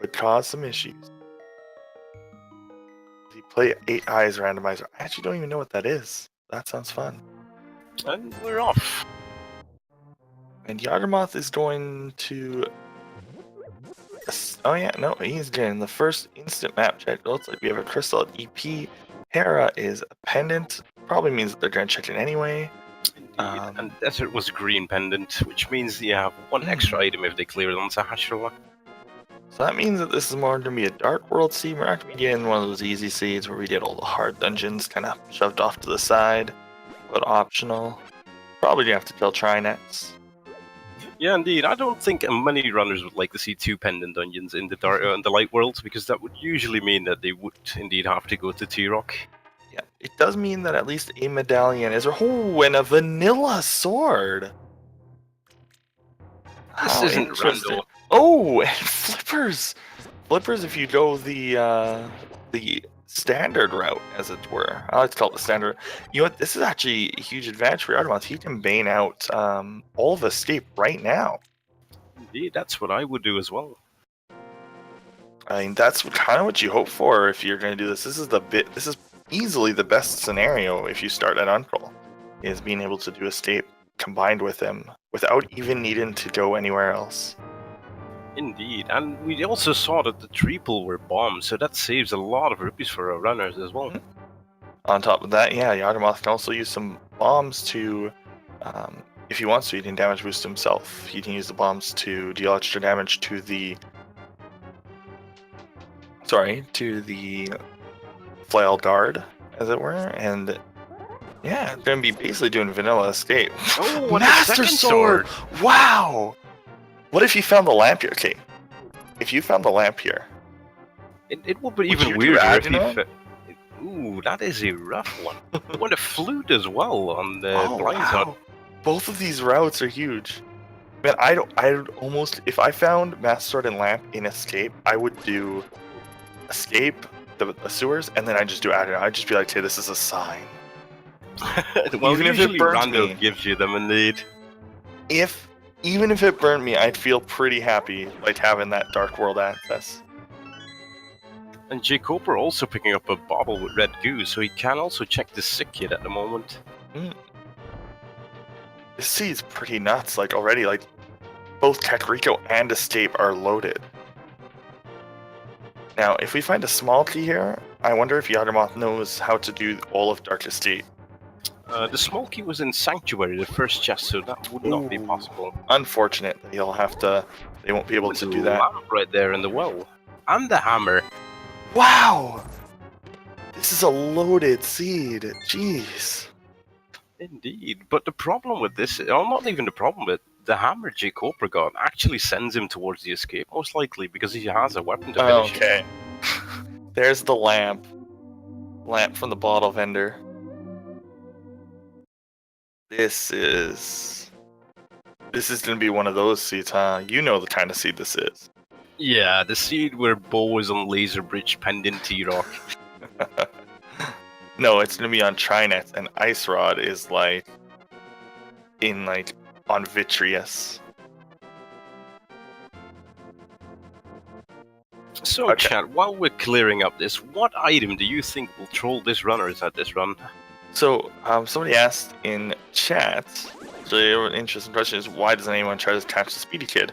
could cause some issues. If you play 8 Eyes Randomizer, I actually don't even know what that is. That sounds fun. And we're off. And Yagamoth is going to... Oh yeah, no, he's getting the first instant map check. It looks like we have a crystal at EP. Hera is a pendant. Probably means that they're going to check it anyway. Indeed. And Desert was a green pendant, which means you have one extra item if they clear it on Sahasrara. So that means that this is more going to be a Dark World seed. We're not going to be getting one of those easy seeds where we get all the hard dungeons kind of shoved off to the side, but optional. Probably going to have to kill Trinets. Yeah, indeed. I don't think many runners would like to see 2 pendant dungeons in the dark in the light world, because that would usually mean that they would indeed have to go to T-Rock. Yeah, it does mean that at least a medallion is... Oh, and a vanilla sword! This isn't Rando. Oh, and flippers! Flippers if you go the standard route, as it were. I like to call it the standard. You know what? This is actually a huge advantage for Yagamoth. He can bane out all of Escape right now. Indeed, that's what I would do as well. I mean, that's kind of what you hope for if you're going to do this. This is easily the best scenario if you start at Uncle, is being able to do Escape combined with him without even needing to go anywhere else. Indeed, and we also saw that the triple were bombs, so that saves a lot of rupees for our runners as well. On top of that, yeah, Yagamoth can also use some bombs to, if he wants to, he can damage boost himself. He can use the bombs to deal extra damage to the flail dart, as it were, and yeah, it's gonna be basically doing vanilla Escape. Oh, what Master Sword! Wow! What if you found the lamp here? Okay, if you found the lamp here, it would be even weirder if you. Ooh, that is a rough one. What a flute as well on the blind side. Both of these routes are huge. Man, I'd almost, if I found Master Sword and Lamp in Escape, I would do Escape, the sewers, and then I'd just do Adrenaline. I'd just be like, hey, this is a sign. Well, even if it burns me, gives you them indeed. Even if it burned me, I'd feel pretty happy, like having that Dark World access. And jkoper also picking up a bottle with red goo, so he can also check the sick kit at the moment. This seed's pretty nuts, like already, like both Kakariko and Escape are loaded. Now, if we find a small key here, I wonder if Yagamoth knows how to do all of Dark Estate. The small key was in Sanctuary, the first chest, so that would not be possible. Unfortunate. They won't be able to do that. Lamp right there in the well. And the hammer. Wow! This is a loaded seed. Jeez. Indeed. But the problem with this, or not even the problem, but the hammer jkoper got actually sends him towards the escape, most likely, because he has a weapon to finish. Okay. There's the lamp. Lamp from the bottle vendor. This is gonna be one of those seeds, huh? You know the kind of seed this is. Yeah, the seed where Bo is on Laser Bridge Pendant T-Rock. No, it's gonna be on Trinets, and Ice Rod is like on Vitreous. So, okay. Chat, while we're clearing up this, what item do you think will troll this runners at this run? So, somebody asked in chat, so an interesting question is, why doesn't anyone try to catch the Speedy Kid?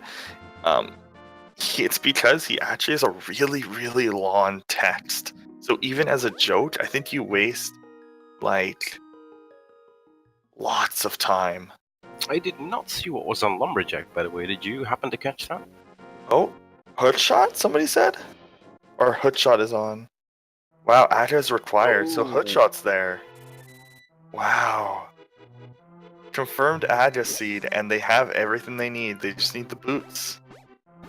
It's because he actually has a really, really long text. So even as a joke, I think you waste, like, lots of time. I did not see what was on Lumberjack, by the way. Did you happen to catch that? Oh, Hoodshot, somebody said? Or Hoodshot is on. Wow, Address required, so Hoodshot's there. Wow. Confirmed Address seed, and they have everything they need. They just need the boots.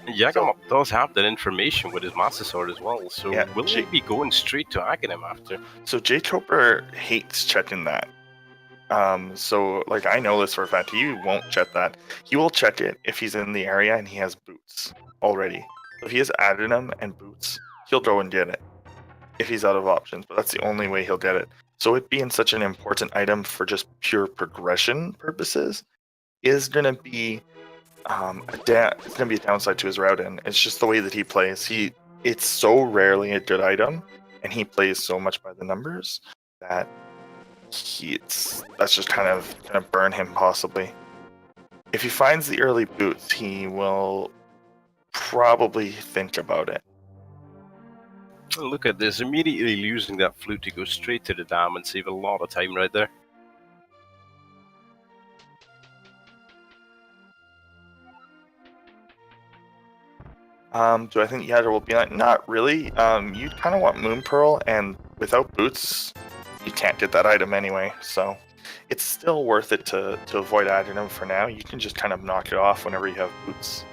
Yagamoth does have that information with his Master Sword as well, so yeah, will he be going straight to Aghanim after? So jkoper hates checking that. So, like, I know this for a fact. He won't check that. He will check it if he's in the area and he has boots already. So if he has Adrenaline and boots, he'll go and get it if he's out of options, but that's the only way he'll get it. So it being such an important item for just pure progression purposes is going to be it's gonna be a downside to his route in. It's just the way that he plays. It's so rarely a good item, and he plays so much by the numbers that that's just kind of gonna burn him possibly. If he finds the early boots, he will probably think about it. Look at this, immediately using that flute to go straight to the dam and save a lot of time right there. Do I think Yadra will be like, not really. You kind of want Moon Pearl, and without boots, you can't get that item anyway. So it's still worth it to avoid adding them for now. You can just kind of knock it off whenever you have boots.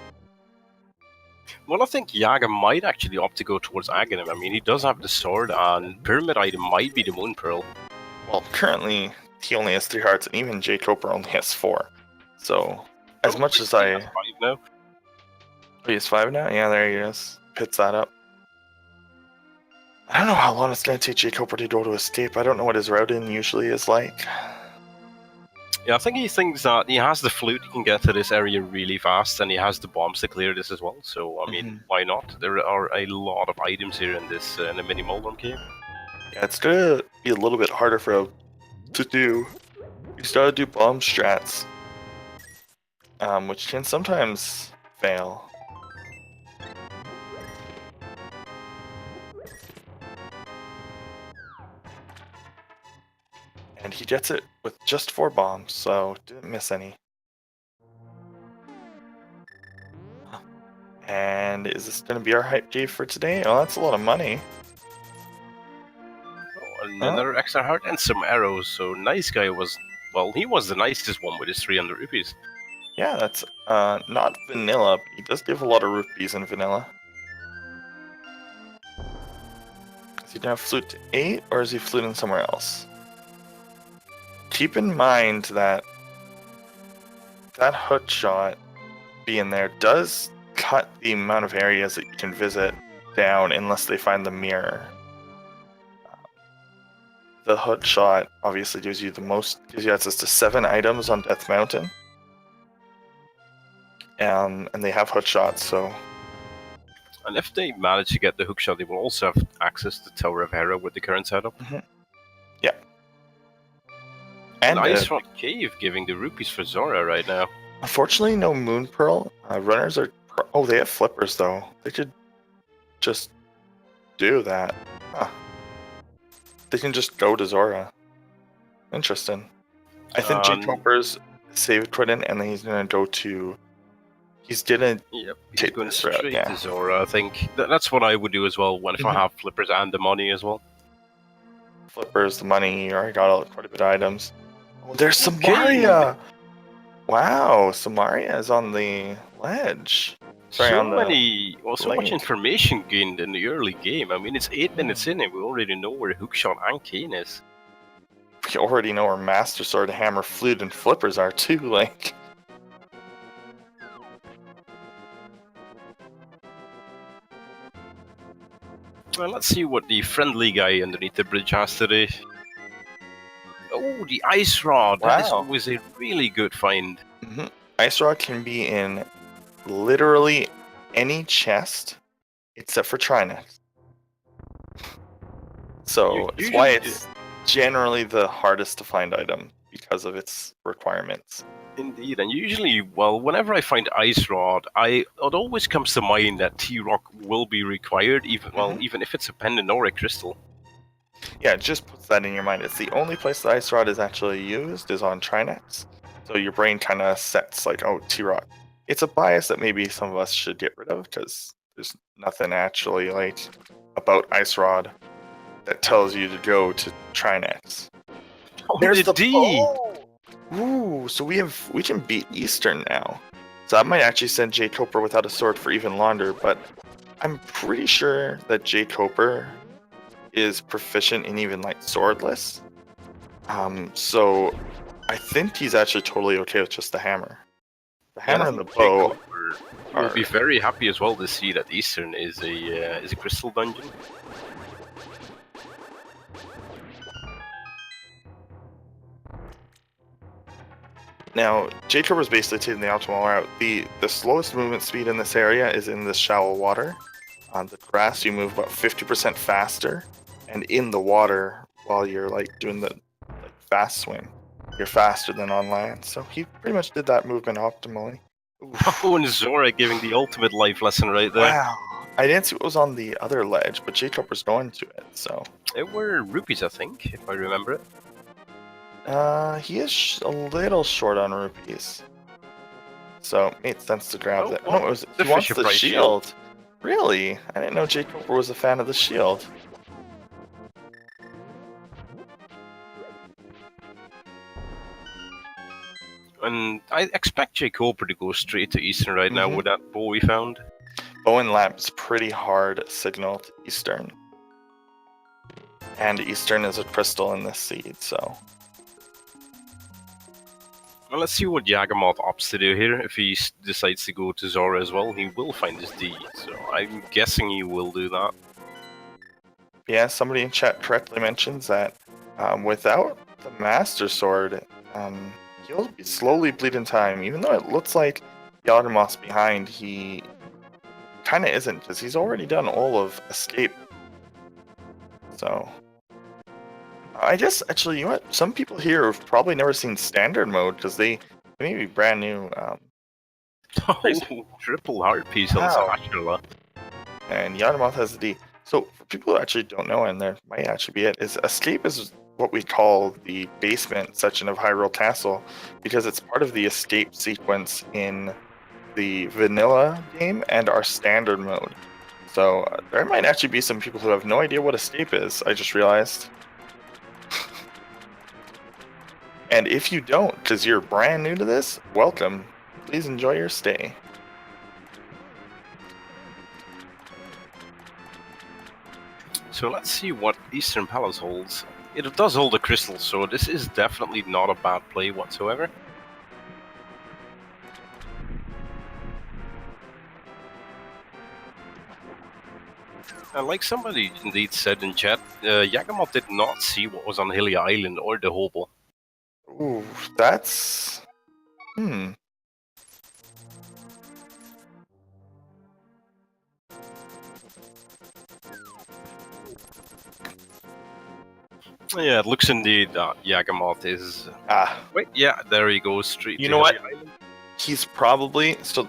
Well, I think Yaga might actually opt to go towards Aghanim. I mean, he does have the sword, and Pyramid item might be the Moon Pearl. Well, currently, he only has 3 hearts, and even jkoper only has 4. So, as much as I... Has 5 now. Oh, he has 5 now? Yeah, there he is. Pits that up. I don't know how long it's going to take jkoper to go to escape. I don't know what his route in usually is like. Yeah, I think he thinks that he has the flute, he can get to this area really fast, and he has the bombs to clear this as well. So, I mean, why not? There are a lot of items here in this in the mini Moldrum cave. Yeah, it's going to be a little bit harder for him to do. He's got to do bomb strats, which can sometimes fail. And he gets it with just 4 bombs, so didn't miss any. And is this going to be our hype cave for today? Oh, that's a lot of money. Oh, and another extra heart and some arrows. So Nice Guy was, well, he was the nicest one with his 300 rupees. Yeah, that's not vanilla, but he does give a lot of rupees in vanilla. Is he going to flute to 8, or is he fluting somewhere else? Keep in mind that that hook shot being there does cut the amount of areas that you can visit down unless they find the mirror. The hook shot obviously gives you access to 7 items on Death Mountain. And they have hook shots, so... And if they manage to get the hook shot, they will also have access to Tower of Hera with the current setup. Yeah. And Nice Rock Cave giving the rupees for Zora right now. Unfortunately, no Moon Pearl. Runners are... Oh, they have flippers, though. They could just do that. Huh. They can just go to Zora. Interesting. I think jkoper's saved Quidden, and then he's going to go to... He's gonna take going straight to Zora. I think that's what I would do as well. If I have flippers and the money as well. Flippers, the money. You already got quite a bit of items. Oh, there's Samaria. Wow, Samaria is on the ledge. Sorry, so much information gained in the early game. I mean, it's 8 minutes in, and we already know where Hookshot and Kane is. We already know where Master Sword, Hammer, Flute, and Flippers are too. Like. Well, let's see what the friendly guy underneath the bridge has today. Oh, the Ice Rod! Wow. That is always a really good find. Ice Rod can be in literally any chest except for Trinex. So that's why it's generally the hardest to find item because of its requirements. Indeed, and usually, well, whenever I find Ice Rod, it always comes to mind that T-Rock will be required, even if it's a pendant or a crystal. Yeah, it just puts that in your mind. It's the only place the Ice Rod is actually used is on Trinex. So your brain kind of sets like, oh, T-Rock. It's a bias that maybe some of us should get rid of because there's nothing actually like about Ice Rod that tells you to go to Trinex. Oh, there's the D. Oh! Ooh, so we can beat Eastern now. So I might actually send jkoper without a sword for even longer, but I'm pretty sure that jkoper is proficient in even like swordless. So I think he's actually totally okay with just the hammer. The hammer and the bow. Will be very happy as well to see that Eastern is a crystal dungeon. Now, jkoper is basically taking the optimal route. The slowest movement speed in this area is in the shallow water. On the grass, you move about 50% faster, and in the water, while you're like doing the fast swim, you're faster than on land. So he pretty much did that movement optimally. Oh, and Zora giving the ultimate life lesson right there. Wow. I didn't see what was on the other ledge, but jkoper's going to it, so. It were rupees, I think, if I remember it. He is a little short on rupees. So it made sense to grab that. well, No, it was the he wants Fisher the Price shield. Really? I didn't know jkoper was a fan of the shield. And I expect jkoper to go straight to Eastern right now with that bow we found. Bowen Lamp's pretty hard signal to Eastern. And Eastern is a crystal in this seed, so. Well, let's see what Yagamoth opts to do here. If he decides to go to Zora as well, he will find his D. So I'm guessing he will do that. Yeah, somebody in chat correctly mentions that without the Master Sword, he'll be slowly bleeding time. Even though it looks like Yagamoth's behind, he kind of isn't, because he's already done all of Escape. So, I guess, actually, you know what? Some people here have probably never seen Standard Mode, because they may be brand new. Oh, triple heart piece on Sashula. And Yagamoth has the D. So, for people who actually don't know, and there might actually be it, is Escape is what we call the basement section of Hyrule Castle, because it's part of the escape sequence in the vanilla game and our standard mode. So there might actually be some people who have no idea what escape is, I just realized. And if you don't, because you're brand new to this, welcome. Please enjoy your stay. So let's see what Eastern Palace holds. It does hold a crystal, so this is definitely not a bad play whatsoever. And like somebody indeed said in chat, Yagamoth did not see what was on Hilly Island or the hobo. Ooh, that's... Yeah, it looks indeed Yagamoth is... Wait, yeah, there he goes, straight You to know what? Hilly Island. He's probably... So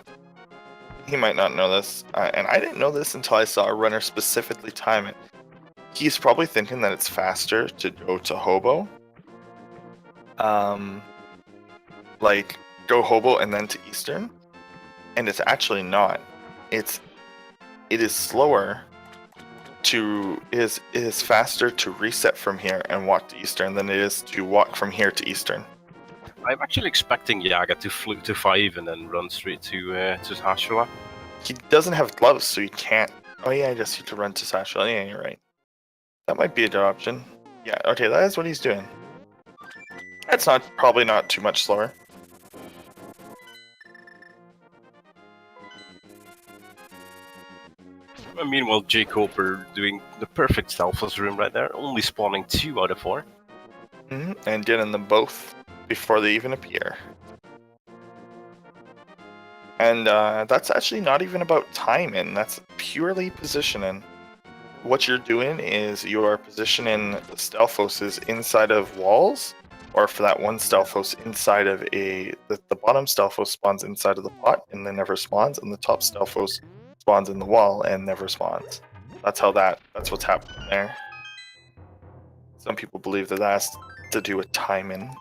he might not know this, and I didn't know this until I saw a runner specifically time it. He's probably thinking that it's faster to go to Hobo. Like, go Hobo and then to Eastern. And it's actually not. It is slower to... It is faster to reset from here and walk to Eastern than it is to walk from here to Eastern. I'm actually expecting Yaga to fluke to 5 and then run straight to Hashua. He doesn't have gloves, so he can't... Oh yeah, I guess he could run to Sashua. Yeah, you're right. That might be a good option. Yeah, okay, that is what he's doing. That's probably not too much slower. Meanwhile, jkoper doing the perfect Selfless room right there, only spawning 2 out of 4. And getting them both before they even appear. And that's actually not even about timing, that's purely positioning. What you're doing is you are positioning the Stalfoses inside of walls, or for that one Stalfos inside of the bottom Stalfos spawns inside of the pot and then never spawns, and the top Stalfos spawns in the wall and never spawns. That's what's happening there. Some people believe that has to do with timing.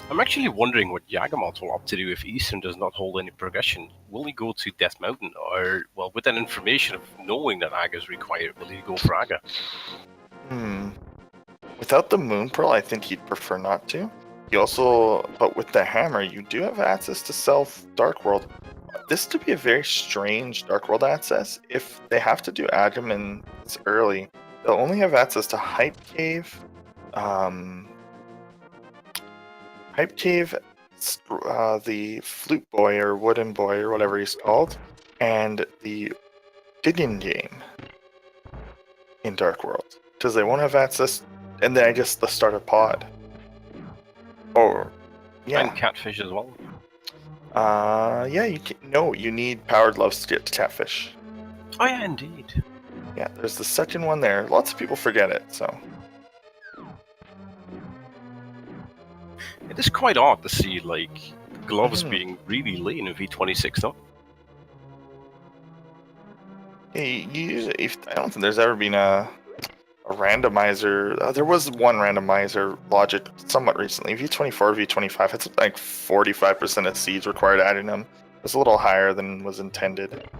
I'm actually wondering what Yagamoth will opt to do if Eastern does not hold any progression. Will he go to Death Mountain, or, well, with that information of knowing that Aga is required, will he go for Aga? Without the Moon Pearl, I think he'd prefer not to. He also, but with the hammer, you do have access to Self Dark World. This to be a very strange Dark World access. If they have to do Agaman this early, they'll only have access to Hype Cave, the Flute Boy or Wooden Boy or whatever he's called, and the Digging Game in Dark World, because they won't have access, and then I guess the starter pod. Oh, yeah. And catfish as well. Yeah, you can. No, you need powered gloves to get to catfish. Oh yeah, indeed. Yeah, there's the second one there. Lots of people forget it, so. It is quite odd to see like gloves being really late in V26 though. Yeah, you usually, I don't think there's ever been a randomizer. There was one randomizer logic somewhat recently. V24, V25 had something like 45% of seeds required adding them. It was a little higher than was intended.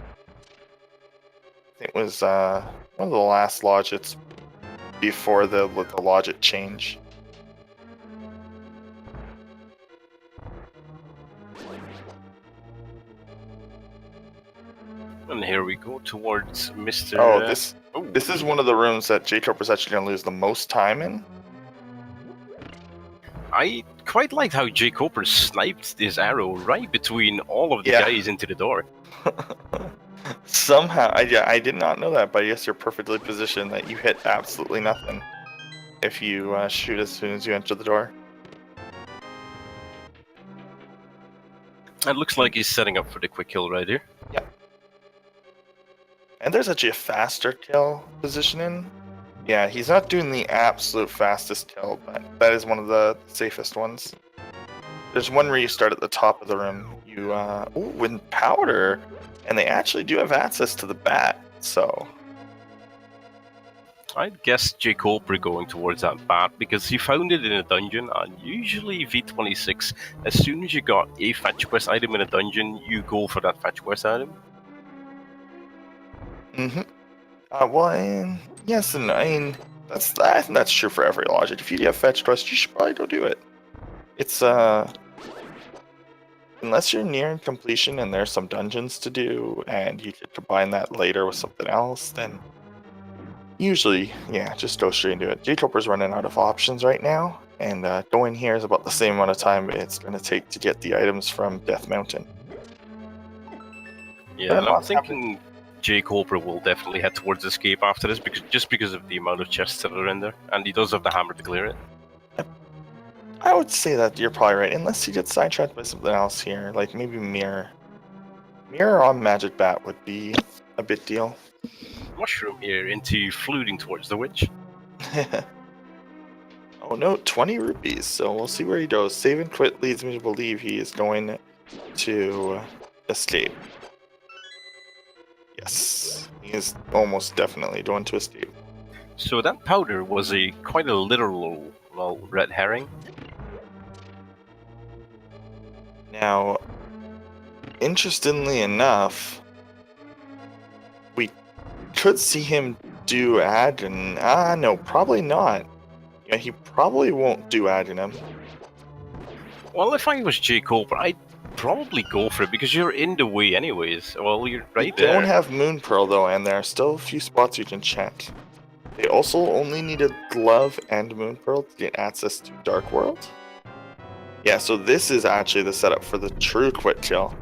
It was one of the last logics before the logic change. And here we go towards Mr. Oh, this is one of the rooms that jkoper's actually going to lose the most time in. I quite liked how jkoper sniped this arrow right between all of the guys into the door. Somehow, I did not know that, but I guess you're perfectly positioned that you hit absolutely nothing if you shoot as soon as you enter the door. It looks like he's setting up for the quick kill right here. Yeah. And there's actually a faster kill positioning. Yeah, he's not doing the absolute fastest kill, but that is one of the safest ones. There's one where you start at the top of the room. You, with powder, and they actually do have access to the bat, so. I'd guess jkoper going towards that bat because he found it in a dungeon, and usually V26, as soon as you got a fetch quest item in a dungeon, you go for that fetch quest item. Well, and yes, and I mean, I think that's true for every logic. If you have fetch quest, you should probably go do it. It's, unless you're nearing completion and there's some dungeons to do, and you could combine that later with something else, then usually, yeah, just go straight into it. jkoper's running out of options right now, and going here is about the same amount of time it's going to take to get the items from Death Mountain. Yeah, and I'm thinking jkoper will definitely head towards escape after this, because of the amount of chests that are in there, and he does have the hammer to clear it. Yep. I would say that you're probably right, unless he gets sidetracked by something else here, like maybe mirror. Mirror on Magic Bat would be a big deal. Mushroom here into fluting towards the witch. Oh no, 20 rupees, so we'll see where he goes. Save and quit leads me to believe he is going to escape. Yes, he is almost definitely going to escape. So that powder was quite a literal, well, red herring. Now, interestingly enough, we could see him do Adden. No, probably not. Yeah, he probably won't do Adden. Well, if I was jkoper, I'd probably go for it because you're in the way anyways. Well, you're right there. They don't have Moon Pearl though, and there are still a few spots you can check. They also only needed Glove and Moon Pearl to get access to Dark World. Yeah, so this is actually the setup for the true quick kill.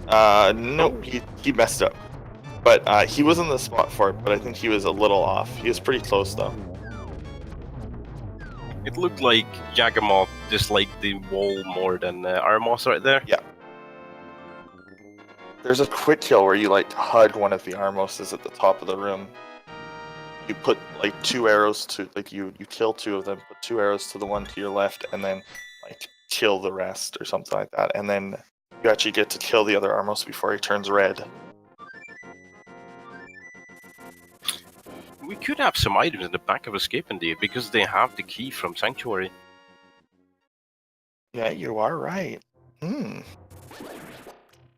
No, he messed up. But he was in the spot for it, but I think he was a little off. He was pretty close though. It looked like Yagamoth disliked the wall more than Armos right there. Yeah. There's a quick kill where you like hug one of the Armoses at the top of the room. You put like 2 arrows to, like you kill 2 of them, put 2 arrows to the one to your left, and then like kill the rest or something like that. And then you actually get to kill the other Armos before he turns red. We could have some items in the back of Escape indeed, because they have the key from Sanctuary. Yeah, you are right.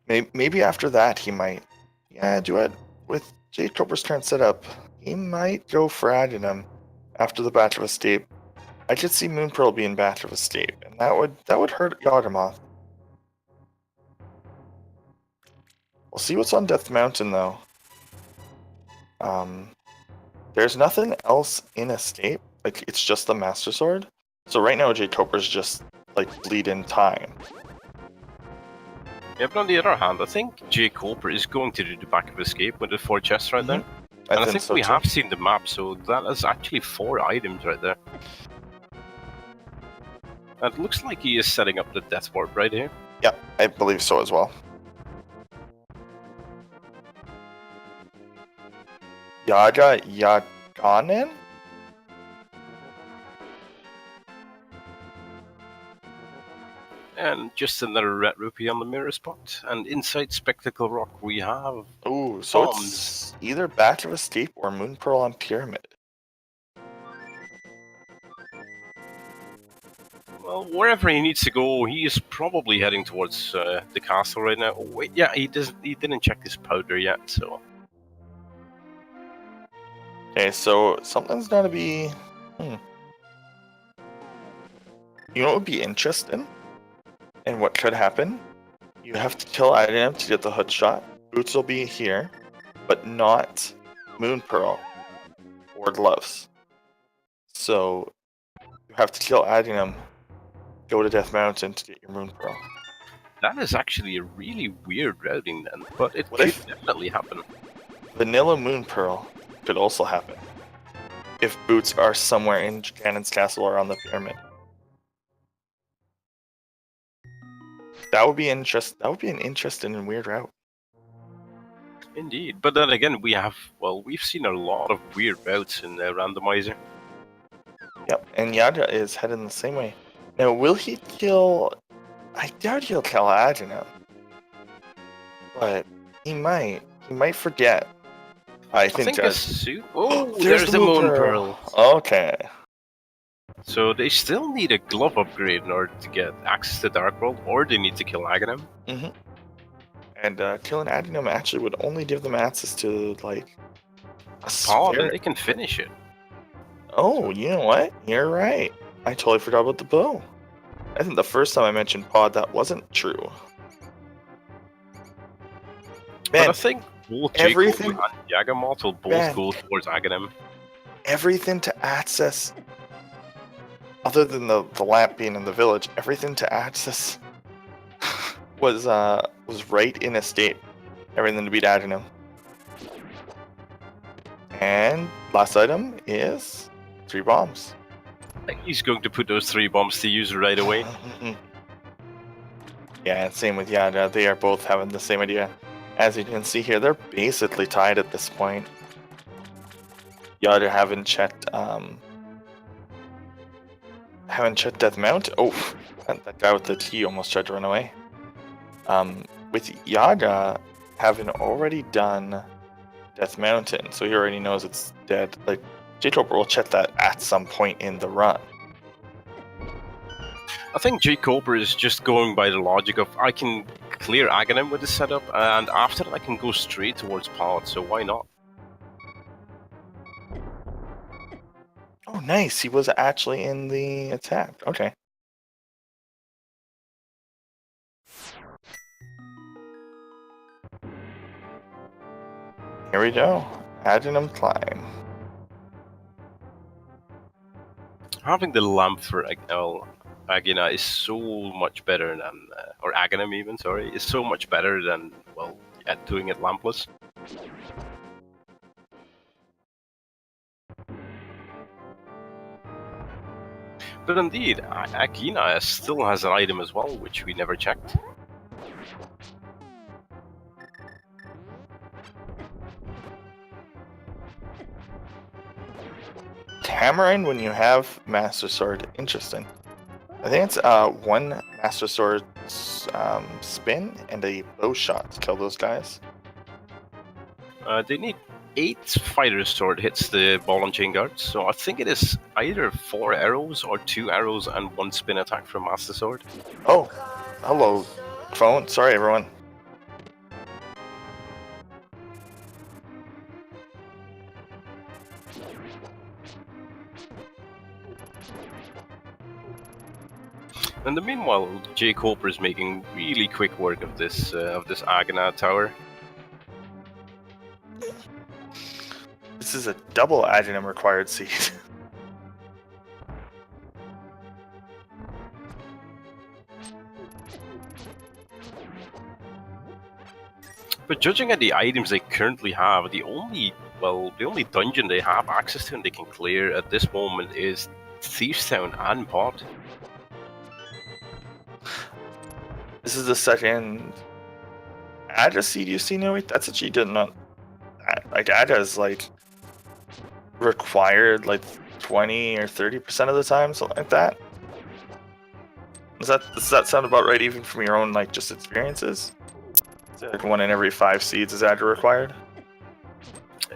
Maybe after that he might. Yeah, do it. With jkoper's current setup, he might go for Addenum after the Batch of Escape. I could see Moon Pearl being Batch of Escape, and that would hurt Yagamoth. We'll see what's on Death Mountain though. There's nothing else in Escape. Like, it's just the Master Sword. So right now jkoper's just like bleeding time. Yeah, but on the other hand, I think jkoper is going to do the back of Escape with the 4 chests right there. And I think we have seen the map, so that is actually 4 items right there. It looks like he is setting up the death warp right here. Yeah, I believe so as well. Yaganen? And just another red rupee on the mirror spot. And inside Spectacle Rock we have Ooh, so bombs. it's either Batch of Escape or Moon Pearl on Pyramid. Well, wherever he needs to go, he is probably heading towards the castle right now. Oh, wait, yeah, he didn't check his powder yet, so... Okay, so something's gotta be... You know what would be interesting? And what could happen? You have to kill Item to get the hood shot. Boots will be here, but not Moon Pearl or Gloves. So you have to kill Item, go to Death Mountain to get your Moon Pearl. That is actually a really weird routing then, but it What could if- definitely happen. Vanilla Moon Pearl could also happen if Boots are somewhere in Ganon's castle or on the pyramid. That would be an interesting and weird route. Indeed, but then again, we've seen a lot of weird routes in Randomizer. Yep, and Yada is heading the same way. Now, will he kill... I doubt he'll kill Adina. But he might. He might forget. I think a suit... Oh, there's the Moon Pearl. Okay. So they still need a glove upgrade in order to get access to Dark World, or they need to kill Aghanim. Mm-hmm. And killing Adinum actually would only give them access to, like, a Pod, and spare... they can finish it. Oh, you know what? You're right. I totally forgot about the bow. I think the first time I mentioned Pod, that wasn't true. But I Man, think both everything- jkoper and Yagamoth will both go towards Aghanim. everything to access, other than the lamp being in the village, everything to access was right in escape. Everything to beat Adinum. And last item is 3 bombs. I think he's going to put those 3 bombs to use right away. Yeah, same with Yada. They are both having the same idea. As you can see here, they're basically tied at this point. Yada haven't checked Death Mount. Oh, that guy with the T almost tried to run away. With Yada having already done Death Mountain, so he already knows it's dead. Like, jkoper will check that at some point in the run. I think jkoper is just going by the logic of I can clear Aghanim with this setup, and after that I can go straight towards Pod, so why not? Oh, nice. He was actually in the attack. Okay. Here we go. Adinum climb. Having the lamp for Agina is so much better than, or Aghanim even, sorry, is so much better than, well, doing it lampless. But indeed, Agina still has an item as well, which we never checked. Hammering when you have Master Sword. Interesting. I think it's 1 Master Sword spin and a bow shot to kill those guys. They need 8 fighter sword hits the ball and chain guards, so I think it is either 4 arrows or 2 arrows and 1 spin attack from Master Sword. Oh, hello, phone. Sorry, everyone. In the meanwhile, jkoper is making really quick work of this Aghanim tower. This is a double Adinum required seed. But judging at the items they currently have, the only dungeon they have access to and they can clear at this moment is Thieves Town and Pod. This is the second Ada seed you've seen, Noe? That's actually did not. Like, Ada is like required like 20 or 30% of the time, something like that. Does that sound about right, even from your own like just experiences? Is it like 1 in every 5 seeds is Ada required?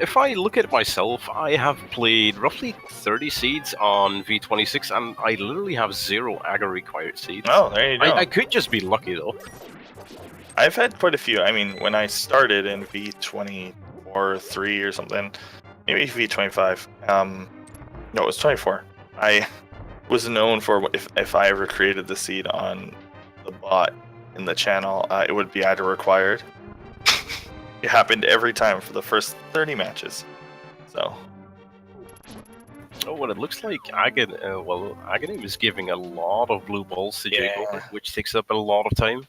If I look at myself, I have played roughly 30 seeds on V26, and I literally have 0 Aga required seeds. Oh, there you go. I could just be lucky though. I've had quite a few. I mean, when I started in V24 or 3 or something, maybe V25. No, it was 24. I was known for if I ever created the seed on the bot in the channel, it would be Ada required. It happened every time for the first 30 matches. So. Oh, well, it looks like Aghanim is giving a lot of blue balls to jkoper, which takes up a lot of time.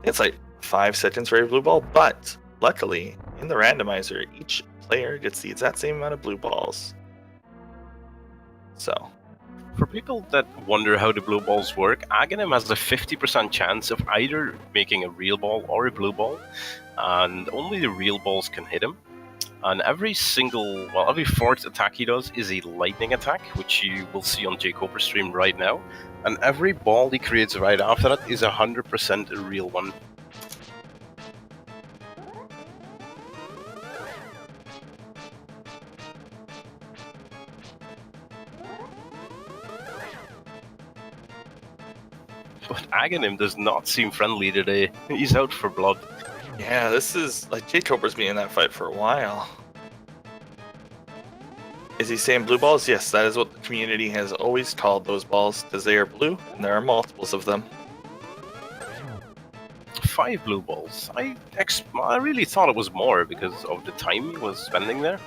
It's like 5 seconds for a blue ball, but luckily, in the randomizer, each player gets the exact same amount of blue balls. So. For people that wonder how the blue balls work, Aghanim has a 50% chance of either making a real ball or a blue ball, and only the real balls can hit him. And every fourth attack he does is a lightning attack, which you will see on jkoper stream right now. And every ball he creates right after that is 100% a real one. But Aghanim does not seem friendly today. He's out for blood. Yeah, this is like jkoper's been in that fight for a while. Is he saying blue balls? Yes, that is what the community has always called those balls, because they are blue, and there are multiples of them. 5 blue balls. I really thought it was more because of the time he was spending there.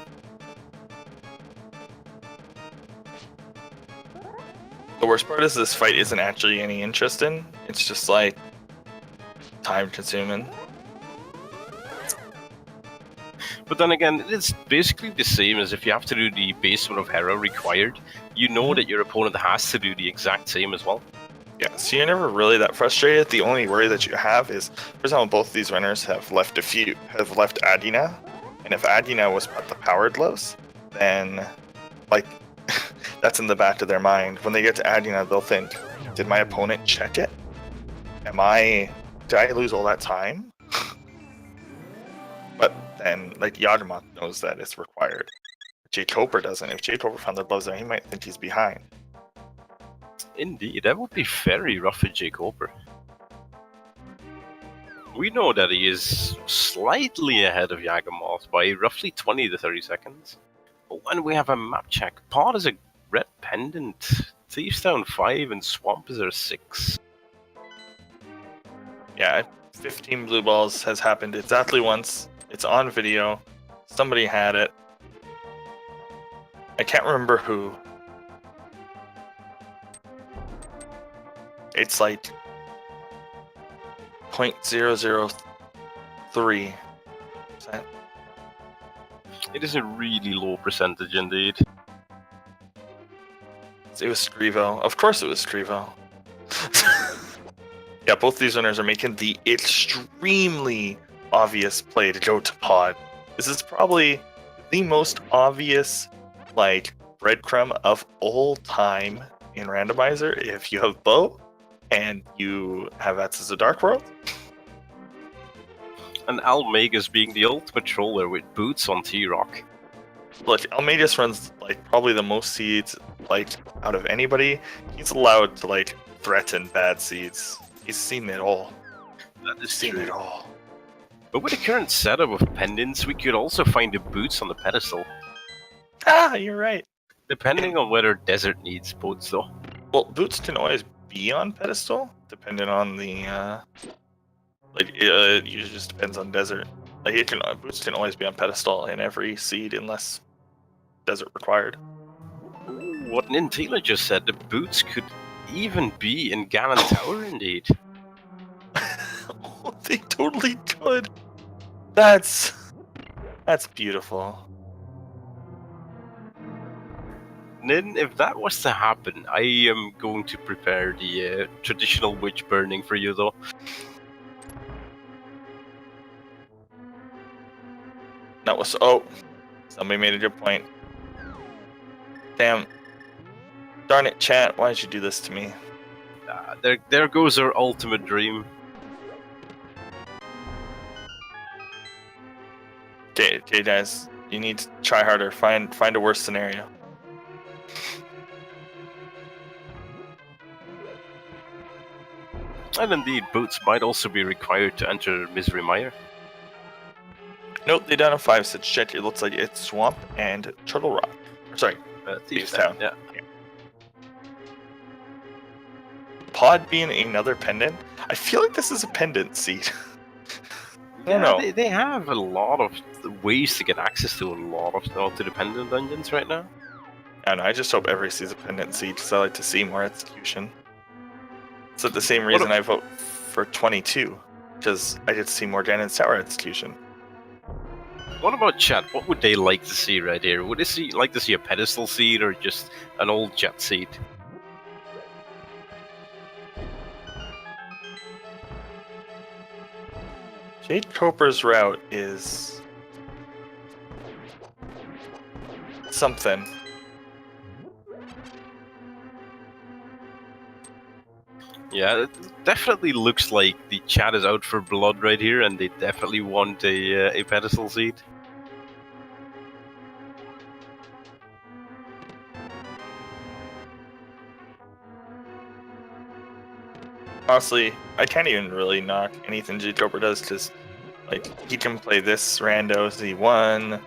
The worst part is this fight isn't actually any interesting. It's just like time consuming. But then again, it's basically the same as if you have to do the basement of Hera required. You know that your opponent has to do the exact same as well. Yeah, so you're never really that frustrated. The only worry that you have is, for example, both these runners have left Adina, and if Adina was at the power gloves, then like that's in the back of their mind. When they get to Adina, they'll think, did my opponent check it? Did I lose all that time? But then, like, Yagamoth knows that it's required. jkoper doesn't. If jkoper found the gloves there, he might think he's behind. Indeed, that would be very rough for jkoper. We know that he is slightly ahead of Yagamoth by roughly 20 to 30 seconds. Oh, and we have a map check. Pod is a red pendant. Thieves Town 5 and Swamp is a 6. Yeah, 15 blue balls has happened exactly once. It's on video. Somebody had it. I can't remember who. It's like 0.003%. It is a really low percentage indeed. It was Scrivo. Of course it was Scrivo. Yeah, both these runners are making the extremely obvious play to go to pod. This is probably the most obvious, like, breadcrumb of all time in Randomizer. If you have Bow and you have Access to Dark World. And Almegas being the ultimate troller with boots on T-Rock. Look, Almegas runs, like, probably the most seeds, like, out of anybody. He's allowed to, like, threaten bad seeds. He's seen it all. That is Seen true. it all. But with the current setup of pendants, we could also find the boots on the pedestal. Ah, you're right. Depending on whether desert needs boots, though. Well, boots can always be on pedestal, depending on the, it usually just depends on desert. Like, boots can always be on pedestal in every seed unless desert required. What Nintila just said, the boots could even be in Ganon Tower, indeed. Oh, they totally could. That's beautiful. Nin, if that was to happen, I am going to prepare the traditional witch burning for you, though. That was... Oh! Somebody made a good point. Damn. Darn it, chat. Why did you do this to me? There goes our ultimate dream. Okay, guys. You need to try harder. Find a worse scenario. And indeed, boots might also be required to enter Misery Mire. Nope, they don't have 5 such shit. It looks like it's Swamp and Turtle Rock. Sorry, Thieves Town. Yeah. Pod being another pendant? I feel like this is a pendant seed. I don't know. They have a lot of ways to get access to a lot of auto-dependent dungeons right now. I don't know, I just hope every sees a pendant seed because I like to see more execution. So the same reason I vote for 22, because I get to see more Ganon's Tower execution. What about chat? What would they like to see right here? Would they like to see a pedestal seed or just an old jet seed? jkoper's route is something. Yeah, it definitely looks like the chat is out for blood right here, and they definitely want a pedestal seed. Honestly, I can't even really knock anything jkoper does because, like, he can play this rando Z1,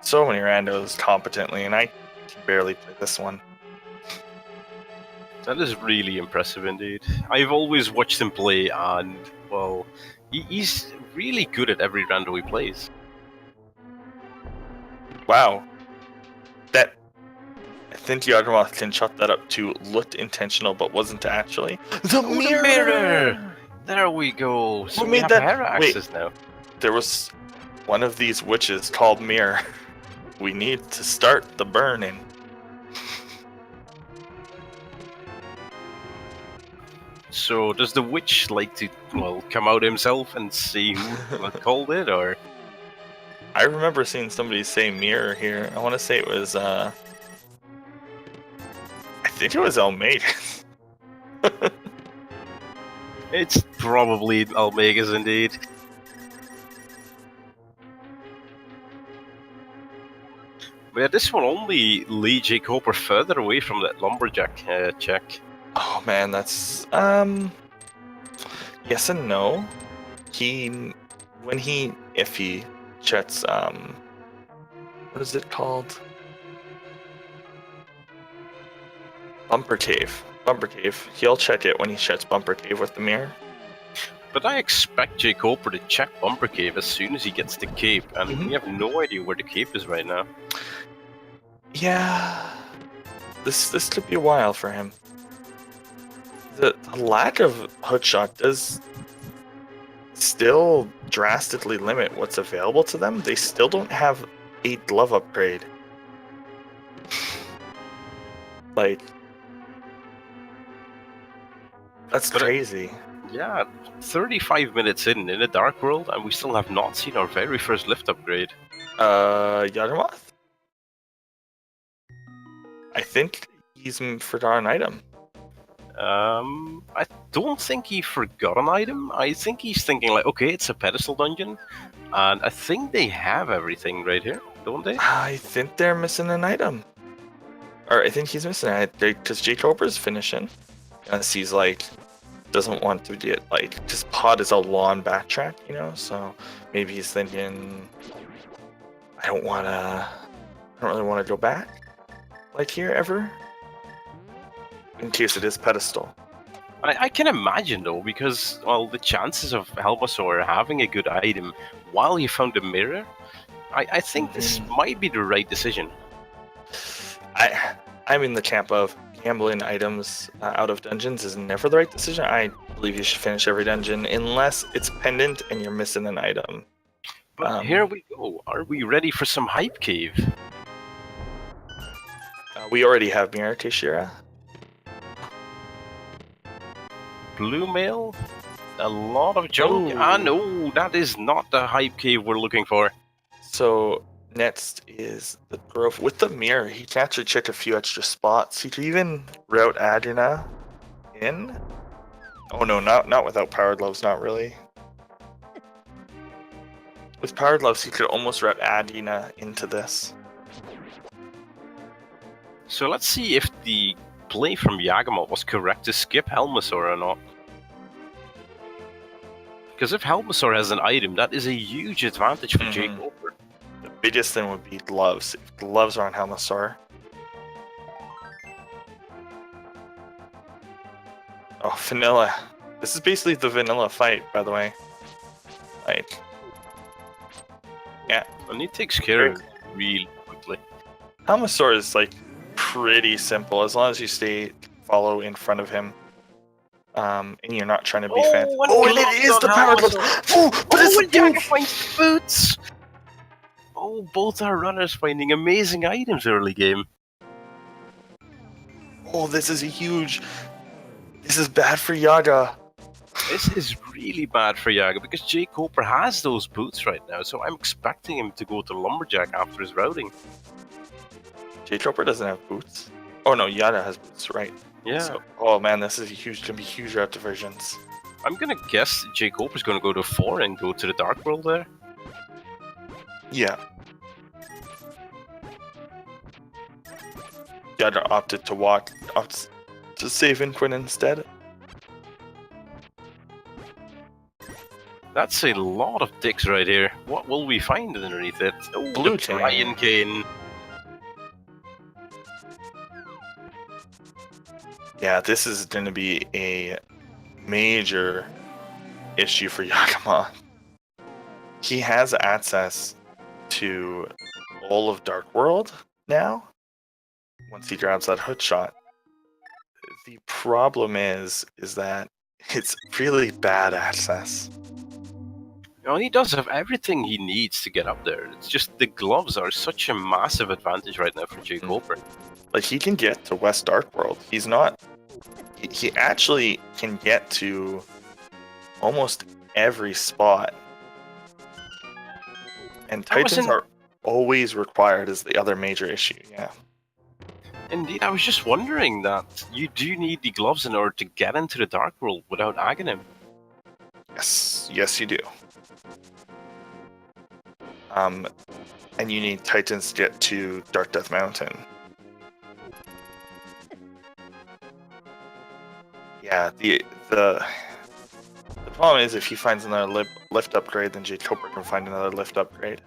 so many randos competently, and I can barely play this one. That is really impressive indeed. I've always watched him play, and, well, he's really good at every rando he plays. Wow. That... I think Yagamoth can chalk that up to looked intentional but wasn't actually. The mirror! There we go! So Who we made have that? hair access now. There was one of these witches called Mirror. We need to start the burning. So does the witch like to, well, come out himself and see who called it, or? I remember seeing somebody say Mirror here. I want to say it was, I think it was Almeida. It's probably Almega's indeed. But yeah, this will only lead jkoper further away from that lumberjack check. Oh man, that's yes and no. If he checks what is it called? Bumper Cave. He'll check it when he checks Bumper Cave with the mirror. But I expect jkoper to check Bumper Cave as soon as he gets the cape, and we have no idea where the cape is right now. Yeah, this could be a while for him. The lack of hookshot does still drastically limit what's available to them. They still don't have a glove upgrade. Like, that's crazy. Yeah, 35 minutes in a dark world, and we still have not seen our very first lift upgrade. Yagamoth? I think he's forgot an item. I don't think he forgot an item. I think he's thinking like, okay, it's a pedestal dungeon, and I think they have everything right here, don't they? I think they're missing an item. Or I think he's missing it, because jkoper's finishing. Unless he's like, doesn't want to get like, because pod is a long backtrack, you know, so maybe he's thinking, I don't really want to go back like here ever, in case it is pedestal. I can imagine though, because, well, the chances of Helmasaur having a good item while he found a mirror, I think this might be the right decision. I'm in the camp of gambling items out of dungeons is never the right decision. I believe you should finish every dungeon unless it's pendant and you're missing an item. But here we go. Are we ready for some hype cave? We already have Mirror Teixeira. Blue mail? A lot of junk? Oh. Ah, no, that is not the hype cave we're looking for. So next is the Grove. With the mirror, he can actually check a few extra spots. He could even route Adina in. Oh no, not without Powered Gloves, not really. With Powered Gloves, he could almost route Adina into this. So let's see if the play from Yagamoth was correct to skip Helmasaur or not. Because if Helmasaur has an item, that is a huge advantage for jkoper. The biggest thing would be gloves. If gloves are on Helmasaur. Oh, vanilla. This is basically the vanilla fight, by the way. Like, yeah. And he takes care of it really quickly. Helmasaur is like pretty simple as long as you follow in front of him. And you're not trying to be fancy. Oh, and it is the Power Gloves! Oh, but it's finds boots! Oh, both our runners finding amazing items early game. Oh, this is huge. This is bad for Yaga. This is really bad for Yaga because jkoper has those boots right now, so I'm expecting him to go to Lumberjack after his routing. jkoper doesn't have boots. Oh no, Yaga has boots, right? Yeah. So, oh man, this is gonna be huge route diversions. I'm gonna guess jkoper's gonna go to 4 and go to the Dark World there. Yeah. Yaga opted to save Inquin instead. That's a lot of dicks right here. What will we find underneath it? Oh, Blue the Brian Cane. Yeah, this is going to be a major issue for Yagamoth. He has access to all of Dark World now, once he grabs that hook shot. The problem is that it's really bad access. Well, he does have everything he needs to get up there. It's just the gloves are such a massive advantage right now for jkoper. Like, he can get to West Dark World. He's not... He actually can get to almost every spot. And Titans are always required as the other major issue, yeah. Indeed, I was just wondering that you do need the gloves in order to get into the Dark World without Aghanim. Yes you do. And you need Titans to get to Dark Death Mountain. Yeah, the problem is if he finds another lift upgrade, then jkoper can find another lift upgrade.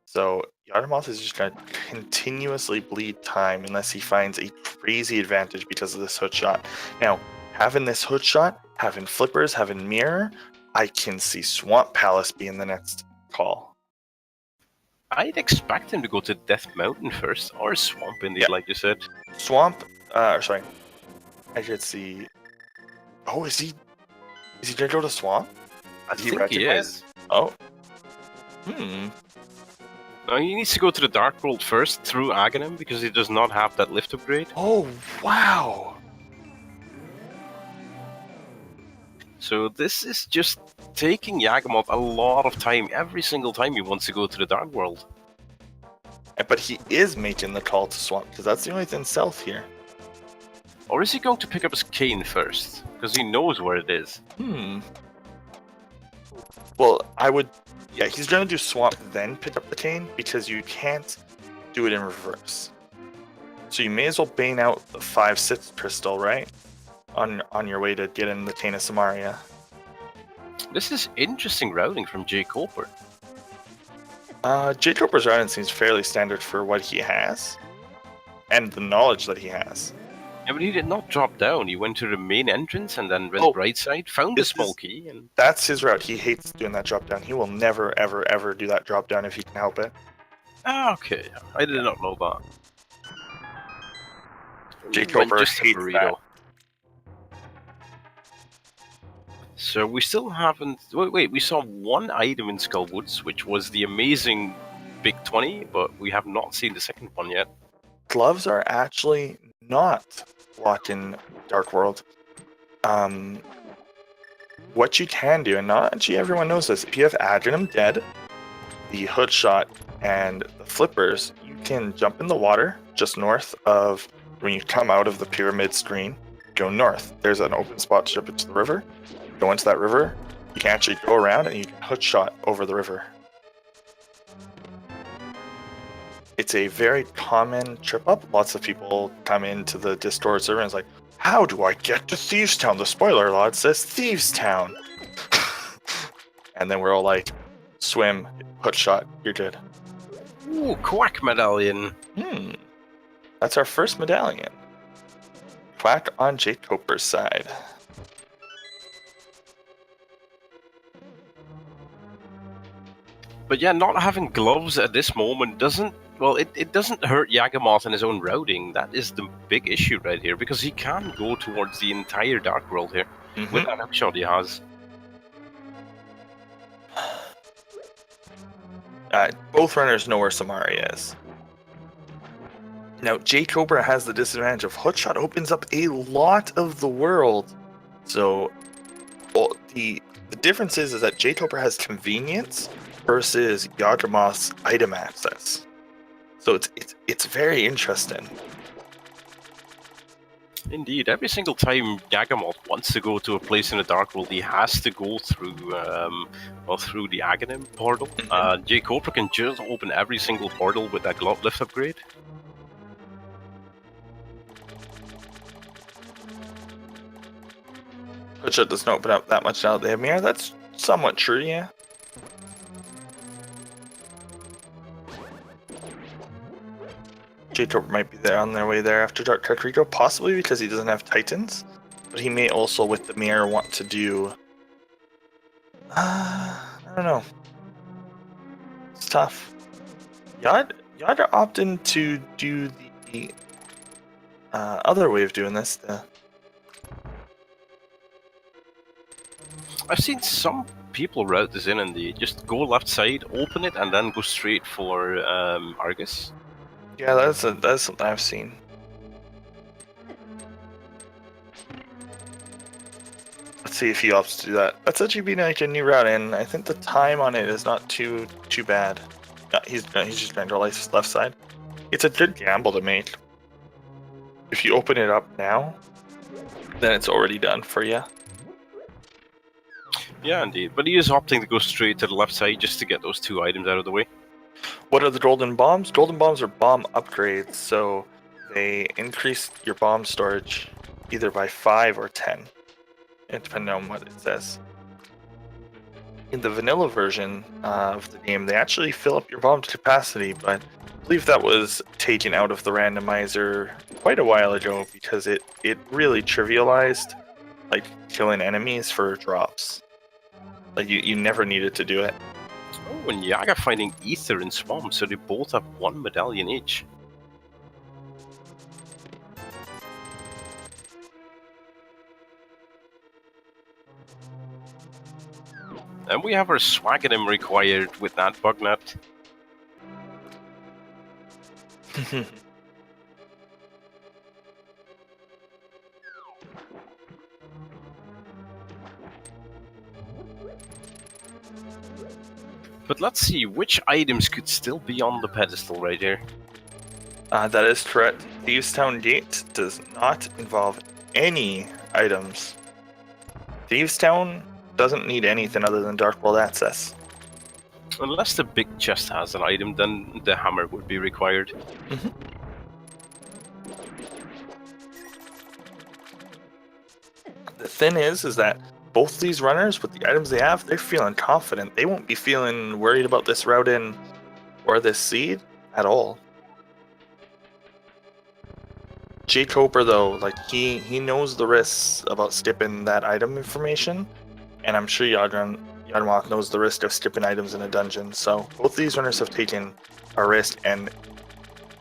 So Yagamoth is just going to continuously bleed time unless he finds a crazy advantage because of this hook shot. Now, having this hook shot, having flippers, having mirror, I can see Swamp Palace being the next call. I'd expect him to go to Death Mountain first, or Swamp indeed, like you said. Swamp, sorry. I should see... Oh, is he gonna go to Swamp? I think he is. Oh. No, he needs to go to the Dark World first through Aghanim because he does not have that lift upgrade. Oh, wow! So this is just taking Yagamoth a lot of time every single time he wants to go to the Dark World. But he is making the call to Swamp because that's the only thing south here. Or is he going to pick up his cane first? Because he knows where it is. Well, yeah, he's going to do Swamp then pick up the cane because you can't do it in reverse. So you may as well bane out the 5/6 crystal, right? On your way to get in the cane of Samaria. This is interesting routing from jkoper. jkoper's routing seems fairly standard for what he has. And the knowledge that he has. Yeah, but he did not drop down. He went to the main entrance and then went right side, found the small key. And that's his route. He hates doing that drop down. He will never, ever, ever do that drop down if he can help it. Ah, okay. I did not know that. jkoper hates that. So we still haven't... Wait, we saw one item in Skullwoods, which was the amazing Big 20, but we have not seen the second one yet. gloves are actually not locked in Dark World. What you can do, and not actually everyone knows this, if you have Adrenum Dead, the Hood Shot, and the Flippers, you can jump in the water just north of when you come out of the pyramid screen. Go north. There's an open spot to jump into the river. Go into that river. You can actually go around and you can Hood Shot over the river. It's a very common trip up. Lots of people come into the Discord server and it's like, how do I get to Thieves Town? The spoiler log says Thieves Town. And then we're all like, swim, Hood Shot, you're good. Ooh, Quack Medallion. That's our first medallion. Quack on jkoper's side. But yeah, not having gloves at this moment doesn't, well, it doesn't hurt Yagamoth in his own routing. That is the big issue right here, because he can go towards the entire Dark World here with that hookshot he has. Both runners know where Samaria is. Now, jkoper has the disadvantage of Hookshot opens up a lot of the world. So, well, the difference is that jkoper has convenience versus Yagamoth's item access. So it's very interesting. Indeed, every single time Yagamoth wants to go to a place in the Dark World, he has to go through, through the Aghanim portal. jkoper can just open every single portal with that glove lift upgrade. Hookshot doesn't open up that much now that they have mirror. That's somewhat true, yeah. jkoper might be there on their way there after Dark Kakariko, possibly because he doesn't have Titans, but he may also, with the mirror, want to do. I don't know. It's tough. Yada opting to do the other way of doing this. I've seen some people route this in and they just go left side, open it, and then go straight for Argus. Yeah, that's something I've seen. Let's see if he opts to do that. That's actually been like a new route, and I think the time on it is not too bad. Yeah, he's just going to go left side. It's a good gamble to make. If you open it up now, then it's already done for you. Yeah, indeed. But he is opting to go straight to the left side just to get those two items out of the way. What are the golden bombs? Golden bombs are bomb upgrades, so they increase your bomb storage either by 5 or 10, depending on what it says. In the vanilla version of the game, they actually fill up your bomb to capacity, but I believe that was taken out of the randomizer quite a while ago because it really trivialized like killing enemies for drops. Like you never needed to do it. Oh, and Yaga finding Ether in Swamp, so they both have 1 medallion each. And we have our Swaganim required with that bug net. But let's see, which items could still be on the pedestal right here? That is correct. Thieves Town Gate does not involve any items. Thieves Town doesn't need anything other than Dark World access. Unless the big chest has an item, then the hammer would be required. The thing is that both these runners, with the items they have, they're feeling confident. They won't be feeling worried about this route in or this seed at all. jkoper, though, like he knows the risks about skipping that item information, and I'm sure Yagamoth knows the risk of skipping items in a dungeon. So both these runners have taken a risk, and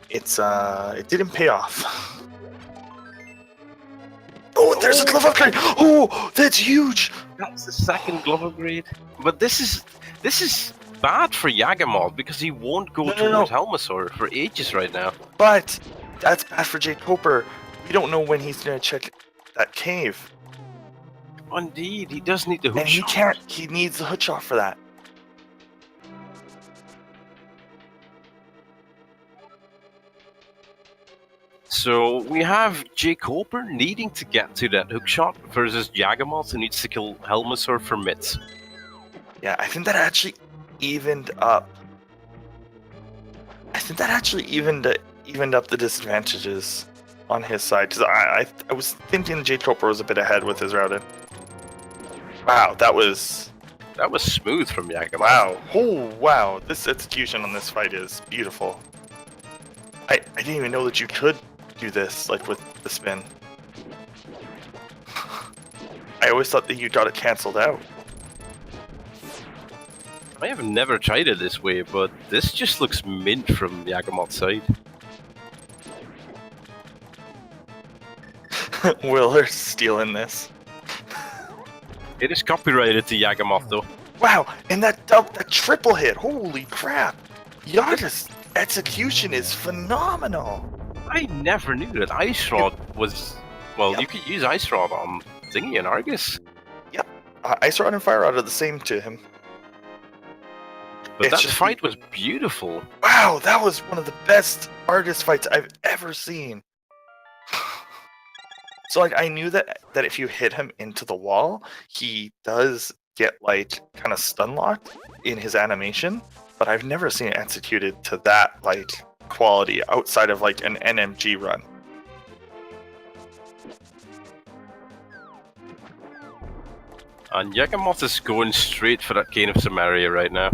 it didn't pay off. Oh, there's a glove upgrade! Oh, that's huge! That's the second glove upgrade. But this is bad for Yagamoth because he won't go towards Helmasaur for ages right now. But That's bad for jkoper. We don't know when he's gonna check that cave. Indeed, he does need the hook And he shot. can't. He needs the hook shot for that. So we have jkoper needing to get to that hook shot versus Yagamoth, who needs to kill Helmasaur for mitts. Yeah, I think that actually evened up. I think that actually evened up the disadvantages on his side, because I was thinking jkoper was a bit ahead with his routing. Wow, that was smooth from Yagamoth. wow. Oh wow, this execution on this fight is beautiful. I didn't even know that you could do this like with the spin. I always thought that you got it cancelled out. I have never tried it this way, but this just looks mint from Yagamoth's side. Willer's stealing this. It is copyrighted to Yagamoth though. Wow, and that triple hit, holy crap! Yaga's execution is phenomenal. I never knew that Ice Rod was... Well, Yep. you could use Ice Rod on Thingy and Argus. Yep, Ice Rod and Fire Rod are the same to him. But It's that just- fight was beautiful. Wow, that was one of the best Argus fights I've ever seen. So like I knew that if you hit him into the wall, he does get like kind of stun locked in his animation, but I've never seen it executed to that like quality outside of like an NMG run. And Yagamoth is going straight for that Cane of Samaria right now.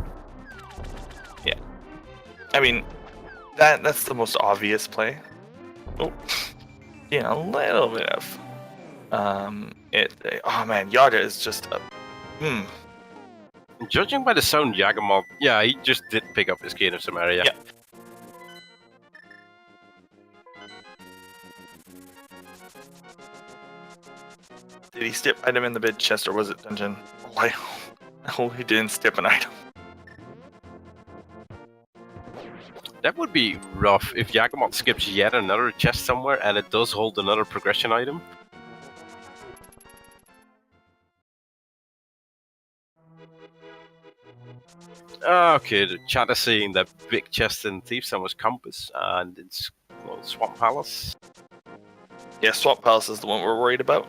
I mean, that's the most obvious play. Oh, yeah, a little bit of oh man, Yaga is just a Judging by the sound, Yagamoth, yeah, he just did pick up his Cane of Samaria. Yeah. Did he step item in the bid chest or was it dungeon? Oh, I hope he didn't step an item. That would be rough if Yagamoth skips yet another chest somewhere and it does hold another progression item. Okay, the chat is saying that big chest in Thief's was Compass and it's Swamp Palace. Yeah, Swamp Palace is the one we're worried about.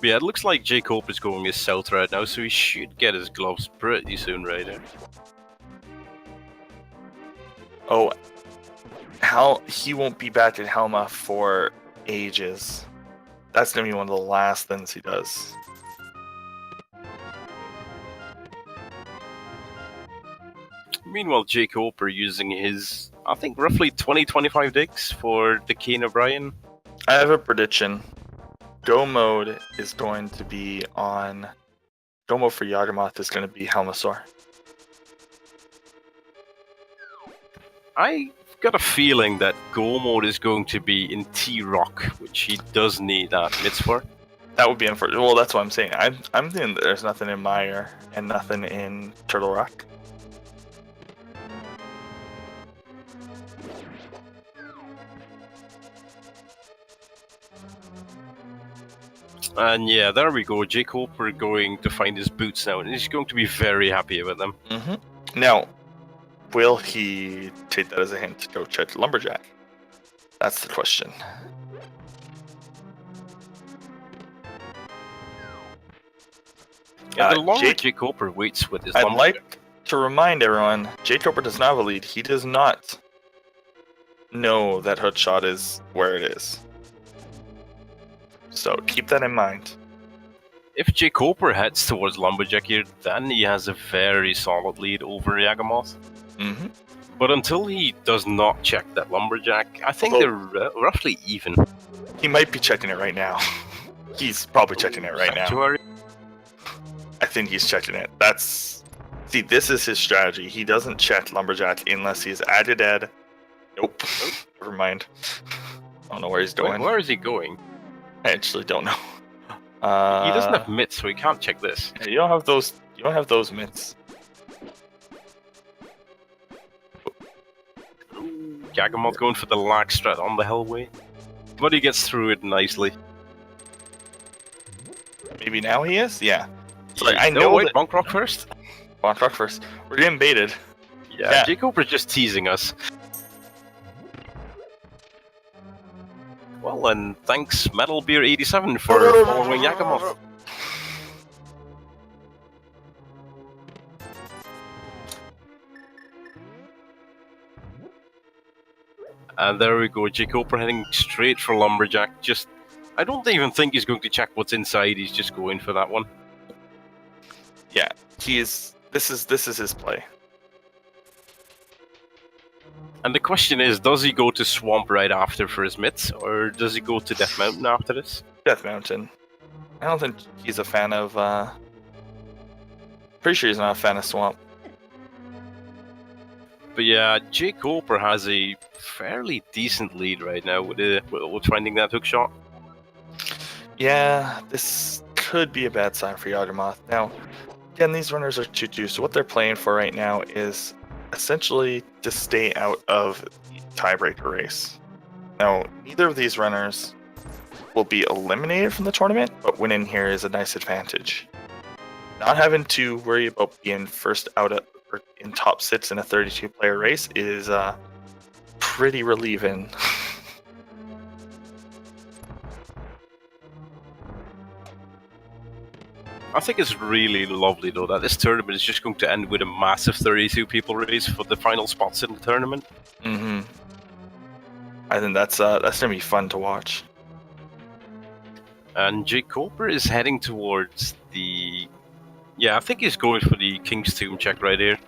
Yeah, it looks like jkoper is going his south right now, so he should get his gloves pretty soon right there. Oh, he won't be back in Helma for ages. That's gonna be one of the last things he does. Meanwhile, jkoper using his, I think, roughly 20-25 digs for the Cane O'Brien. I have a prediction. Go mode is going to be on. Go mode for Yagamoth is going to be Helmasaur. I got a feeling that Go mode is going to be in T-Rock, which he does need that mitts for. That would be unfortunate. Well, that's what I'm saying. I'm thinking that there's nothing in Mire and nothing in Turtle Rock. And yeah, there we go. jkoper going to find his boots now, and he's going to be very happy with them. Mm-hmm. Now, will he take that as a hint to go check Lumberjack? That's the question. Yeah, the longer jkoper waits with his I'd Lumberjack. like to remind everyone, jkoper does not have a lead. He does not know that Hoodshot is where it is. So keep that in mind. If jkoper heads towards Lumberjack here, then he has a very solid lead over Yagamoth. Mm-hmm. But until he does not check that Lumberjack, I think they're roughly even. He might be checking it right now. He's probably checking it right now. Sanctuary? I think he's checking it. See, this is his strategy. He doesn't check Lumberjack unless he's added dead. Nope. Never mind. I don't know where he's going. Wait, where is he going? I actually don't know. He doesn't have mitts, so he can't check this. You don't have those. You don't have those mitts. Yagamoth going for the lag strat on the hellway. But he gets through it nicely. Maybe now he is? Yeah. So Yeah. I No, know wait, that... Bonk Rock first? Bonk Rock first. We're getting baited. Yeah, jkoper's just teasing us. Well, and thanks Metalbeer87 for following Yagamoth. And there we go, jkoper heading straight for Lumberjack. Just, I don't even think he's going to check what's inside, he's just going for that one. Yeah, he is. This is his play. And the question is, does he go to Swamp right after for his mitts, or does he go to Death Mountain after this? Death Mountain. I don't think he's a fan of, pretty sure he's not a fan of Swamp. But yeah, jkoper has a fairly decent lead right now with finding that hook shot. Yeah, this could be a bad sign for Yagamoth. Now, again, these runners are 2-2, so what they're playing for right now is essentially to stay out of the tiebreaker race. Now, neither of these runners will be eliminated from the tournament, but winning here is a nice advantage. Not having to worry about being first out or in top 6 in a 32-player race is pretty relieving. I think it's really lovely though that this tournament is just going to end with a massive 32 people race for the final spots in the tournament. Mm-hmm. I think that's gonna be fun to watch. And jkoper is heading towards the... Yeah, I think he's going for the King's Tomb check right here.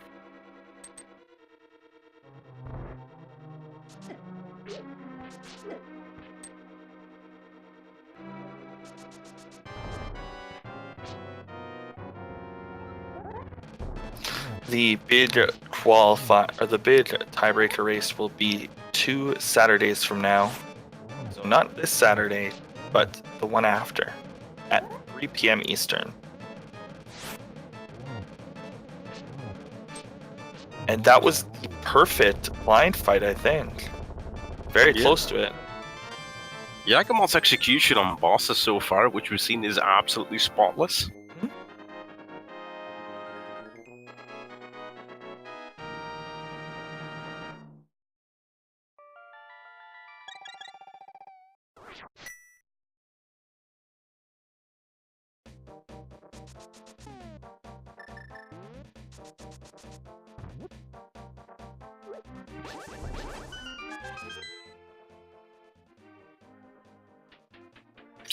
The big tiebreaker race will be 2 Saturdays from now. So not this Saturday, but the one after at 3 p.m. Eastern. And that was the perfect blind fight, I think. Very close to it. Yagamoth's execution on bosses so far, which we've seen, is absolutely spotless.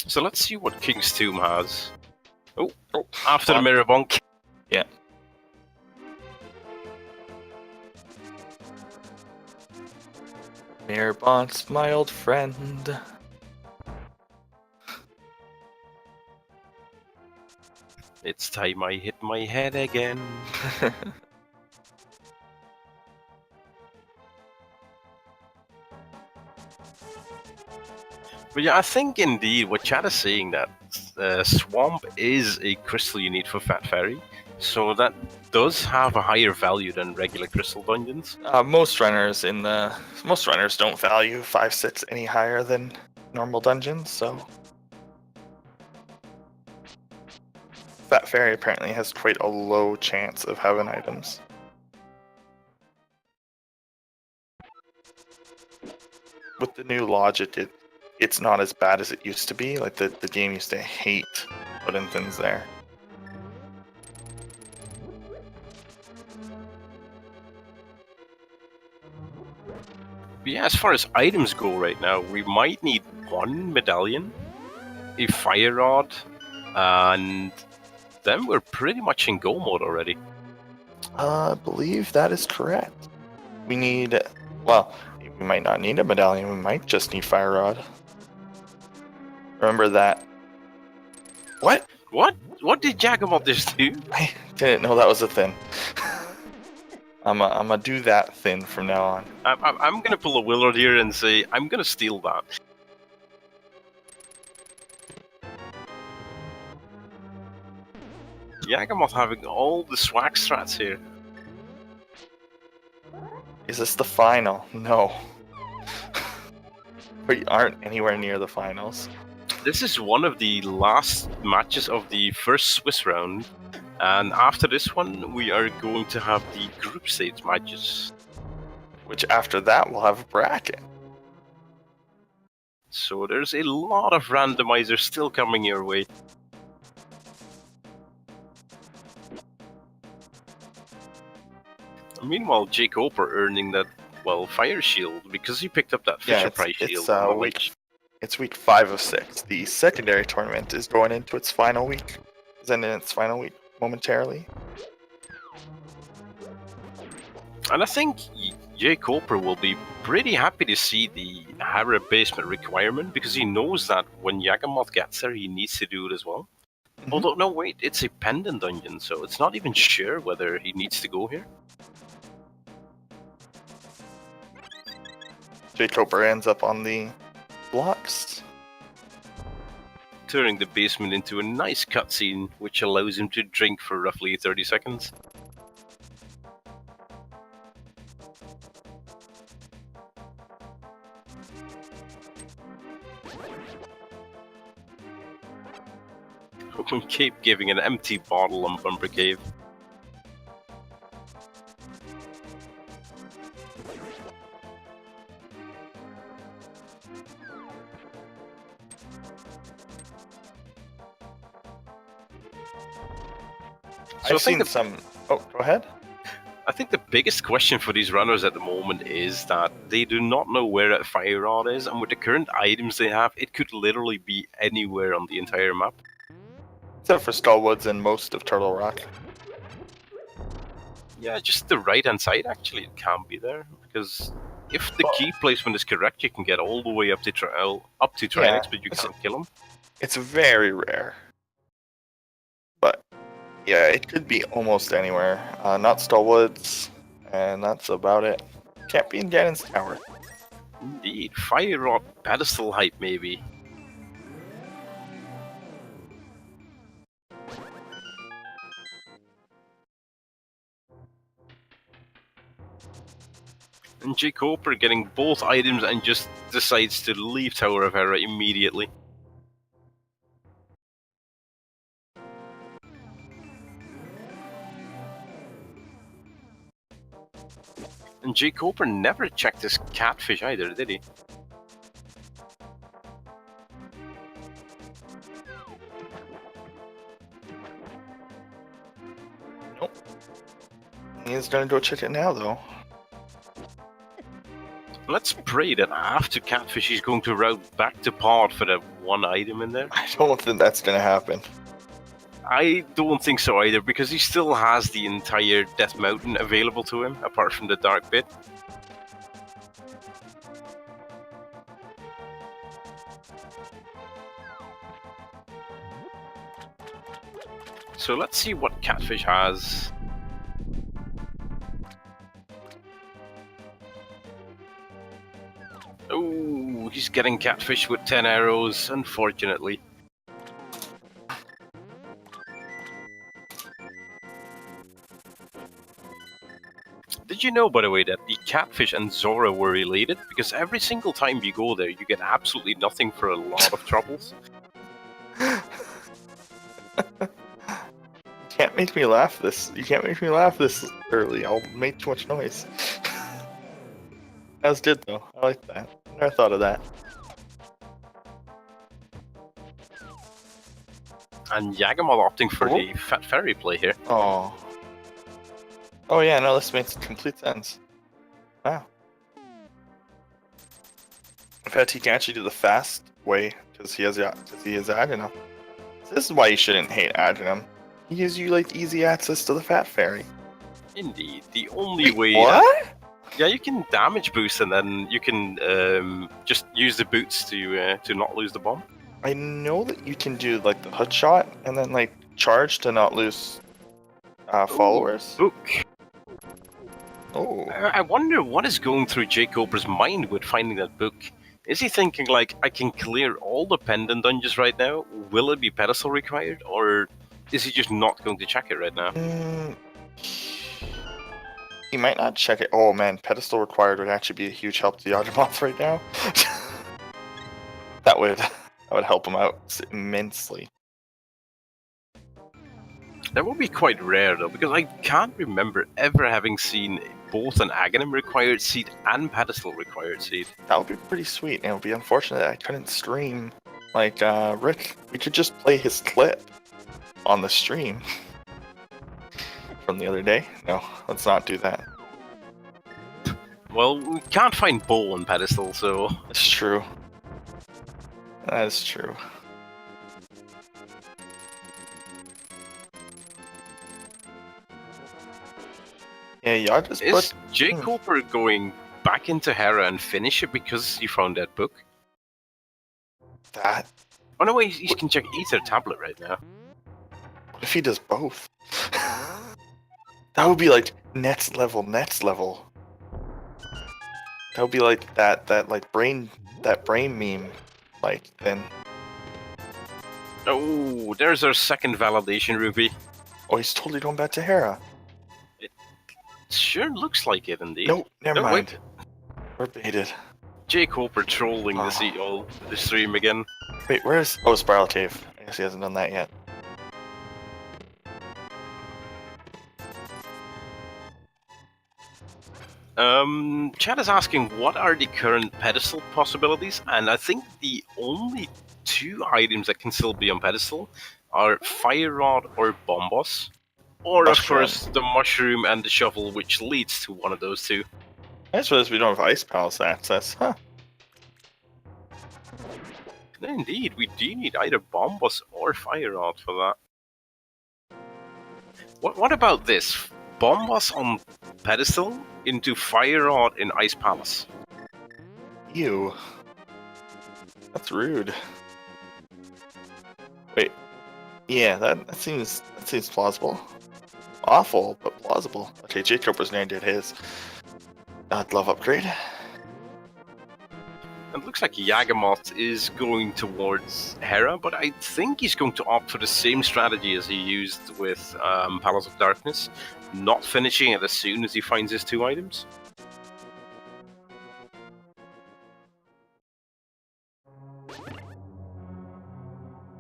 So let's see what King's Tomb has. Oh, after the mirror bonk. Yeah. Mirror bonks, my old friend. It's time I hit my head again. But yeah, I think indeed what chat is saying that Swamp is a crystal you need for Fat Fairy, so that does have a higher value than regular crystal dungeons. Most runners don't value 5/6 any higher than normal dungeons, so Fat Fairy apparently has quite a low chance of having items. With the new logic, it's not as bad as it used to be. Like the game used to hate putting things there. But yeah, as far as items go right now, we might need 1 medallion, a fire rod, and then we're pretty much in go mode already. I believe that is correct. We need, well, we might not need a medallion, we might just need fire rod. Remember that. What? What did Yagamoth just do? I didn't know that was a thing. I'm gonna do that thing from now on. I'm gonna pull a Willard here and say, I'm gonna steal that. Yagamoth having all the swag strats here. Is this the final? No. but you aren't anywhere near the finals. This is one of the last matches of the first Swiss round, and after this one, we are going to have the group stage matches. Which after that, we'll have a bracket. So there's a lot of randomizers still coming your way. Meanwhile, jkoper earning that, well, fire shield because he picked up that Fisher Price shield. It's week 5 of 6. The secondary tournament is going into its final week. Is ending its final week momentarily. And I think jkoper will be pretty happy to see the Hara basement requirement because he knows that when Yagamoth gets there, he needs to do it as well. Mm-hmm. Although, no, wait, it's a pendant dungeon, so it's not even sure whether he needs to go here. jkoper ends up on the blocks, turning the basement into a nice cutscene, which allows him to drink for roughly 30 seconds. Open Cape giving an empty bottle on Bumper Cave. So I've seen some... Oh, go ahead. I think the biggest question for these runners at the moment is that they do not know where that fire rod is, and with the current items they have, it could literally be anywhere on the entire map. Except for Skullwoods and most of Turtle Rock. Yeah, just the right-hand side, actually, it can be there, because if the key placement is correct, you can get all the way up to Trinix, but you can't kill him. It's very rare. But, yeah, it could be almost anywhere. Not Skullwoods, and that's about it. Can't be in Ganon's Tower. Indeed. Fire Rod pedestal height, maybe. And jkoper getting both items and just decides to leave Tower of Hera immediately. And jkoper never checked his catfish either, did he? Nope. He's gonna go check it now, though. Let's pray that after catfish he's going to route back to pod for the one item in there. I don't think that's gonna happen. I don't think so either, because he still has the entire Death Mountain available to him, apart from the Dark Pit. So let's see what catfish has. Oh, he's getting catfish with 10 arrows, unfortunately. Did you know, by the way, that the catfish and Zora were related? Because every single time you go there, you get absolutely nothing for a lot of troubles. You can't make me laugh this early. I'll make too much noise. That was good, though. I like that. Never thought of that. And Yagamoth opting for the Fat Fairy play here. Oh. Oh yeah, no, this makes complete sense. Wow. In fact, he can actually do the fast way because he is Adrenum. So this is why you shouldn't hate Adrenum. He gives you like easy access to the Fat Fairy. Indeed, the only way. What? Yeah, you can damage boost and then you can just use the boots to not lose the bomb. I know that you can do like the hood shot and then like charge to not lose followers. Book. Oh. I wonder what is going through jkoper's mind with finding that book. Is he thinking like, I can clear all the pendant dungeons right now? Will it be pedestal required, or is he just not going to check it right now? He might not check it. Oh man, pedestal required would actually be a huge help to Yagamoth right now. That would help him out immensely. That would be quite rare though, because I can't remember ever having seen both an Aghanim required seed and pedestal required seed. That would be pretty sweet, and it would be unfortunate that I couldn't stream like Rick. We could just play his clip on the stream from the other day. No, let's not do that. Well, we can't find bow on pedestal, so... It's true. That is true. Yeah, y'all just Is jkoper going back into Hera and finish it because he found that book? that. Oh no, wait, he can check Ether tablet right now. What if he does both? That would be like next level. That would be like that brain meme, like then. Oh, there's our second validation ruby. Oh, he's totally going back to Hera. Sure looks like it indeed. Nope, never mind. Wait. We're baited. jkoper trolling the stream again. Wait, where's... Oh, Spiral Cave. I guess he hasn't done that yet. Chat is asking what are the current pedestal possibilities, and I think the only two items that can still be on pedestal are Fire Rod or Bombos. Or, of course, the Mushroom and the Shovel, which leads to one of those two. I suppose we don't have Ice Palace access, huh? Indeed, we do need either Bombos or Fire Rod for that. What about this? Bombos on pedestal into Fire Rod in Ice Palace. Ew. That's rude. Wait. Yeah, that seems plausible. Awful, but plausible. Okay, jkoper's name did his. Glove upgrade. It looks like Yagamoth is going towards Hera, but I think he's going to opt for the same strategy as he used with Palace of Darkness, not finishing it as soon as he finds his two items.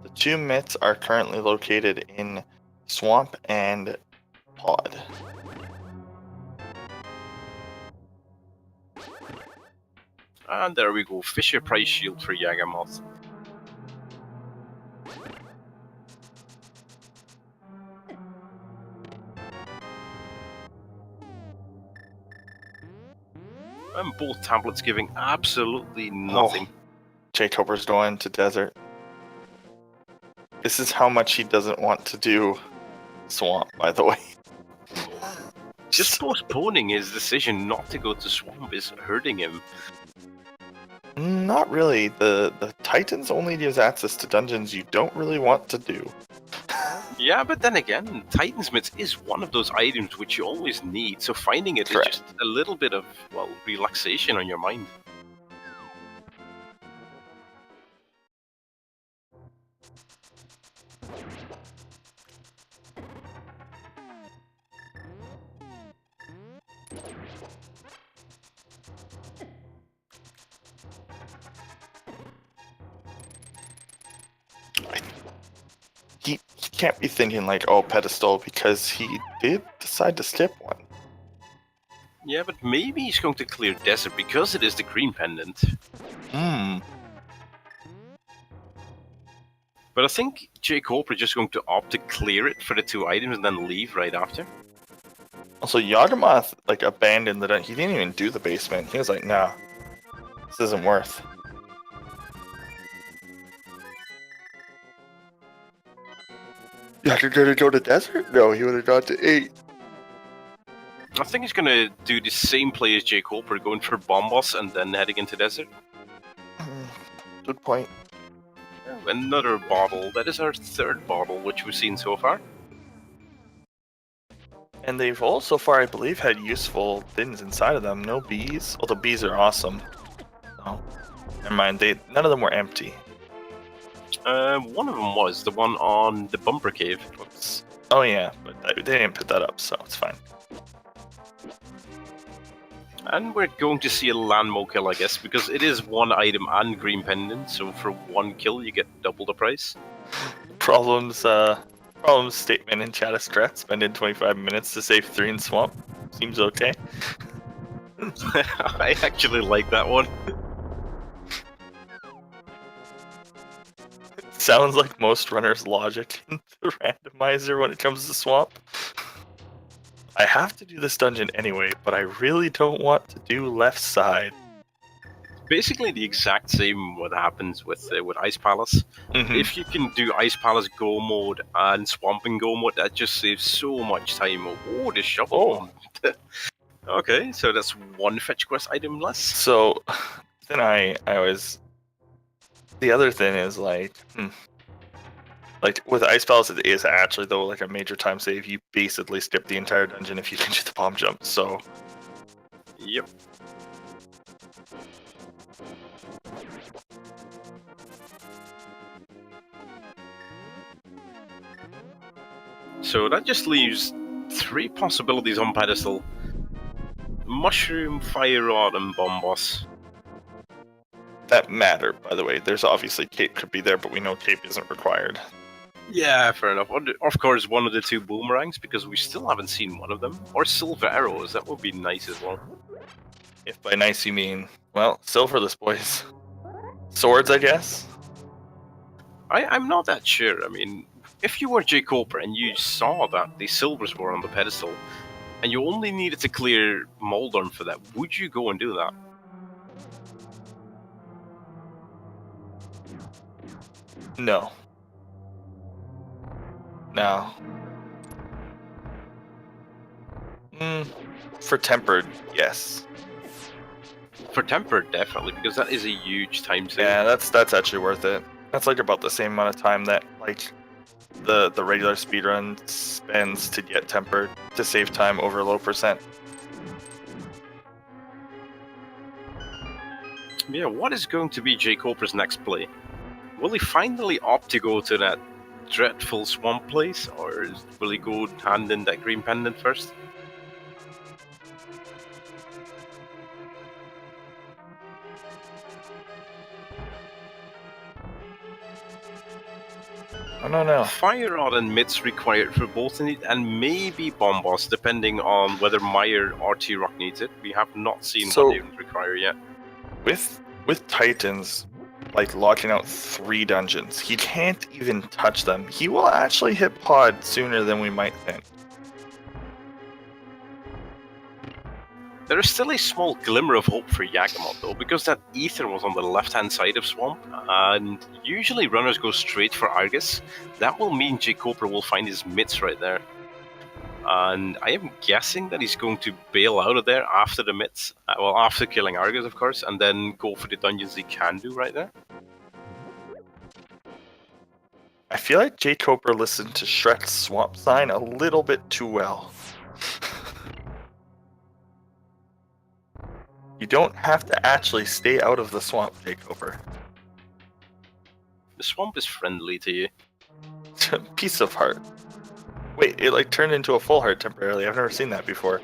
The two myths are currently located in Swamp and Pod. And there we go, Fisher Price Shield for Yagamoth. And both tablets giving absolutely nothing. Oh, jkoper's going to desert. This is how much he doesn't want to do Swamp, by the way. Just postponing his decision not to go to Swamp is hurting him. Not really. The Titans only gives access to dungeons you don't really want to do. Yeah, but then again, Titan's Myth is one of those items which you always need, so finding it Correct. is just a little bit of, well, relaxation on your mind. He can't be thinking like, oh, pedestal, because he did decide to skip one. Yeah, but maybe he's going to clear Desert because it is the green pendant. But I think jkoper is just going to opt to clear it for the two items and then leave right after. Also, Yagamoth like abandoned the dungeon. He didn't even do the basement. He was like, nah, this isn't worth. Yeah, you're gonna go to desert? No, he would have gone to 8. I think he's going to do the same play as jkoper, going for Bombos and then heading into Desert. Good point. Another bottle. That is our third bottle, which we've seen so far. And they've all so far, I believe, had useful things inside of them. No bees. Although bees are awesome. No, never mind. None of them were empty. One of them was the one on the Bumper Cave. Oops. Oh yeah, but they didn't put that up, so it's fine. And we're going to see a landmo kill, I guess, because it is one item and green pendant, so for one kill you get double the price. Problems statement in chat is threat. Spend in 25 minutes to save 3 in swamp. Seems okay. I actually like that one. Sounds like most runners' logic in the randomizer when it comes to swamp. I have to do this dungeon anyway, but I really don't want to do left side. Basically the exact same what happens with Ice Palace. If you can do Ice Palace Go mode and Swamping Go mode, that just saves so much time. Oh, the shovel. Oh. Okay, so that's one fetch quest item less. So then I always... The other thing is like with Ice Palace, it is actually though like a major time save. You basically skip the entire dungeon if you can do the bomb jump. So. Yep. So that just leaves 3 possibilities on pedestal: Mushroom, Fire Rod, and Bomb Boss. That matter, by the way. There's obviously cape could be there, but we know cape isn't required. Yeah, fair enough. Of course, one of the 2 boomerangs, because we still haven't seen one of them. Or silver arrows, that would be nice as well. If by nice you mean, well, silverless boys. Swords, I guess? I'm not that sure. I mean, if you were jkoper and you saw that the silvers were on the pedestal, and you only needed to clear Moldorm for that, would you go and do that? No. No. For tempered, yes. For tempered, definitely, because that is a huge time save. Yeah, that's actually worth it. That's like about the same amount of time that like the regular speedrun spends to get tempered to save time over low percent. Yeah, what is going to be jkoper's next play? Will he finally opt to go to that dreadful swamp place, or will he go hand in that green pendant first? I don't know. Fire Rod and Mitts required for both in it, and maybe Bomb Boss, depending on whether Meyer or T-Rock needs it. We have not seen what they require yet. With Titans, like locking out 3 dungeons, he can't even touch them. He will actually hit pod sooner than we might think. There is still a small glimmer of hope for Yagamoth, though, because that Ether was on the left-hand side of Swamp, and usually runners go straight for Argus. That will mean jkoper will find his mitts right there. And I am guessing that he's going to bail out of there after the mitts, well, after killing Argus, of course, and then go for the dungeons he can do right there. I feel like jkoper listened to Shrek's swamp sign a little bit too well. You don't have to actually stay out of the swamp, jkoper. The swamp is friendly to you. Piece of heart. Wait, it like turned into a full heart temporarily. I've never seen that before.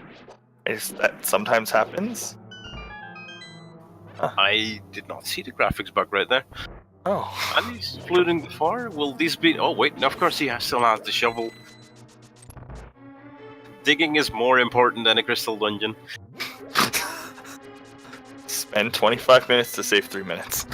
That sometimes happens? Huh. I did not see the graphics bug right there. Oh. And he's floating the far. Will these be... Oh wait, of course he still has the shovel. Digging is more important than a crystal dungeon. Spend 25 minutes to save 3 minutes.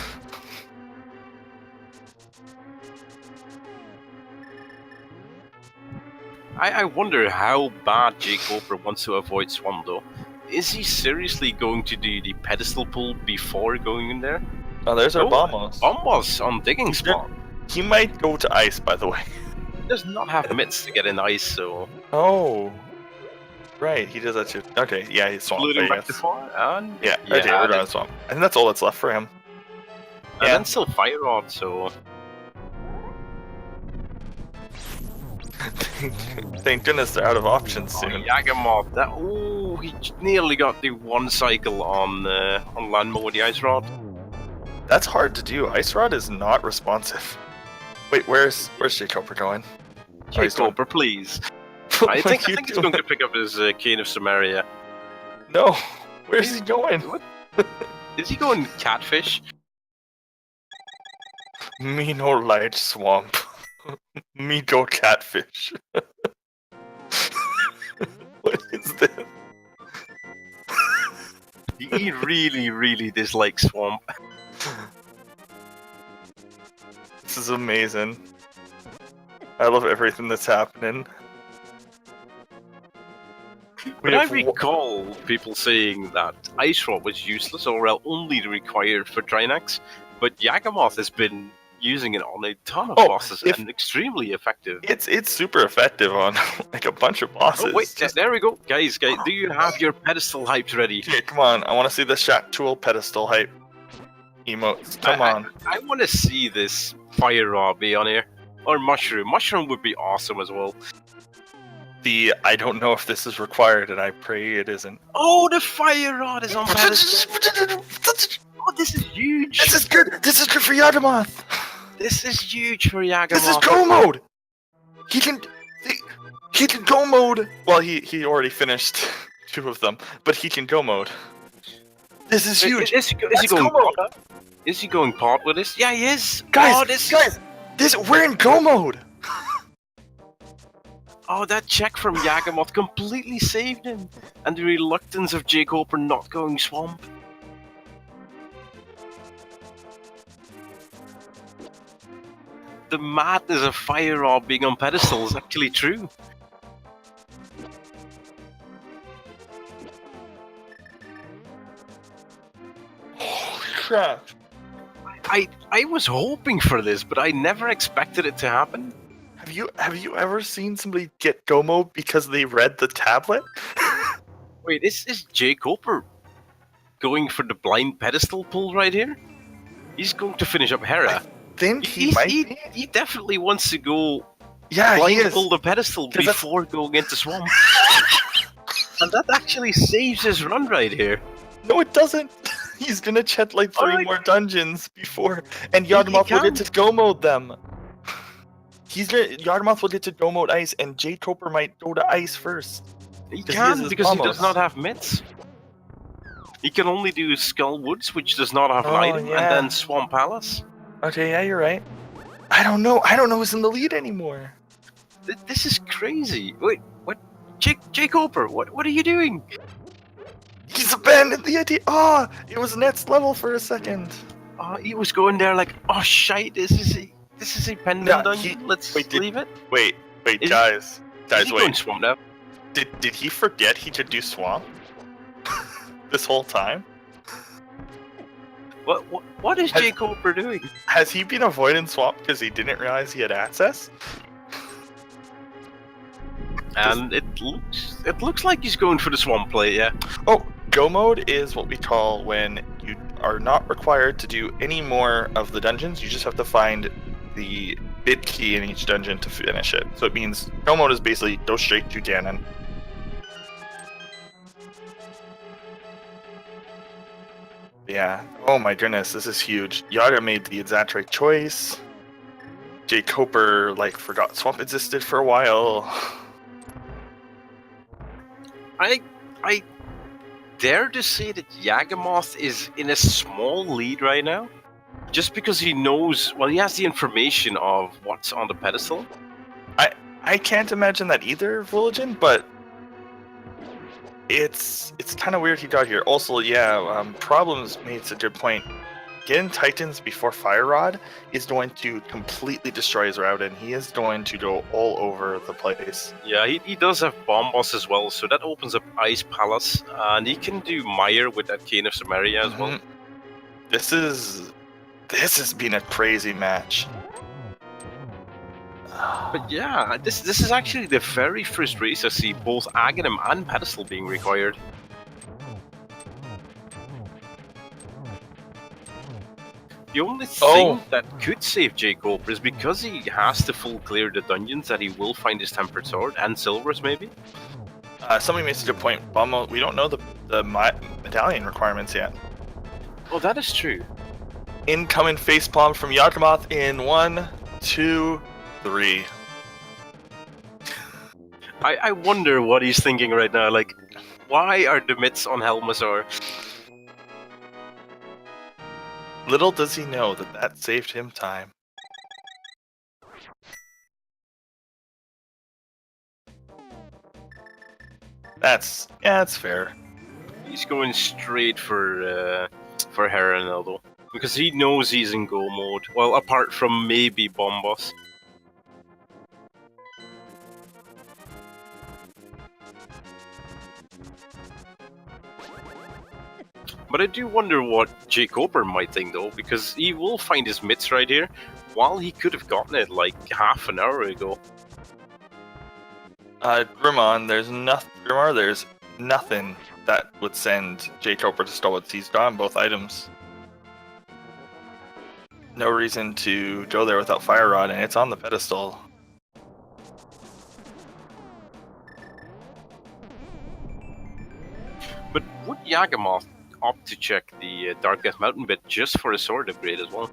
I wonder how bad jkoper wants to avoid swamp though. Is he seriously going to do the pedestal pull before going in there? Oh, there's our bombos. Bombos on digging spot. He might go to ice, by the way. He does not have mitts to get in ice, so... Oh. Right, he does that too. Okay, yeah, he's swamp. Floating back to far, and... Yeah, okay, we're done swamp. I think that's all that's left for him. And then still Fire Rod, so... Thank goodness they're out of options soon. Yagamoth, that... Oh, he nearly got the 1 cycle on land mode with the Ice Rod. That's hard to do. Ice Rod is not responsive. Wait, where's jkoper going? jkoper, please. I think he's going to pick up his Cane of Samaria. No. Where's he going? What? Is he going catfish? Me no light swamp. Me go catfish. What is this? He really, really dislikes swamp. This is amazing. I love everything that's happening. But I recall people saying that Ice Rod was useless or only required for Trinax, but Yagamoth has been using it on a ton of bosses and extremely effective. It's super effective on like a bunch of bosses. Oh wait, there we go, guys. Do you have your pedestal hyped ready? Okay, come on! I want to see the Shat Tool pedestal hype emotes. Come on! I want to see this Fire Rod be on here, or Mushroom. Mushroom would be awesome as well. I don't know if this is required, and I pray it isn't. Oh, the Fire Rod is on pedestal. Oh, this is huge. This is good. This is good for Yagamoth. This is huge for Yagamoth. This is go mode. He can go mode. Well, he already finished 2 of them, but he can go mode. This is huge. Is he going pot? Is he going pot with this? Yeah, he is. Guys, we're in go mode. Oh, that check from Yagamoth completely saved him, and the reluctance of jkoper not going swamp. The madness of Fire Rod being on pedestal is actually true. Holy crap! I was hoping for this, but I never expected it to happen. Have you ever seen somebody get go mode because they read the tablet? Wait, is jkoper going for the blind pedestal pull right here? He's going to finish up Hera. I think he definitely wants to go blind pull the pedestal before going into swamp. And that actually saves his run right here. No, it doesn't. He's gonna check like 3 more dungeons before, and Yagamoth will get to go mode them. Yagamoth will get to go mode ice, and jkoper might go to ice first. He can because he does not have mitts. He can only do Skull Woods, which does not have an item, and then Swamp Palace. Okay, yeah, you're right. I don't know who's in the lead anymore. This is crazy. Wait, what? jkoper, what are you doing? He's abandoned the idea. Oh, it was next level for a second. Oh, he was going there like, oh shite, this is a pendant dungeon. Let's leave it. Wait, guys, wait. Going swamp now? Did he forget he could do swamp this whole time? What is jkoper doing? Has he been avoiding swamp because he didn't realize he had access? And it looks like he's going for the swamp play, yeah. Oh, go mode is what we call when you are not required to do any more of the dungeons. You just have to find the bit key in each dungeon to finish it. So it means go mode is basically go straight to Ganon. Yeah. Oh my goodness, this is huge. Yaga made the exact right choice. jkoper forgot swamp existed for a while. I dare to say that Yagamoth is in a small lead right now, just because he knows. Well, he has the information of what's on the pedestal. I can't imagine that either, Voligen, but it's kind of weird he got here. Also, Problems makes a good point. Getting Titans before Fire Rod is going to completely destroy his route, and he is going to go all over the place. Yeah, he does have Bomb Boss as well, so that opens up Ice Palace, and he can do Mire with that Cane of Samaria as well. This has been a crazy match. But yeah, this is actually the very first race I see both Aghanim and Pedestal being required. The only thing that could save jkoper is because he has to full clear the dungeons that he will find his Tempered Sword and Silvers maybe. Somebody makes a good point. We don't know the medallion requirements yet. Oh, that is true. Incoming facepalm from Yagamoth in 1, 2, 3. I wonder what he's thinking right now. Why are the mitts on Helmasaur? Little does he know that that saved him time. That's fair. He's going straight for Heron though, because he knows he's in go mode. Well, apart from maybe Bombos. But I do wonder what jkoper might think though, because he will find his mitts right here, while he could have gotten it like half an hour ago. Grimon, there's nothing that would send jkoper to Stolwitz. He's gotten both items. No reason to go there without Fire Rod, and it's on the pedestal. But would Yagamoth opt to check the Dark Death Mountain bit just for a sword upgrade as well?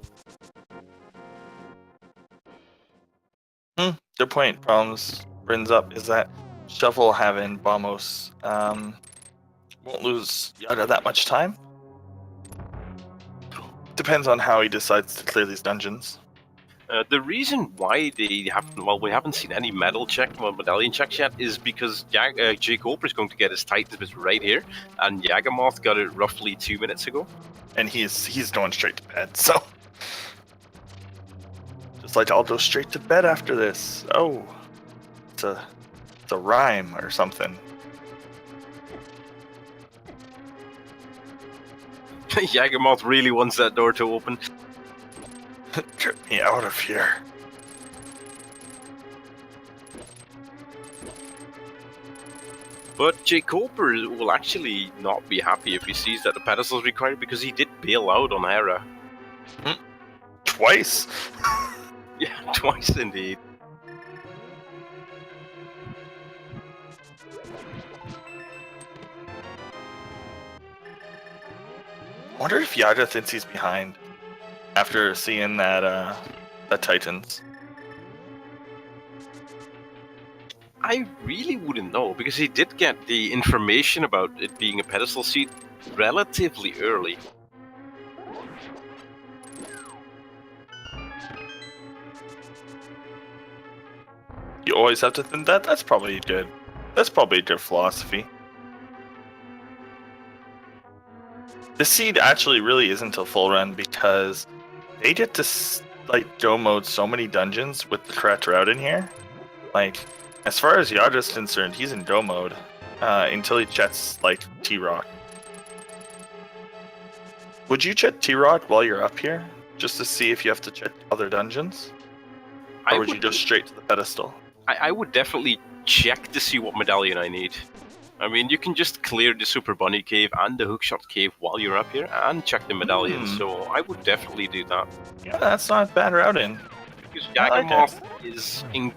Good point. Problems brings up is that Shovel having Bombos won't lose Yaga that much time. Depends on how he decides to clear these dungeons. The reason why we haven't seen any medal check or medallion checks yet is because jkoper is going to get his Titans right here, and Yagamoth got it roughly 2 minutes ago. And he's going straight to bed, so just like I'll go straight to bed after this. Oh, it's a rhyme or something. Yagamoth really wants that door to open. Get me out of here. But jkoper will actually not be happy if he sees that the pedestal is required, because he did bail out on Hera. Twice? Yeah, twice indeed. I wonder if Yaga thinks he's behind after seeing that Titans. I really wouldn't know, because he did get the information about it being a pedestal seat relatively early. You always have to think that. That's probably good. That's probably a good philosophy. This seed actually really isn't a full run because they get to like go mode so many dungeons with the correct route in here. Like, as far as Yaga's concerned, he's in go mode until he checks like T-Rock. Would you check T-Rock while you're up here just to see if you have to check other dungeons, or would you go straight to the pedestal? I would definitely check to see what medallion I need. I mean, you can just clear the Super Bunny Cave and the Hookshot Cave while you're up here and check the medallions, so I would definitely do that. Yeah, that's not bad routing. Because Yagamoth is in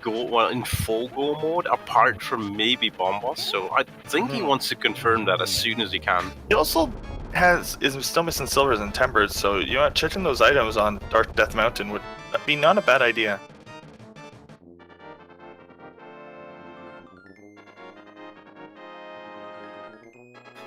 full go mode, apart from maybe Bombos, so I think he wants to confirm that as soon as he can. He also is still missing silvers and timbers, so checking those items on Dark Death Mountain would be not a bad idea.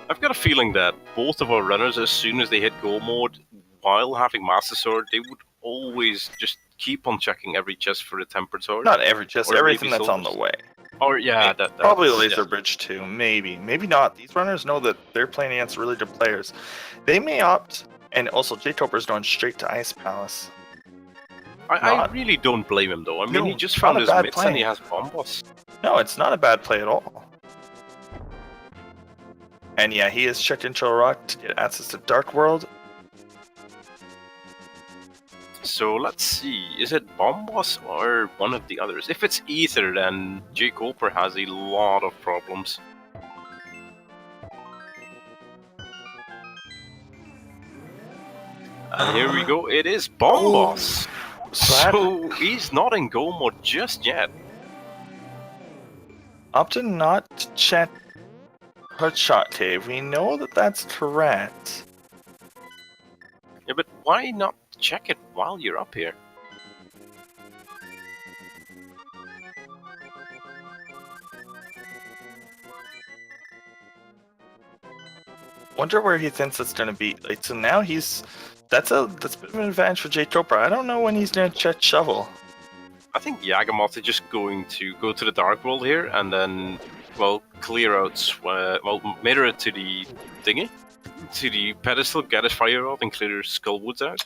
I've got a feeling that both of our runners, as soon as they hit go mode, while having Master Sword, they would always just keep on checking every chest for the Tempered Sword. Not every chest, everything that's on the way. Or yeah, probably Laser Bridge too, maybe not. These runners know that they're playing against really good players. They may opt, and also jkoper's going straight to Ice Palace. I really don't blame him though. I mean, he just found his mitts and he has Bombos. No, it's not a bad play at all. And yeah, he is checked into a rock to get access to Dark World. So let's see, is it Bombos or one of the others? If it's either, then jkoper has a lot of problems. And here we go, it is Bombos! Oh, so he's not in go mode just yet. Opted not to check Hookshot Cave. We know that that's correct. Yeah, but why not check it while you're up here? wonder where he thinks it's gonna be. Like, so now that's a bit of an advantage for jkoper. I don't know when he's gonna check shovel. I think Yagamoth is just going to go to the Dark World here and then, well, clear out, mirror it to the thingy, to the pedestal, get his fire rod, and clear Skullwoods out.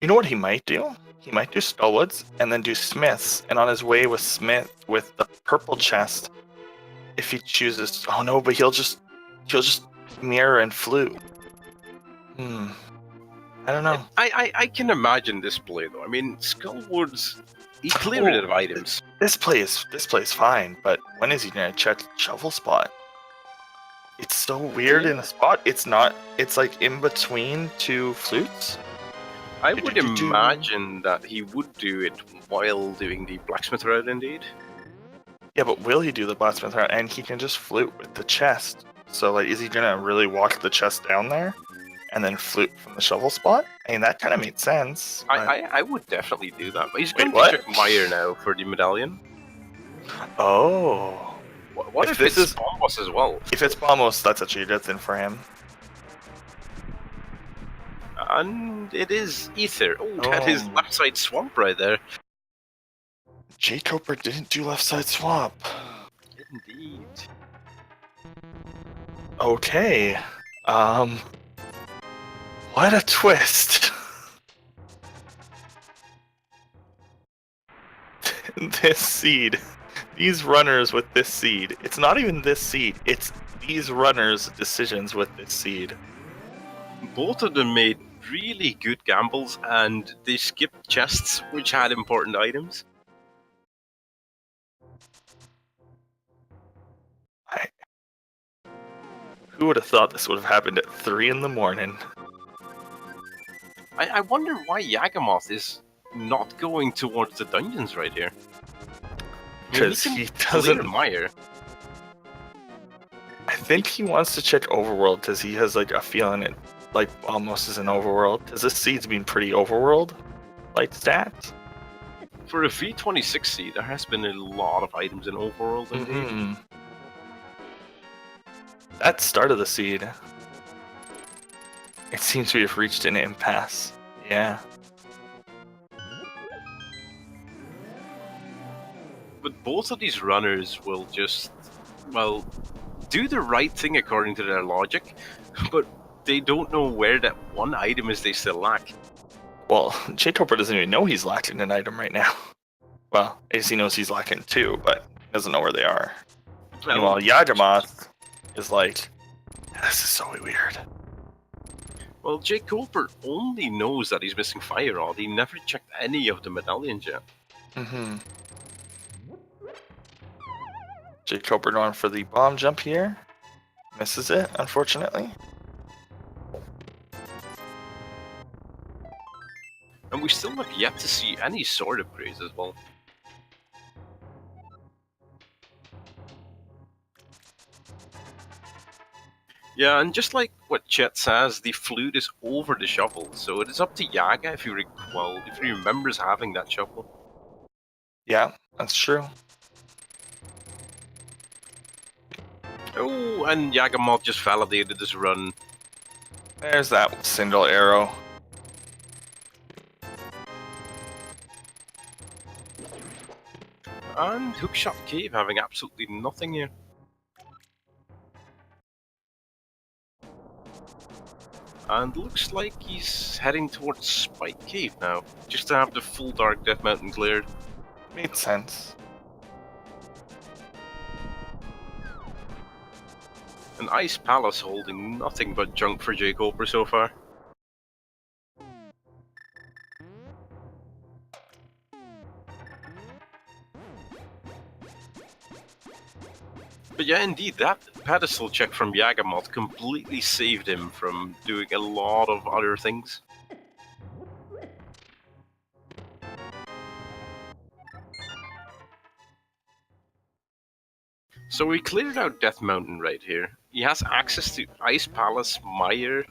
You know what he might do? He might do Skullwoods and then do Smiths, and on his way with the purple chest, if he chooses. Oh no, but he'll just mirror and flute. I don't know. I can imagine this play though. I mean, Skullwoods, he cleared it of items. This play is fine, but when is he gonna check shovel spot? It's so weird in the spot. It's not. It's like in between two flutes. I would imagine that he would do it while doing the blacksmith route, indeed. Yeah, but will he do the blacksmith route? And he can just flute with the chest. So, like, is he gonna really walk the chest down there and then flute from the shovel spot? I mean, that kind of made sense. But... I would definitely do that. But he's going to check Meyer now for the medallion. Oh. What if it's Bombos as well? If it's Bombos, that's actually a good thing for him. And it is Ether. Oh, that is left side swamp right there. jkoper didn't do left side swamp. Indeed. Okay. What a twist. This seed. These runners with this seed. It's not even this seed. It's these runners' decisions with this seed. Both of them made really good gambles, and they skipped chests which had important items. Who would have thought this would have happened at 3 in the morning? I wonder why Yagamoth is not going towards the dungeons right here. Because he doesn't. Meyer. I think he wants to check overworld because he has like a feeling it like almost is an overworld. Because this seed's been pretty overworld like stats. For a V26 seed, there has been a lot of items in overworld. Mm-hmm. That start of the seed. It seems we have reached an impasse. Yeah. But both of these runners will just, well, do the right thing according to their logic, but they don't know where that one item is they still lack. Well, jkoper doesn't even know he's lacking an item right now. Well, I guess he knows he's lacking 2, but doesn't know where they are. Well, Meanwhile, Yagamoth is like, this is so weird. Well, jkoper only knows that he's missing Fire Rod. He never checked any of the medallions yet. Mm-hmm. jkoper going for the bomb jump here. Misses it, unfortunately. And we still have yet to see any sword upgrades as well. Yeah, and just like what Chet says, the flute is over the shovel, so it is up to Yaga if he remembers having that shovel. Yeah, that's true. Oh, and Yagamoth just validated this run. There's that single arrow. And Hookshot Cave having absolutely nothing here. And looks like he's heading towards Spike Cave now, just to have the full Dark Death Mountain cleared. Made sense. An Ice Palace holding nothing but junk for jkoper so far. But yeah, indeed, that pedestal check from Yagamoth completely saved him from doing a lot of other things. So we cleared out Death Mountain right here. He has access to Ice Palace, Meyer,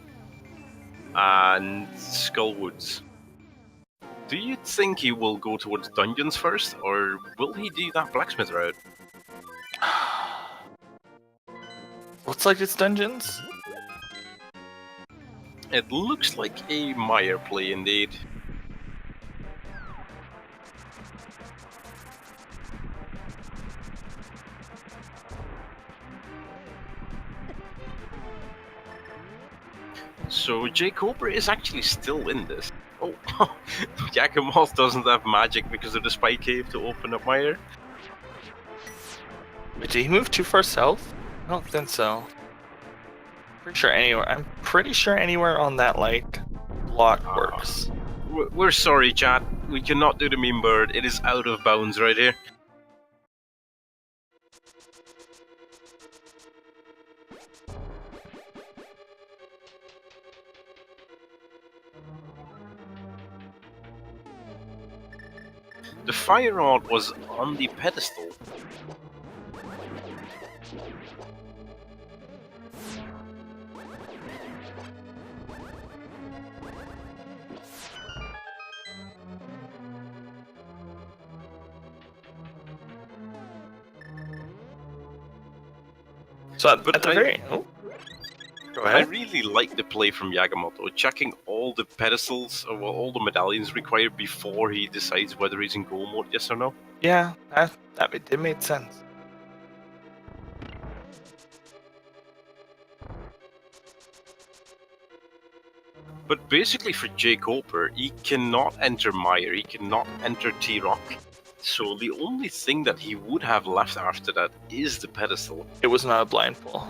and Skullwoods. Do you think he will go towards dungeons first, or will he do that blacksmith route? Looks like it's dungeons. It looks like a Meyer play indeed. So jkoper is actually still in this. Oh, Yagamoth doesn't have magic because of the spy cave to open up Meyer. Wait, did he move too far south? I don't think so. I'm pretty sure anywhere on that light block works. We're sorry, chat. We cannot do the meme bird. It is out of bounds right here. The fire rod was on the pedestal. So at the very... Oh. Go ahead. I really like the play from Yagamoth, checking all the pedestals, or all the medallions required before he decides whether he's in go mode, yes or no. Yeah, it made sense. But basically for jkoper, he cannot enter Meyer, he cannot enter T-Rock. So the only thing that he would have left after that is the pedestal. It was not a blind pull.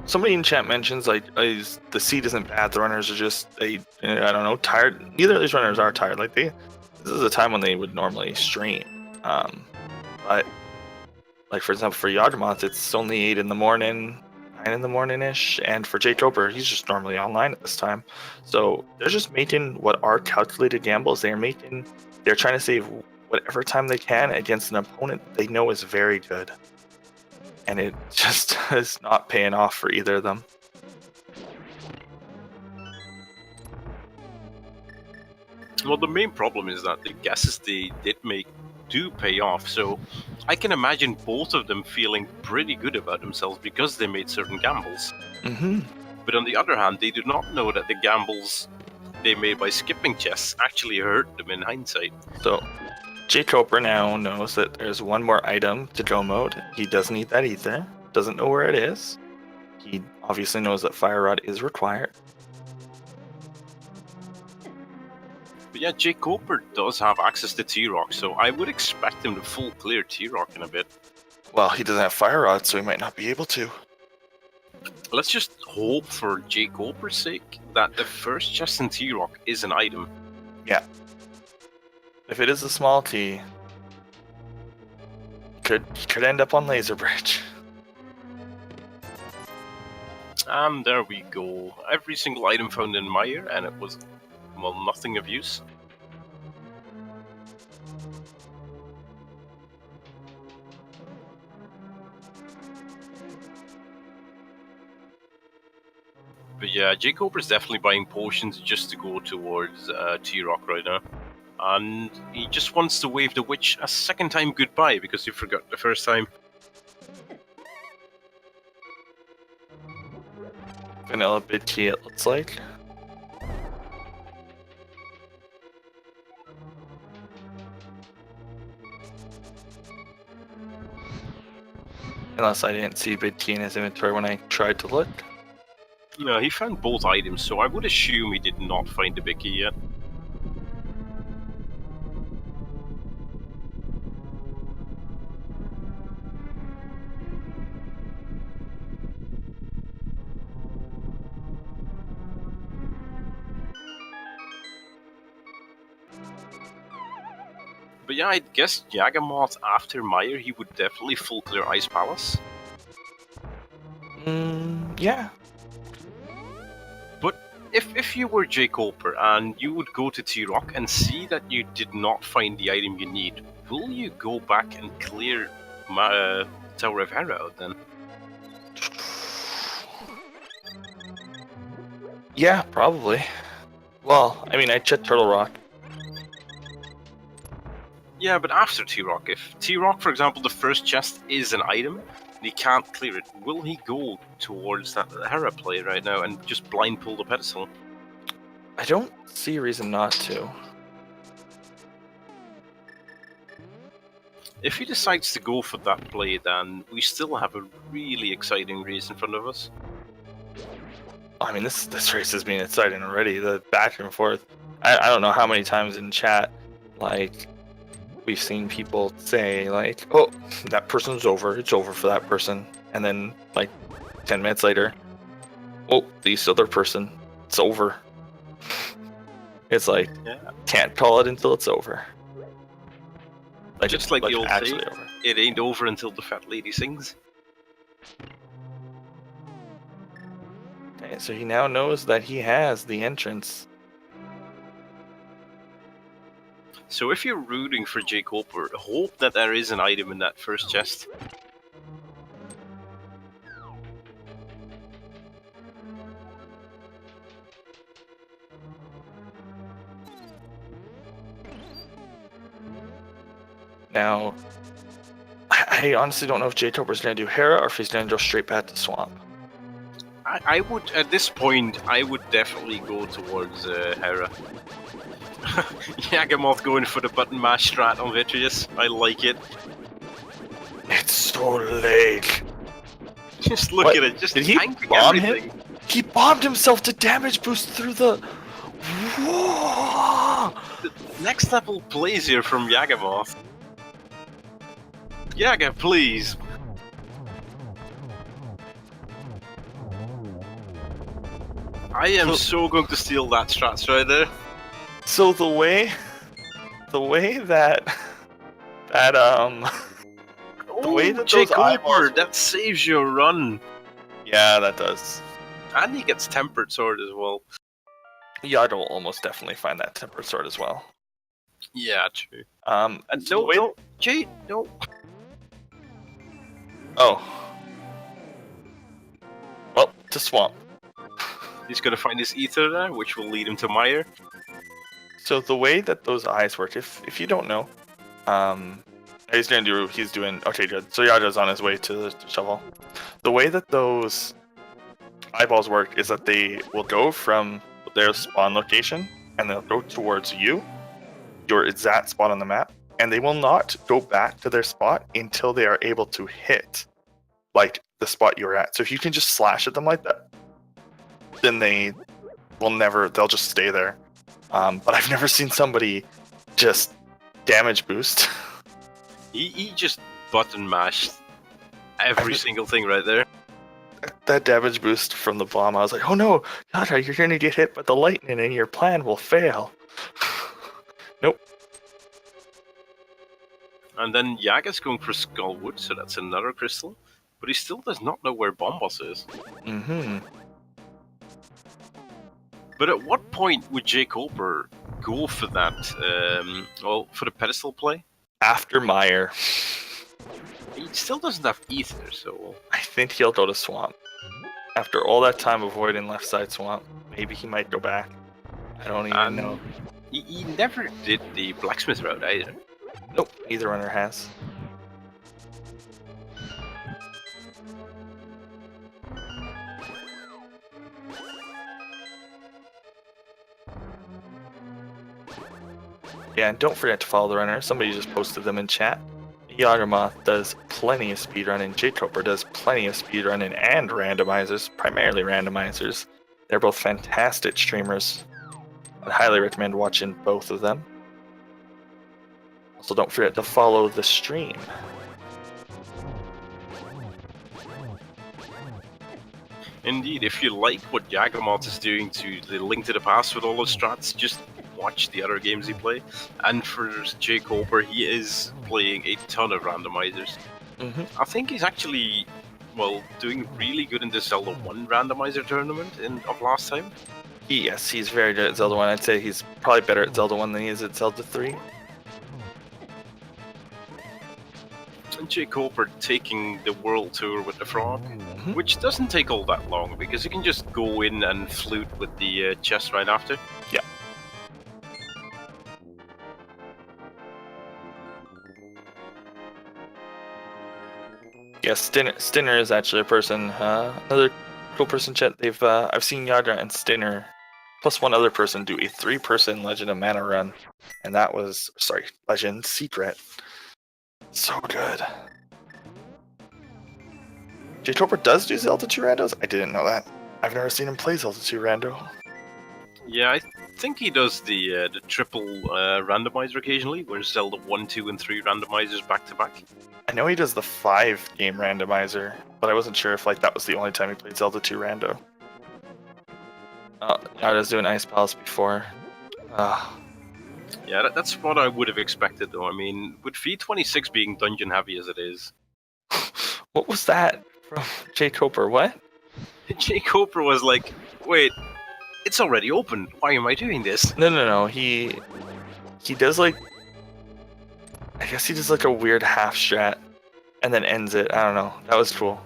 Somebody in chat mentions like the seat isn't bad. The runners are just I don't know, tired. Neither of these runners are tired. Like this is a time when they would normally stream. But like for example for Yagamoth, it's only 8 in the morning, 9 in the morning ish, and for jkoper, he's just normally online at this time. So they're just making what are calculated gambles. They're trying to save whatever time they can against an opponent they know is very good. And it just is not paying off for either of them. Well, the main problem is that the guesses they did make do pay off, so I can imagine both of them feeling pretty good about themselves because they made certain gambles. Mm-hmm. But on the other hand, they do not know that the gambles they made by skipping chess actually hurt them in hindsight. So jkoper now knows that there's one more item to go mode. He doesn't need that either. Doesn't know where it is. He obviously knows that fire rod is required. But yeah, jkoper does have access to T-Rock, so I would expect him to full clear T-Rock in a bit. Well, he doesn't have fire rod, so he might not be able to. Let's just hope for jkoper's sake that the first chest in T-Rock is an item. Yeah. If it is a small T, he could end up on Laser Bridge. And there we go. Every single item found in Meyer, and it was, well, nothing of use. But yeah, jkoper's definitely buying potions just to go towards T-Rock right now. And he just wants to wave the witch a second time goodbye because he forgot the first time. Vanilla bid key, it looks like. Unless I didn't see bid key in his inventory when I tried to look. No, he found both items, so I would assume he did not find the big key yet. But yeah, I'd guess Yagamoth after Meyer, he would definitely full clear Ice Palace. Yeah. But if you were jkoper and you would go to T-Rock and see that you did not find the item you need, will you go back and clear Tower of Hera out then? Yeah, probably. Well, I mean, I checked Turtle Rock. Yeah, but after T-Rock, if T-Rock, for example, the first chest is an item, he can't clear it. Will he go towards that Hera play right now and just blind pull the pedestal? I don't see a reason not to. If he decides to go for that play, then we still have a really exciting race in front of us. I mean, this race has been exciting already. The back and forth. I don't know how many times in chat, like, we've seen people say, like, oh, that person's over. It's over for that person. And then, like, 10 minutes later, oh, this other person, it's over. It's like, can't call it until it's over. Like, just like the old saying, over. It ain't over until the fat lady sings. Okay, so he now knows that he has the entrance. So if you're rooting for jkoper, hope that there is an item in that first chest. Now, I honestly don't know if jkoper's going to do Hera or if he's going to go straight back to Swamp. I would, at this point, I would definitely go towards Hera. Yagamoth going for the button mash strat on Vitreous. I like it. It's so late. Just look at it. Just did he bomb him? He bombed himself to damage boost through the. Whoa! The next level plays here from Yagamoth. Yaga, please. I am so going to steal that strats right there. So the way that the way that those eyeballs... that saves your run. Yeah, that does. And he gets tempered sword as well. Yaga will almost definitely find that tempered sword as well. Yeah, true. And no, Jade, no. Oh. Well, to Swamp. He's gonna find his ether there, which will lead him to Mire. So the way that those eyes work, if you don't know, he's doing okay, good. So Yaga's on his way to the shovel. The way that those eyeballs work is that they will go from their spawn location and they'll go towards you, your exact spot on the map, and they will not go back to their spot until they are able to hit like the spot you're at. So if you can just slash at them like that, then they'll just stay there. But I've never seen somebody just damage boost. He just button mashed every single thing right there. That damage boost from the bomb, I was like, oh no, Yada, you're gonna get hit by the lightning and your plan will fail. Nope. And then Yaga's going for Skullwood, so that's another crystal. But he still does not know where Bombos is. Mm-hmm. But at what point would jkoper go for that, for the pedestal play? After Mire. He still doesn't have ether, so... I think he'll go to Swamp. After all that time avoiding left side Swamp, maybe he might go back. I don't even know. He never did the blacksmith route either. Nope, neither runner has. Yeah, and don't forget to follow the runner. Somebody just posted them in chat. Yagamoth does plenty of speedrunning. jkoper does plenty of speedrunning and randomizers, primarily randomizers. They're both fantastic streamers. I'd highly recommend watching both of them. Also, don't forget to follow the stream. Indeed, if you like what Yagamoth is doing to the Link to the Past with all those strats, just watch the other games he plays. And for jkoper, he is playing a ton of randomizers. Mm-hmm. I think he's actually, doing really good in the Zelda 1 randomizer tournament of last time. Yes, he's very good at Zelda 1. I'd say he's probably better at Zelda 1 than he is at Zelda 3. And jkoper taking the world tour with the frog, which doesn't take all that long because you can just go in and flute with the chest right after. Yeah. Yeah, Stinner is actually a person. Another cool person chat. I've seen Yaga and Stinner plus one other person do a 3-person Legend of Mana run, and that was Legend Secret. So good. jkoper does do Zelda 2 randos? I didn't know that. I've never seen him play Zelda 2 rando. Yeah, I think he does the triple randomizer occasionally, where Zelda 1, 2, and 3 randomizers back to back. I know he does the 5-game randomizer, but I wasn't sure if that was the only time he played Zelda 2 rando. I was doing Ice Palace before. Yeah, that's what I would have expected, though. I mean, with V26 being dungeon heavy as it is. What was that from jkoper? What? jkoper was like, wait, it's already open. Why am I doing this? No. He does I guess he does a weird half strat and then ends it. I don't know. That was cool.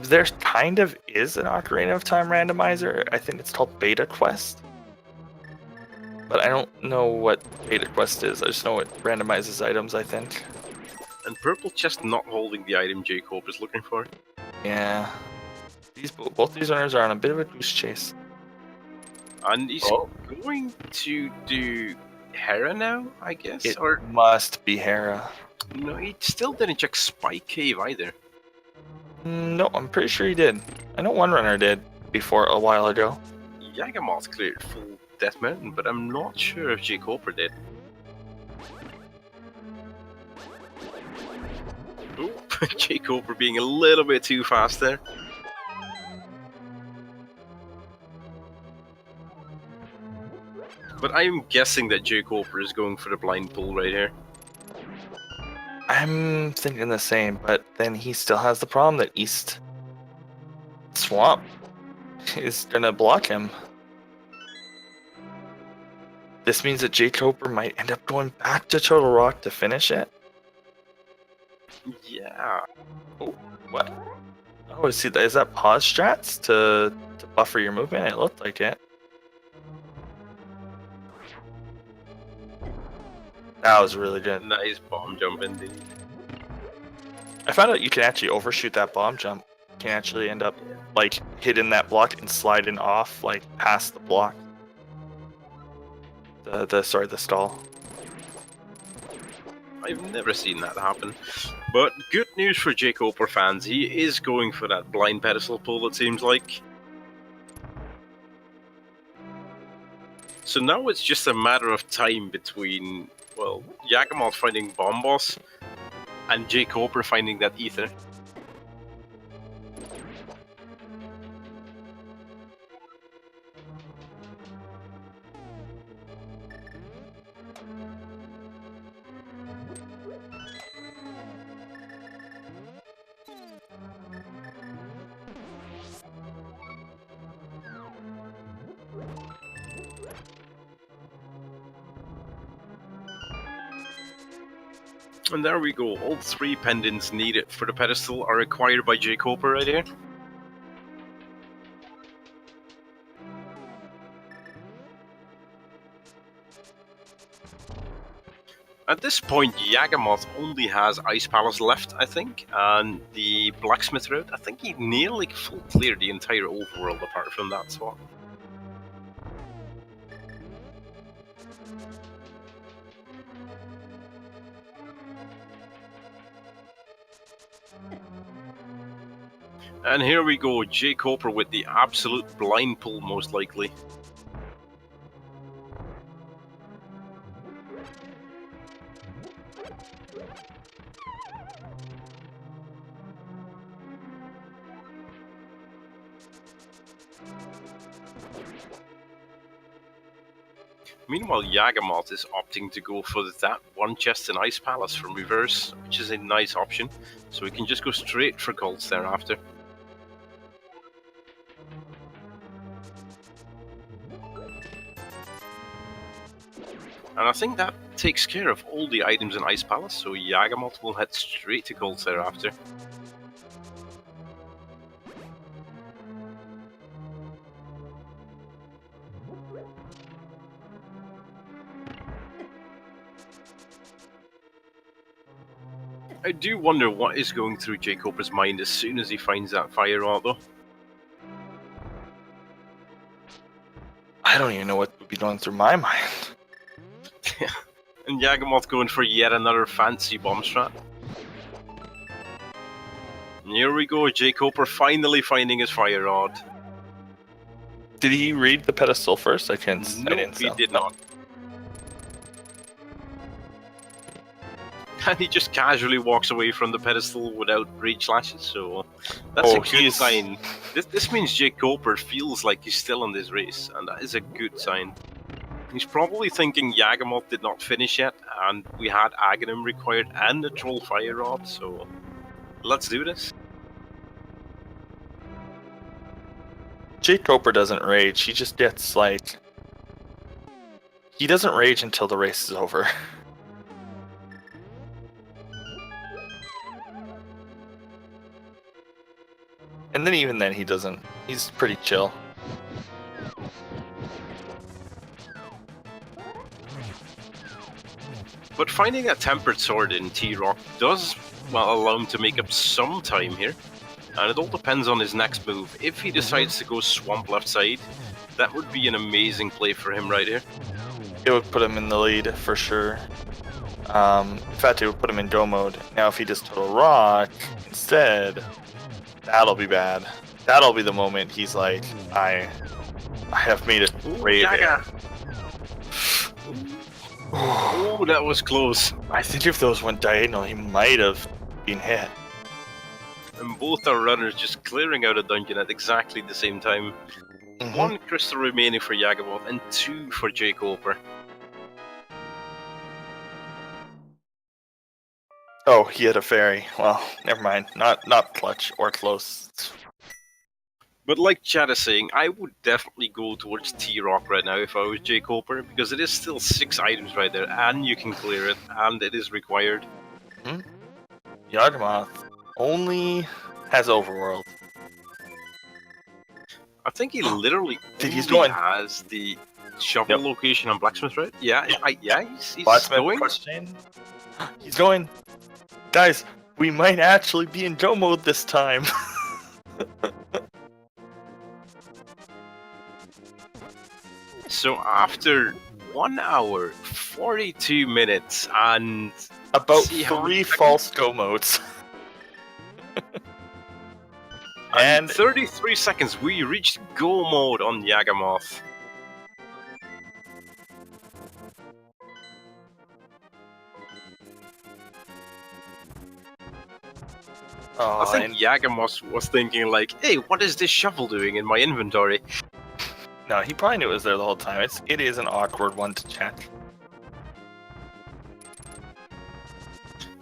There kind of is an Ocarina of Time randomizer. I think it's called Beta Quest. But I don't know what Beta Quest is. I just know it randomizes items, I think. And purple chest not holding the item jkoper is looking for. Yeah. Both these runners are on a bit of a goose chase. And he's going to do Hera now, I guess? It must be Hera. No, he still didn't check Spike Cave either. No, I'm pretty sure he did. I know one runner did before a while ago. Yagamoth cleared full Death Mountain, but I'm not sure if jkoper did. Oh, jkoper being a little bit too fast there. But I'm guessing that jkoper is going for the blind pull right here. I'm thinking the same, but then he still has the problem that East Swamp is gonna block him. This means that jkoper might end up going back to Total Rock to finish it. Yeah. Oh, what? Oh, is that pause strats to buffer your movement? It looked like it. That was really good. Nice bomb jump indeed. I found out you can actually overshoot that bomb jump. You can actually end up hitting that block and sliding off past the block. The stall. I've never seen that happen. But good news for jkoper fans, he is going for that blind pedestal pull, it seems like. So now it's just a matter of time between, well, Yagamoth finding Bomb Boss and jkoper finding that ether. And there we go, all 3 pendants needed for the pedestal are required by jkoper right here. At this point, Yagamoth only has Ice Palace left, I think, and the Blacksmith Road. I think he nearly full cleared the entire overworld apart from that spot. And here we go, jkoper with the absolute blind pull most likely. Meanwhile, Yagamoth is opting to go for that one chest in Ice Palace from reverse, which is a nice option, so we can just go straight for golds thereafter. And I think that takes care of all the items in Ice Palace, so Yagamoth will head straight to golds thereafter. I do wonder what is going through jkoper's mind as soon as he finds that fire rod, though. I don't even know what would be going through my mind. And Yagamoth going for yet another fancy bomb strat. And here we go, jkoper finally finding his fire rod. Did he read the pedestal first? I No, he did not. And he just casually walks away from the pedestal without rage lashes, so that's a good sign. This means jkoper feels like he's still in this race, and that is a good sign. He's probably thinking Yagamoth did not finish yet, and we had Aghanim required and the Troll Fire Rod, so let's do this. jkoper doesn't rage, he just gets like... He doesn't rage until the race is over. And then even then he doesn't. He's pretty chill. But finding a Tempered Sword in T-Rock does, well, allow him to make up some time here. And it all depends on his next move. If he decides to go Swamp left side, that would be an amazing play for him right here. It would put him in the lead for sure. In fact, it would put him in go mode. Now if he does Total Rock instead, that'll be bad. That'll be the moment he's like, I have made it great. Oh, that was close. I think if those went diagonal, he might have been hit. And both our runners just clearing out a dungeon at exactly the same time. 1 crystal remaining for Yagamoth and 2 for jkoper. Oh, he had a fairy. Well, never mind. Not clutch or close. But like Chad is saying, I would definitely go towards T-Rock right now if I was jkoper, because it is still 6 items right there, and you can clear it, and it is required. Yagamoth only has Overworld. I think he literally has the shovel location on Blacksmith, right? Yeah, he's going. He's going. Guys, we might actually be in go mode this time. So after 1 hour, 42 minutes, and about 3 false go modes. And 33 seconds, we reached go mode on Yagamoth. I think Yagamoth was thinking like, hey, what is this shovel doing in my inventory? No, he probably knew it was there the whole time. It is an awkward one to check.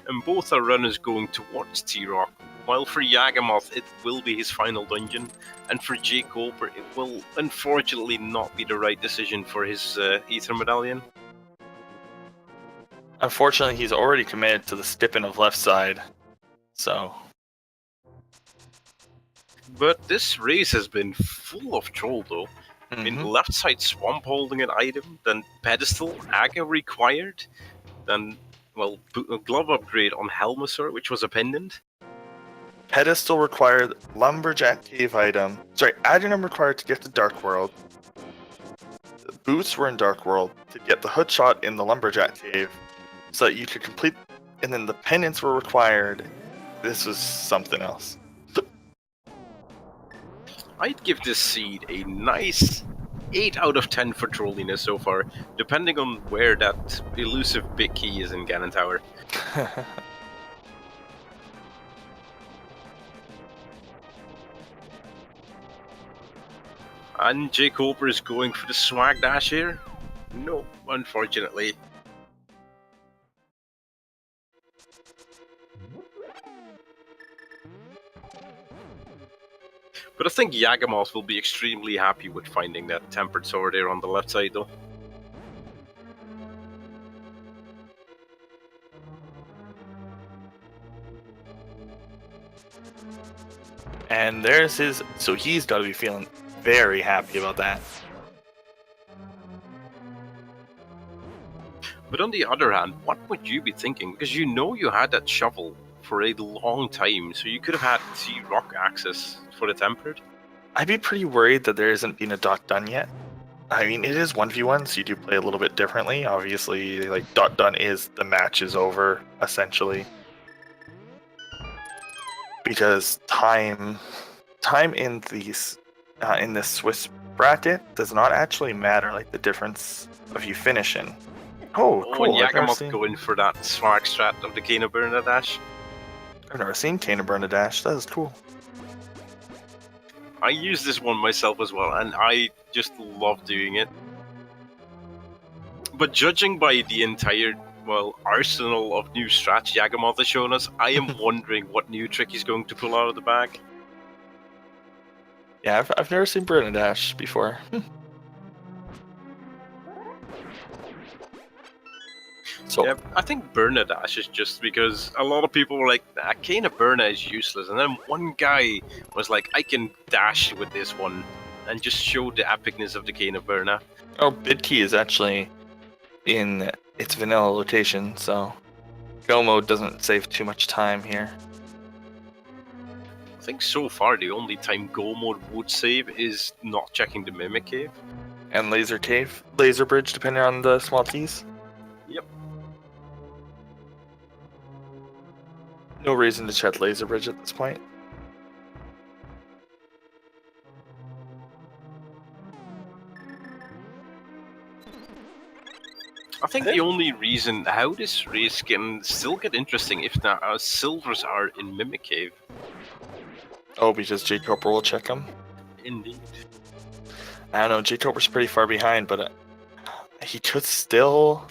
And both are runners going towards T-Rock. While for Yagamoth, it will be his final dungeon, and for jkoper, it will unfortunately not be the right decision for his Ether Medallion. Unfortunately, he's already committed to the stipping of left side, so... But this race has been full of troll, though. I mean, left side Swamp holding an item, then Pedestal, Aga required, then, well, glove upgrade on Helmasaur, which was a pendant. Pedestal required Lumberjack Cave item. Sorry, Aghanim required to get to Dark World. The boots were in Dark World to get the hood shot in the Lumberjack Cave, so that you could complete. And then the pendants were required. This was something else. I'd give this seed a nice 8 out of 10 for trolliness so far, depending on where that elusive big key is in Ganon Tower. And jkoper is going for the swag dash here? No, unfortunately. But I think Yagamoth will be extremely happy with finding that Tempered Sword there on the left side, though. And there's his... So he's got to be feeling very happy about that. But on the other hand, what would you be thinking? Because you know you had that shovel for a long time, so you could have had 3 rock access for the tempered. I'd be pretty worried that there isn't been a dot done yet. I mean, it is 1v1, so you do play a little bit differently. Obviously, like, dot done is the match is over, essentially. Because time in these in this Swiss bracket does not actually matter, like the difference of you finishing. Oh, cool. And Yagamoth going for that swag strat of the Kano Burner Dash. I've never seen Kano Burner Dash. That is cool. I use this one myself as well, and I just love doing it. But judging by the entire, well, arsenal of new strats Yagamoth has shown us, I am wondering what new trick he's going to pull out of the bag. Yeah, I've never seen Burner Dash before. So yeah, I think Burner Dash is just because a lot of people were like, nah, Kano Burner is useless, and then one guy was like, I can dash with this one, and just showed the epicness of the Kano Burner. Oh, Bidkey is actually in its vanilla location, so Go mode doesn't save too much time here. I think so far the only time Go mode would save is not checking the Mimic Cave. And Laser Cave, Laser Bridge, depending on the small keys. Yep. No reason to check Laser Bridge at this point. I think the only reason how this race can still get interesting if the silvers are in Mimic Cave. Oh, because jkoper will check them? Indeed. I don't know, jkoper's pretty far behind, but he could still...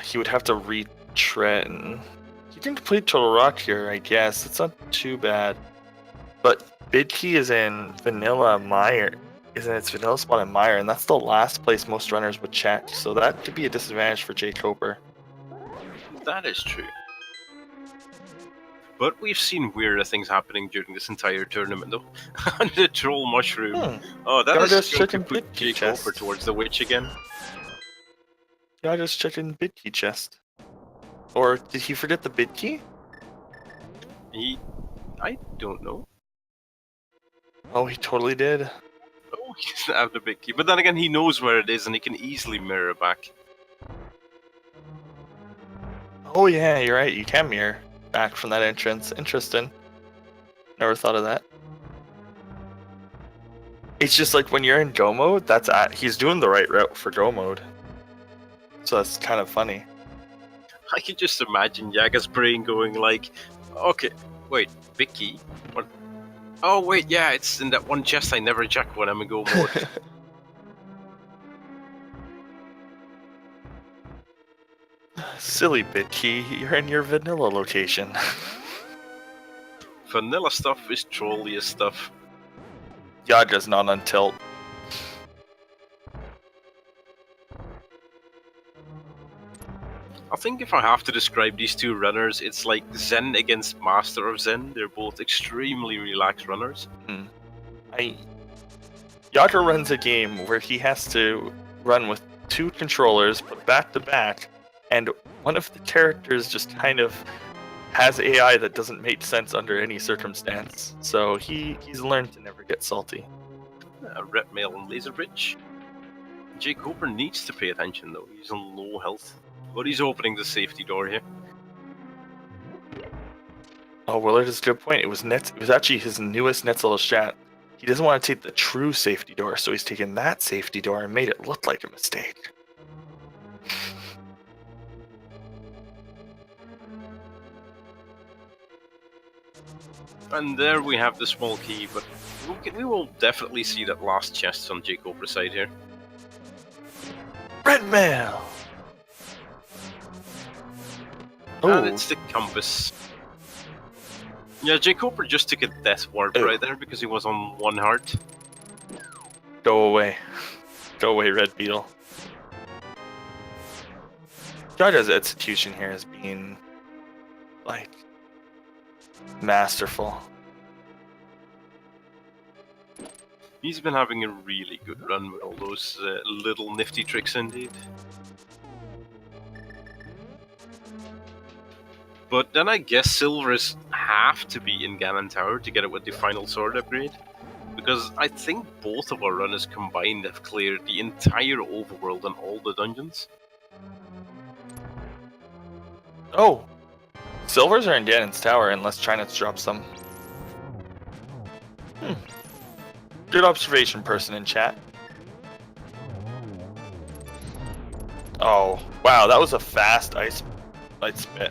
he would have to retread. He can complete Total Rock here, I guess. It's not too bad. But Bidkey is in Vanilla Mire. Is in its vanilla spot in Mire, and that's the last place most runners would check, so that could be a disadvantage for jkoper. That is true. But we've seen weirder things happening during this entire tournament, though. The Troll Mushroom. Oh, that is going to put jkoper towards the Witch again. Yeah, I just checked in Bidkey chest. Or did he forget the Bidkey? I don't know. Oh, he totally did. Oh, he doesn't have the big key. But then again, he knows where it is and he can easily mirror back. Oh yeah, you're right. You can mirror back from that entrance. Interesting. Never thought of that. It's just like when you're in Go mode, he's doing the right route for Go mode. So that's kind of funny. I can just imagine Yaga's brain going like, okay, wait, big key? What? Oh wait, yeah, it's in that one chest I never check when I'm in Go mode. Silly Bidkey, you're in your vanilla location. Vanilla stuff is trolliest stuff. Yaga's not on tilt. I think if I have to describe these two runners, it's like Zen against Master of Zen. They're both extremely relaxed runners. Yaga runs a game where he has to run with 2 controllers, put back to back, and one of the characters just kind of has AI that doesn't make sense under any circumstance. So he's learned to never get salty. Red Mail and Laser Bridge. jkoper needs to pay attention though. He's on low health. But he's opening the safety door here. Oh, Willard is a good point. It was actually his newest Netzel strat. He doesn't want to take the true safety door, so he's taken that safety door and made it look like a mistake. And there we have the small key, but we will definitely see that last chest on jkoper's side here. Red Mail! And it's the compass. Yeah, jkoper just took a death warp right there because he was on 1 heart. Go away. Go away, Red Beetle. Jaga's execution here has been, like, masterful. He's been having a really good run with all those little nifty tricks indeed. But then I guess silvers have to be in Ganon Tower to get it with the final sword upgrade. Because I think both of our runners combined have cleared the entire overworld and all the dungeons. Oh, silvers are in Ganon's tower unless Trinets drops them. Good observation, person in chat. Oh, wow, that was a fast ice spit.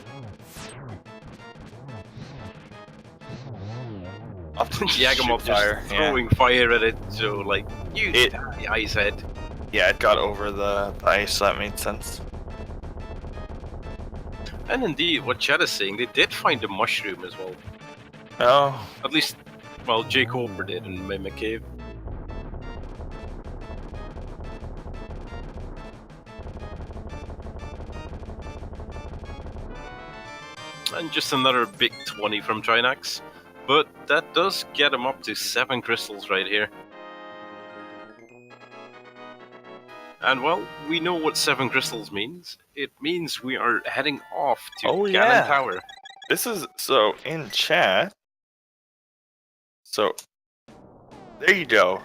Yagamoth just throwing fire at it, so like, you die, Ice Head. Yeah, it got over the ice, so that made sense. And indeed, what Chad is saying, they did find a mushroom as well. Oh. At least, well, jkoper did in Mimic Cave. And just another big 20 from Trinax. But that does get him up to 7 crystals right here. And well, we know what 7 crystals means. It means we are heading off to Ganon Tower. This is, so, in chat. So, there you go.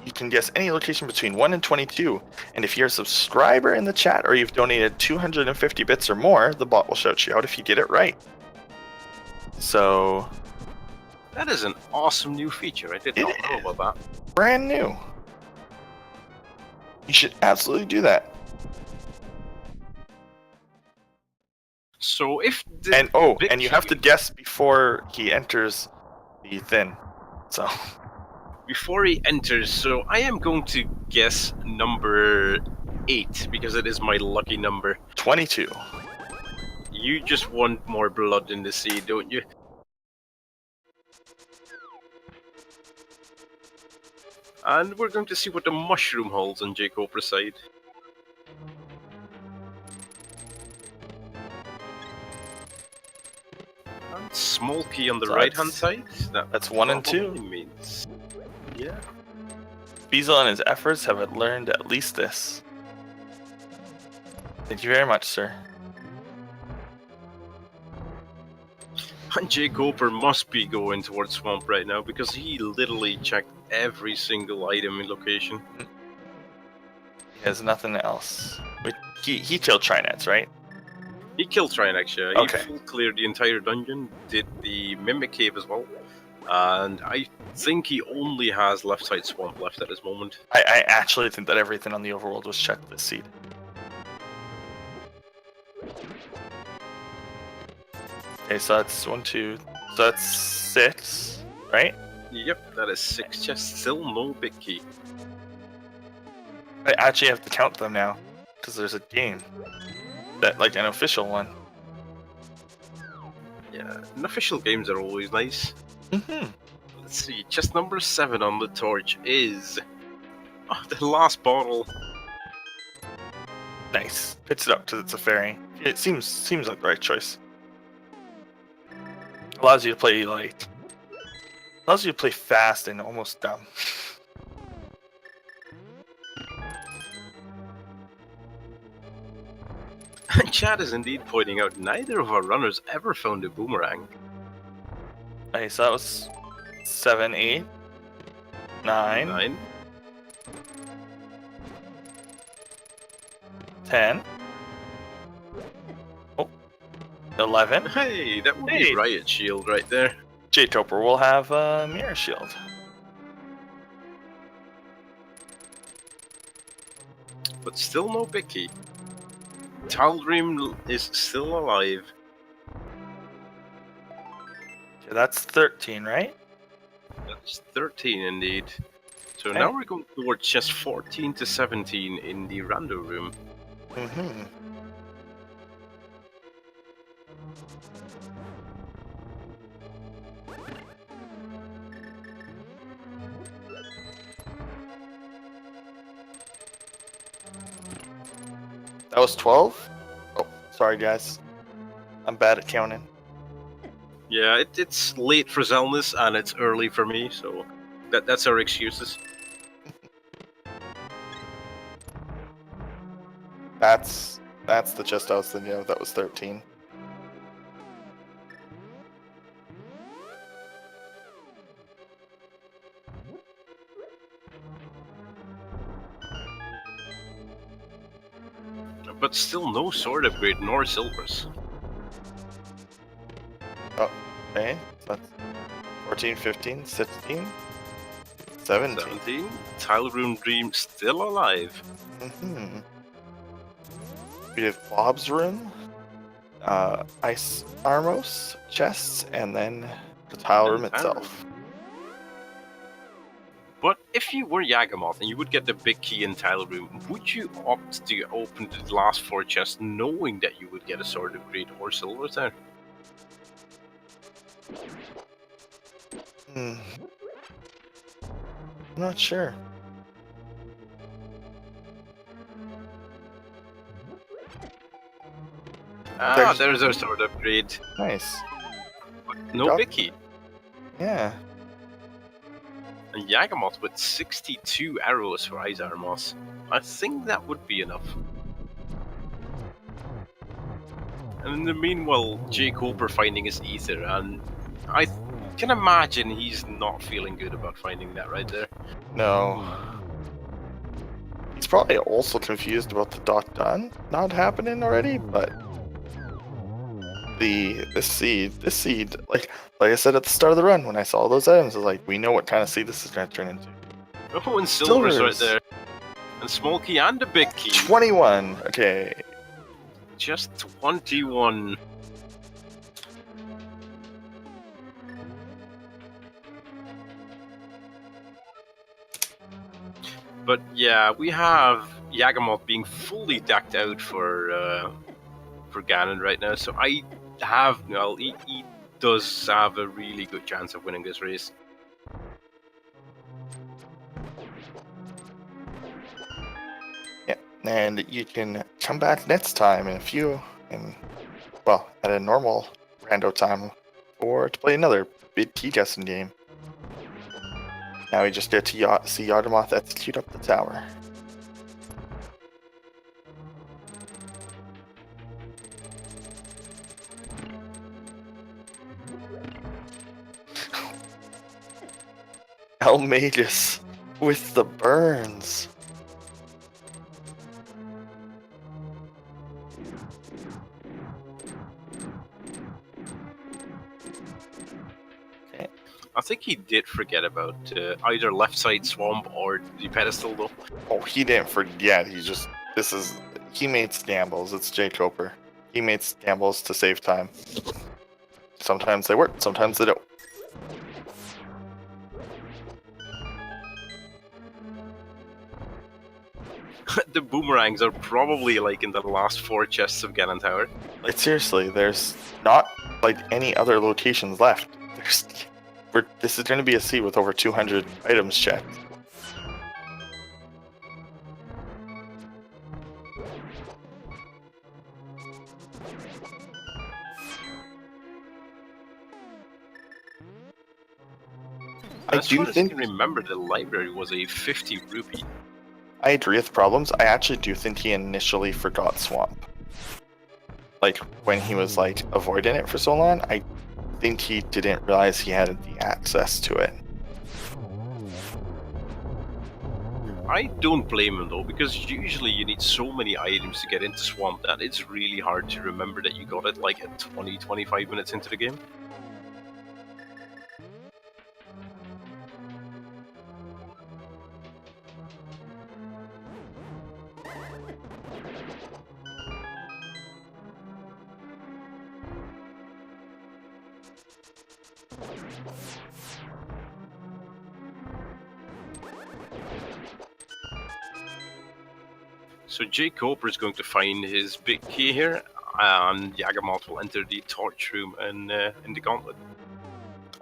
You can guess any location between 1 and 22. And if you're a subscriber in the chat or you've donated 250 bits or more, the bot will shout you out if you get it right. So... that is an awesome new feature. I did not know about that. Brand new. You should absolutely do that. So if and you have to guess before he enters the thin. So before he enters, so I am going to guess number 8 because it is my lucky number. 22. You just want more blood in the sea, don't you? And we're going to see what the mushroom holds on jkoper's side. And small key on the right-hand side. That's 1 and 2. Means, yeah. Beazle and his efforts have learned at least this. Thank you very much, sir. And jkoper must be going towards Swamp right now because he literally checked every single item in location. He has nothing else. He killed Trinets, right? He killed Trinax, yeah. Okay. He full cleared the entire dungeon, did the Mimic Cave as well. And I think he only has left side Swamp left at this moment. I actually think that everything on the overworld was checked this seed. Okay, so that's 1, 2, so that's 6, right? Yep, that is 6 chests, still no big key. I actually have to count them now, because there's a game. That, like, an official one. Yeah, unofficial games are always nice. Mm-hmm. Let's see, chest number 7 on the torch is... oh, the last bottle. Nice. Picks it up because it's a fairy. It seems like the right choice. Allows you to play light. Allows you to play fast and almost dumb. And Chad is indeed pointing out neither of our runners ever found a boomerang. Okay, so that was 7, 8, 9, 10. Oh, 11. Hey, that would be Riot Shield right there. jkoper will have a Mirror Shield. But still no big key. Tal'Darim is still alive. Okay, that's 13, right? That's 13 indeed. So now we're going towards chest 14 to 17 in the rando room. Mm-hmm. That was 12? Oh, sorry guys. I'm bad at counting. Yeah, it's late for Zelnus and it's early for me, so that's our excuses. That's the chest I was thinking of. That was 13. but still no sword upgrade nor silvers. Oh, okay. So that's 14, 15, 16, 17. 17. Tile Room Dream still alive. Mm-hmm. We have Bob's Room, Ice Armos, chests, and then the tile room itself. But if you were Yagamoth and you would get the big key in Tile Room, would you opt to open the last 4 chests knowing that you would get a sword upgrade or silver there? I'm not sure. There's our sword upgrade. Nice. No big key. Yeah. And Yagamoth with 62 arrows for Ice Armos. I think that would be enough. And in the meanwhile, jkoper finding his ether, and I can imagine he's not feeling good about finding that right there. No. He's probably also confused about the done not happening already, but this seed, like I said at the start of the run, when I saw those items, I was like, we know what kind of seed this is going to turn into. Oh, and silver's right there. And small key and a big key. 21. Okay. Just 21. But yeah, we have Yagamoth being fully decked out for Ganon right now. So he does have a really good chance of winning this race. Yeah, and you can come back next time at a normal rando time, or to play another big key guessing game. Now we just get to see Yagamoth execute up the tower. Magus with the burns. Okay. I think he did forget about either left side swamp or the pedestal though. Oh, he didn't forget. He made gambles. It's jkoper. He made gambles to save time. Sometimes they work, sometimes they don't. The boomerangs are probably like in the last 4 chests of Ganon Tower. Like seriously, there's not like any other locations left. This is going to be a sea with over 200 items checked. I do think I remember the library was a 50 rupee. I agree with problems. I actually do think he initially forgot Swamp. Like when he was like avoiding it for so long, I think he didn't realize he had the access to it. I don't blame him though, because usually you need so many items to get into Swamp that it's really hard to remember that you got it like at 20-25 minutes into the game. So jkoper is going to find his big key here, and Yagamoth will enter the torch room in the gauntlet.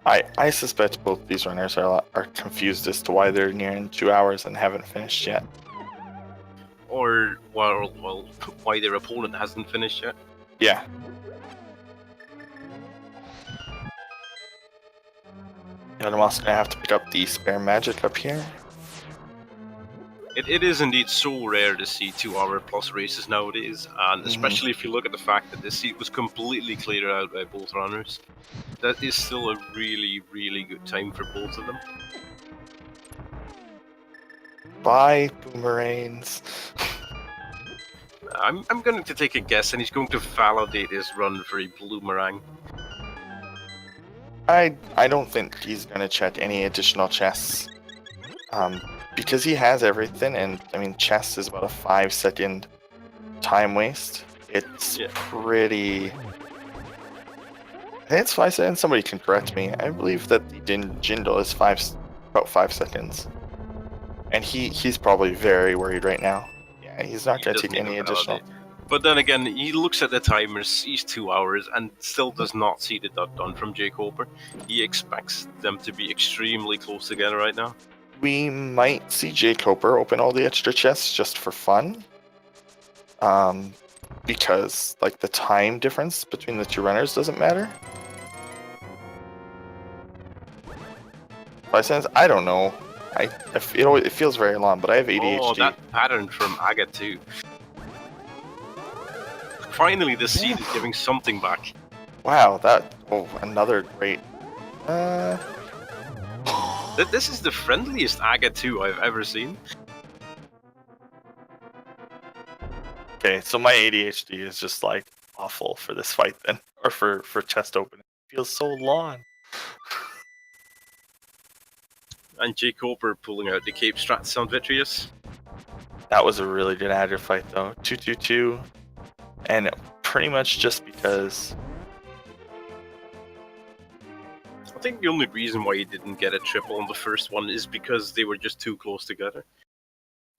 I suspect both these runners are confused as to why they're nearing 2 hours and haven't finished yet. Or, well, why their opponent hasn't finished yet. Yeah. Yagamoth's gonna have to pick up the spare magic up here. It is indeed so rare to see 2-hour plus races nowadays, and especially if you look at the fact that this seat was completely cleared out by both runners. That is still a really, really good time for both of them. Bye, boomerangs. I'm going to take a guess, and he's going to validate his run for a Bloomerang. I don't think he's gonna check any additional chests. Because he has everything, and I mean, chest is about a 5-second time waste. It's pretty. I think it's 5 seconds. Somebody can correct me. I believe that the Jindal is about 5 seconds, and he's probably very worried right now. Yeah, he's not gonna take any additional. But then again, he looks at the timer, sees 2 hours, and still does not see the dot done from jkoper. He expects them to be extremely close together right now. We might see jkoper open all the extra chests just for fun. Because like the time difference between the two runners doesn't matter. 5 seconds? I don't know. It feels very long, but I have ADHD. Oh, that pattern from Aga too. Finally, this scene is giving something back. Wow, another great. This is the friendliest Aga 2 I've ever seen. Okay, so my ADHD is just like awful for this fight then, or for chest opening. It feels so long. And jkoper pulling out the cape strat sound vitreous. That was a really good Adder fight though. 2-2-2, and pretty much just because. I think the only reason why he didn't get a triple on the first one is because they were just too close together.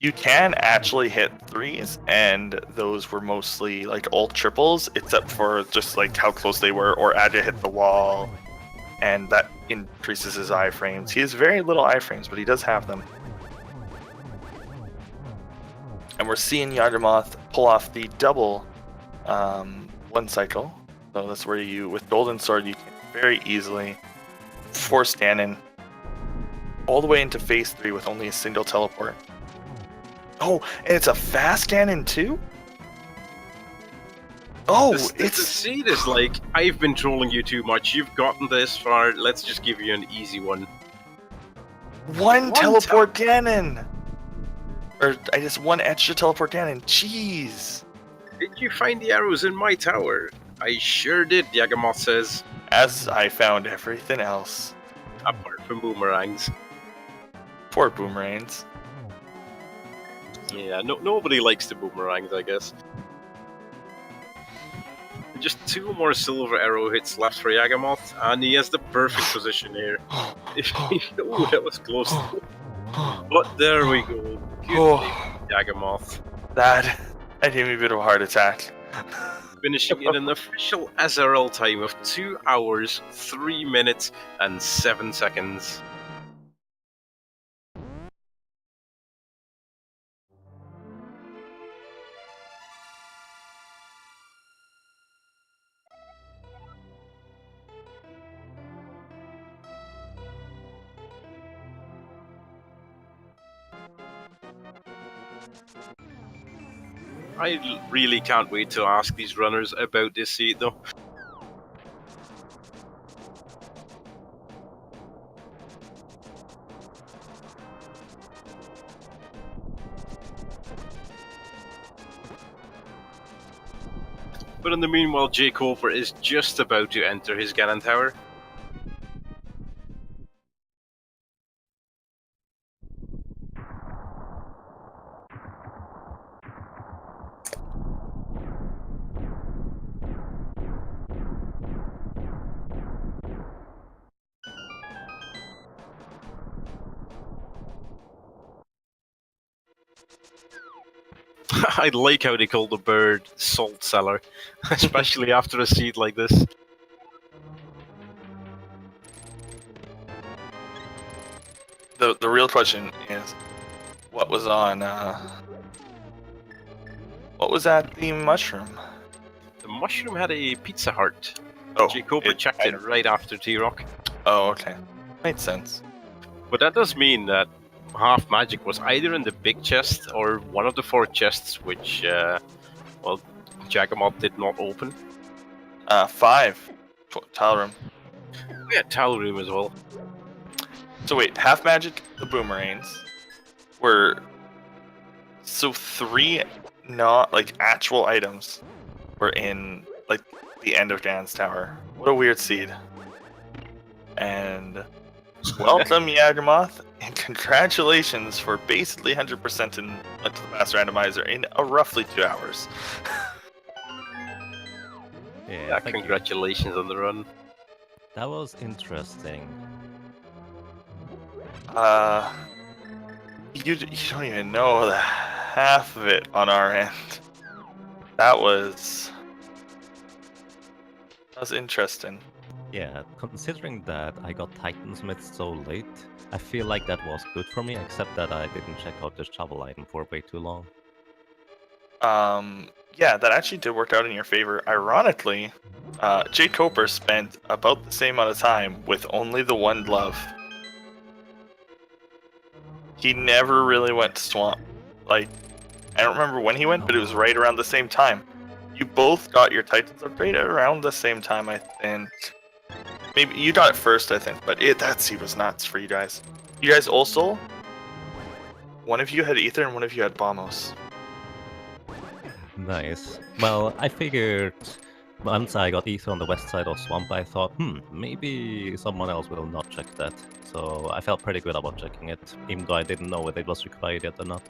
You can actually hit 3s, and those were mostly like ult triples, except for just like how close they were, or Adja hit the wall, and that increases his iframes. He has very little iframes, but he does have them. And we're seeing Yagamoth pull off the double one cycle. So that's where with Golden Sword, you can very easily force Ganon all the way into phase 3 with only a single teleport. Oh, and it's a fast Ganon too? Oh, the seed is like, I've been trolling you too much, you've gotten this far, let's just give you an easy one. One teleport Ganon! Or, I guess one extra teleport Ganon, jeez! Did you find the arrows in my tower? I sure did, Yagamoth says. As I found everything else. Apart from boomerangs. Poor boomerangs. Yeah, nobody likes the boomerangs, I guess. Just 2 more silver arrow hits left for Yagamoth, and he has the perfect position here. Oh, that was close. But there we go. Good Yagamoth. That gave me a bit of a heart attack. Finishing in an official SRL time of 2 hours, 3 minutes, and 7 seconds. I really can't wait to ask these runners about this seed though. But in the meanwhile, jkoper is just about to enter his Ganon Tower. I like how they call the bird Salt Cellar, especially after a seed like this. The real question is, what was on? What was at the mushroom? The mushroom had a Pizza Heart. Oh, jkoper checked it right after T-Rock. Oh, okay, makes sense. But that does mean that half magic was either in the big chest or one of the 4 chests, which, well, Yagamoth did not open. 5. Tile room. We had Tile Room as well. So wait, half magic, the boomerangs were. So 3 not like actual items were in like the end of Dan's tower. What a weird seed. And welcome, Yagamoth, and congratulations for basically 100% in Link to the Past Randomizer in roughly 2 hours. Yeah, congratulations on the run. That was interesting. You don't even know the half of it on our end. That was interesting. Yeah, considering that I got Titansmith so late, I feel like that was good for me, except that I didn't check out the shovel item for way too long. Yeah, that actually did work out in your favor. Ironically, jkoper spent about the same amount of time with only the one glove. He never really went to swamp. Like, I don't remember when he went, but it was right around the same time. You both got your Titans upgrade around the same time, I think. Maybe you got it first, I think, but that seed was nuts for you guys. You guys also, one of you had Ether and one of you had Bombos. Nice. Well, I figured once I got Ether on the west side of Swamp, I thought, maybe someone else will not check that. So I felt pretty good about checking it, even though I didn't know whether it was required yet or not.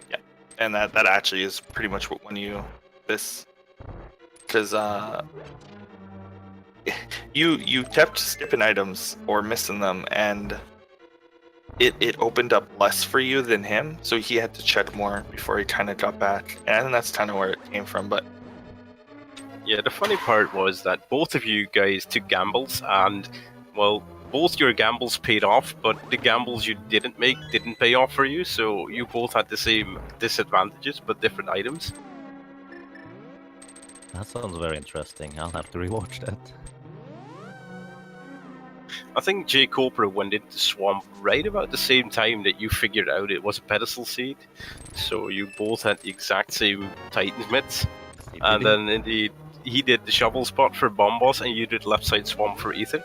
Yeah, and that actually is pretty much what won you this. Because you kept skipping items or missing them, and it opened up less for you than him, so he had to check more before he kind of got back, and that's kind of where it came from. But yeah, the funny part was that both of you guys took gambles, and well, both your gambles paid off, but the gambles you didn't make didn't pay off for you, so you both had the same disadvantages but different items. That sounds very interesting. I'll have to rewatch that. I think jkoper went into Swamp right about the same time that you figured out it was a pedestal seed. So you both had the exact same Titans mitts. And then indeed, he did the shovel spot for Bombos and you did left side Swamp for Ether.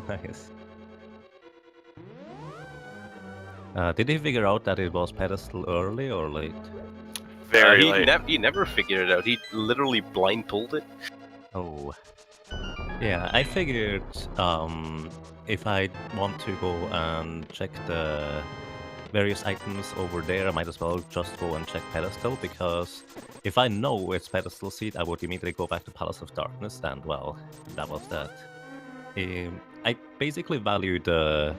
Nice. Did he figure out that it was pedestal early or late? Very late. He never figured it out. He literally blind pulled it. Oh. Yeah, I figured if I want to go and check the various items over there, I might as well just go and check pedestal, because if I know it's pedestal seed, I would immediately go back to Palace of Darkness, and well, that was that. I basically value the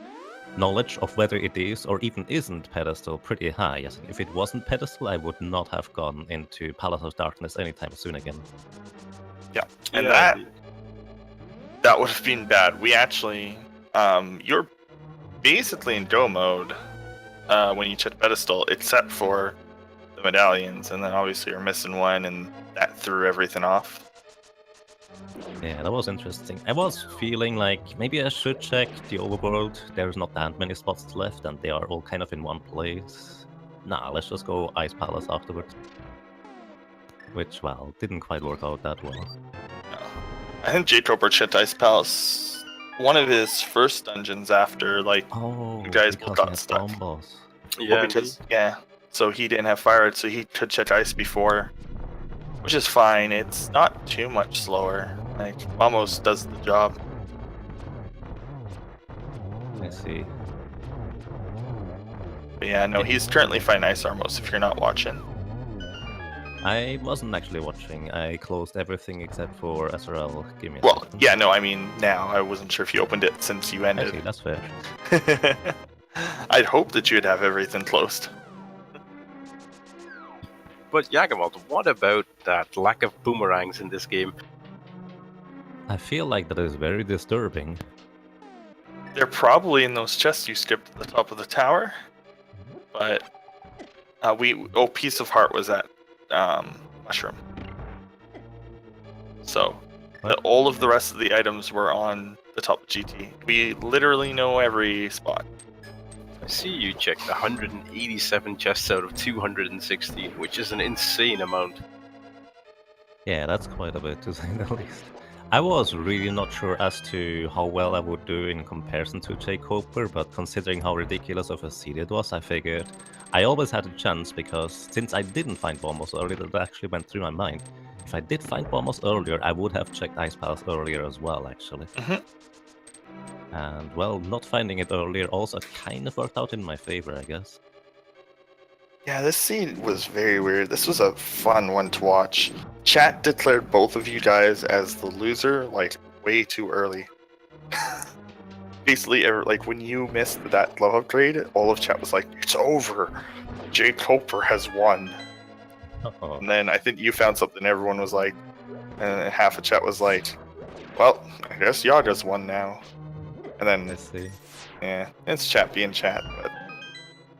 knowledge of whether it is or even isn't pedestal pretty high. Yes, if it wasn't pedestal, I would not have gone into Palace of Darkness anytime soon again. Yeah, and that would have been bad. We actually, you're basically in go mode when you check pedestal, except for the medallions, and then obviously you're missing one, and that threw everything off. Yeah, that was interesting. I was feeling like maybe I should check the overworld. There's not that many spots left, and they are all kind of in one place. Nah, let's just go Ice Palace afterwards. Which, well, didn't quite work out that well. I think jkoper checked Ice Palace, one of his first dungeons after, like, you guys both got stuck. Yeah, well, so he didn't have fire, so he could check Ice before, which is fine. It's not too much slower. Like, almost does the job. I see. But yeah, no, he's currently fighting Ice Armos if you're not watching. I wasn't actually watching. I closed everything except for SRL. Give me a Well, second. yeah, no, I mean now. I wasn't sure if you opened it since you ended. Actually, that's fair. I'd hope that you'd have everything closed. But Yagamoth, what about that lack of boomerangs in this game? I feel like that is very disturbing. They're probably in those chests you skipped at the top of the tower. But Piece of Heart was at Mushroom. So all of the rest of the items were on the top of GT. We literally know every spot. I see you checked 187 chests out of 216, which is an insane amount. Yeah, that's quite a bit to say the least. I was really not sure as to how well I would do in comparison to jkoper, but considering how ridiculous of a seed it was, I figured I always had a chance because since I didn't find bombs earlier, that actually went through my mind. If I did find bombs earlier, I would have checked Ice Palace earlier as well, actually. And, well, not finding it earlier also kind of worked out in my favor, I guess. Yeah, this scene was very weird. This was a fun one to watch. Chat declared both of you guys as the loser, like, way too early. Basically, like, when you missed that love upgrade, all of chat was like, it's over. jkoper has won. Uh-oh. And then I think you found something, everyone was like, and half of chat was like, well, I guess Yaga's won now. And then, Let's see. yeah, it's chat being chat, but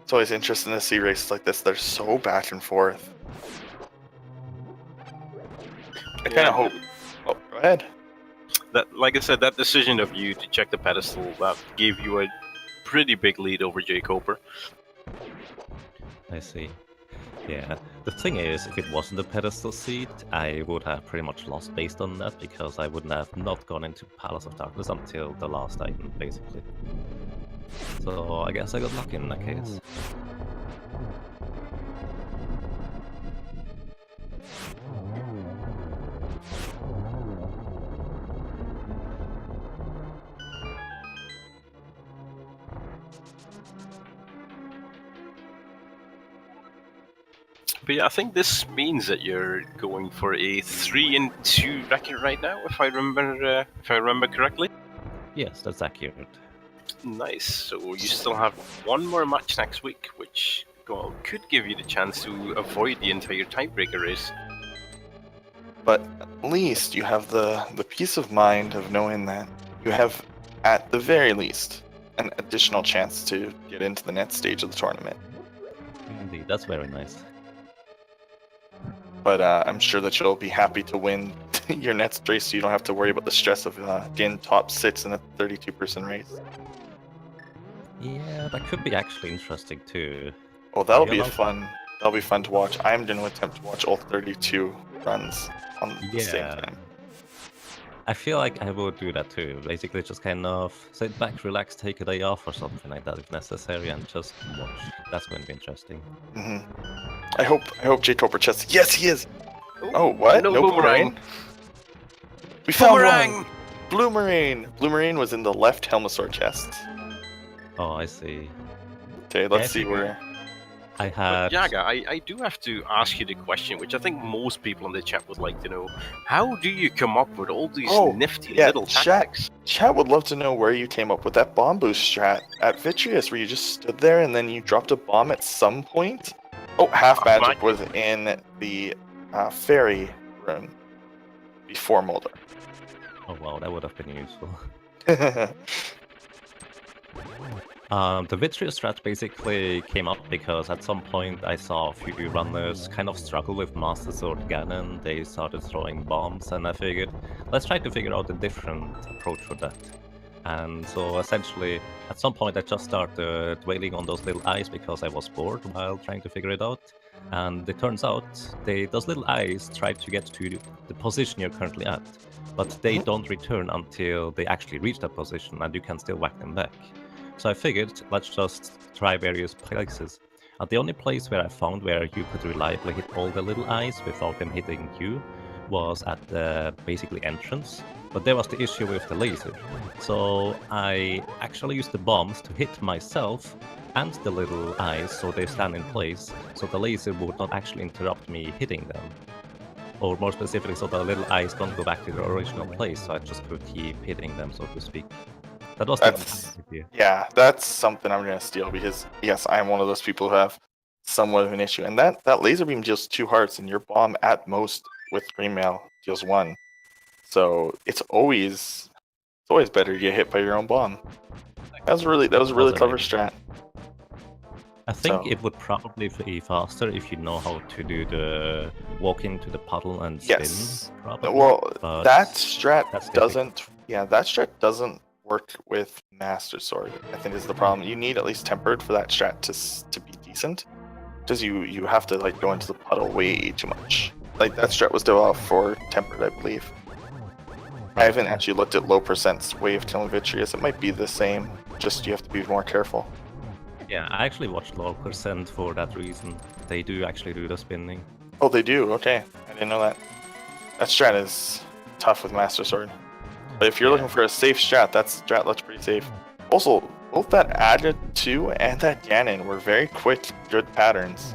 it's always interesting to see races like this. They're so back and forth. I kind of hope. Oh, go ahead. That, like I said, that decision of you to check the pedestal, that gave you a pretty big lead over jkoper. I see. Yeah, the thing is, if it wasn't the pedestal seat, I would have pretty much lost based on that, because I wouldn't have not gone into Palace of Darkness until the last item, basically. So I guess I got lucky in that case. But yeah, I think this means that you're going for a 3-2 record right now, if I remember correctly. Yes, that's accurate. Nice. So you still have one more match next week, which could give you the chance to avoid the entire tiebreaker race. But at least you have the peace of mind of knowing that you have, at the very least, an additional chance to get into the next stage of the tournament. Indeed, that's very nice. But I'm sure that you'll be happy to win your next race, so you don't have to worry about the stress of getting top 6 in a 32-person race. Yeah, that could be actually interesting too. Oh, that'll Yeah, be I'll- fun. That'll be fun to watch. I'm going to attempt to watch all 32 runs on the same Yeah. time. I feel like I would do that too. Basically, just kind of sit back, relax, take a day off or something like that if necessary, and just watch. That's going to be interesting. I hope jkoper chests. Yes, he is. Oh, what? No boomerang. We found Boomerang! one. Bloomerang. Bloomerang was in the left Helmasaur chest. Oh, I see. Okay, let's Yeah, see where. I But had. Yaga, I do have to ask you the question, which I think most people in the chat would like to know. How do you come up with all these nifty yeah, little tactics? Chat would love to know where you came up with that bomb boost strat at Vitreous, where you just stood there and then you dropped a bomb at some point. Oh, half magic was in the fairy room before Mulder. Oh wow, that would have been useful. Mhm. The Vitreous strat basically came up because at some point I saw a few runners kind of struggle with Master Sword Ganon. They started throwing bombs, and I figured, let's try to figure out a different approach for that. And so essentially, at some point I just started dwelling on those little eyes because I was bored while trying to figure it out. And it turns out those little eyes try to get to the position you're currently at, but they don't return until they actually reach that position, and you can still whack them back. So I figured, let's just try various places. And the only place where I found where you could reliably hit all the little eyes without them hitting you was at the basically entrance. But there was the issue with the laser. So I actually used the bombs to hit myself and the little eyes so they stand in place, so the laser would not actually interrupt me hitting them. Or more specifically, so the little eyes don't go back to their original place, so I just could keep hitting them, so to speak. That was That's- the idea. Yeah, that's something I'm gonna steal because yes, I'm one of those people who have somewhat of an issue, and that laser beam deals 2 hearts, and your bomb at most with green mail deals 1. So it's always better to get hit by your own bomb. That was a really clever strat. I think So- it would probably be faster if you know how to do the walk into the puddle and spin. Yes. Probably. Well, but that strat that's doesn't. Yeah, that strat doesn't work with Master Sword. I think is the problem. You need at least tempered for that strat to be decent, because you have to like go into the puddle way too much. Like that strat was developed for tempered, I believe. I haven't actually looked at low percent's way of killing Vitreous. It might be the same. Just you have to be more careful. Yeah, I actually watched Lorcers, and for that reason, they do actually do the spinning. Oh, they do? Okay. I didn't know that. That strat is tough with Master Sword. But if you're looking for a safe strat, that strat looks pretty safe. Also, both that Adra 2 and that Ganon were very quick, good patterns.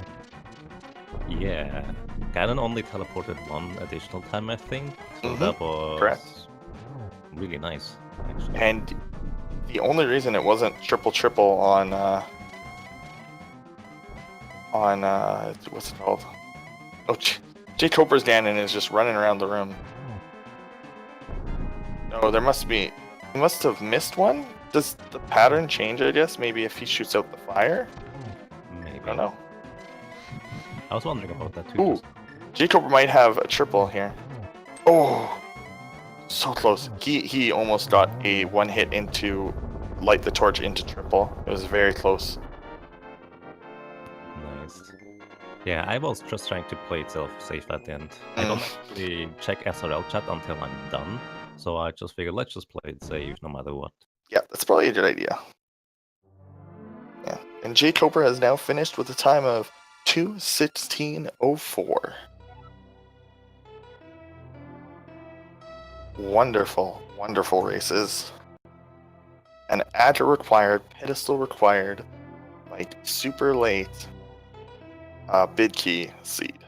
Yeah, Ganon only teleported one additional time, I think. So that was correct. really nice, actually. And the only reason it wasn't triple on what's it called? Oh, jkoper's Ganon is just running around the room. No, there must be. He must have missed one. Does the pattern change? I guess maybe if he shoots out the fire. Maybe. I don't know. I was wondering about that too. Ooh, jkoper might have a triple here. Oh, so close. He almost got a one hit into light the torch into triple. It was very close. Nice. Yeah, I was just trying to play it safe at the end. I don't actually check SRL chat until I'm done, so I just figured let's just play it safe no matter what. Yeah, that's probably a good idea. Yeah, and jkoper has now finished with a time of 2:16:04. Wonderful, wonderful races. An Adra required, pedestal required, like super late bid key seed.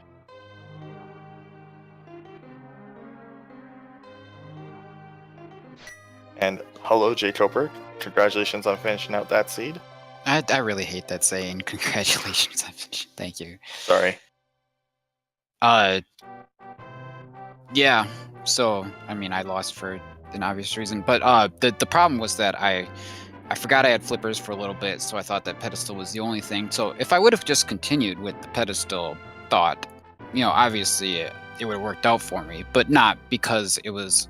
And hello, jkoper. Congratulations on finishing out that seed. I really hate that saying. Congratulations. Thank you. Sorry. Yeah. So I mean, I lost for an obvious reason, but the problem was that I forgot I had flippers for a little bit, so I thought that pedestal was the only thing. So if I would have just continued with the pedestal thought, obviously it would have worked out for me, but not because it was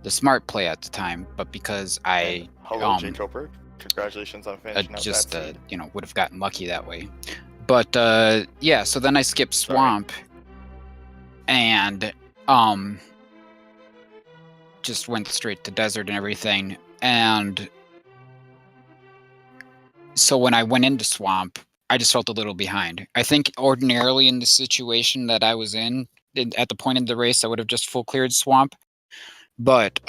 the smart play at the time, but because I hello, jkoper. Congratulations on finishing out just that seed. would have gotten lucky that way. But yeah, so then I skipped swamp and just went straight to desert and everything. And so when I went into swamp, I just felt a little behind. I think ordinarily in the situation that I was in at the point in the race, I would have just full cleared swamp. But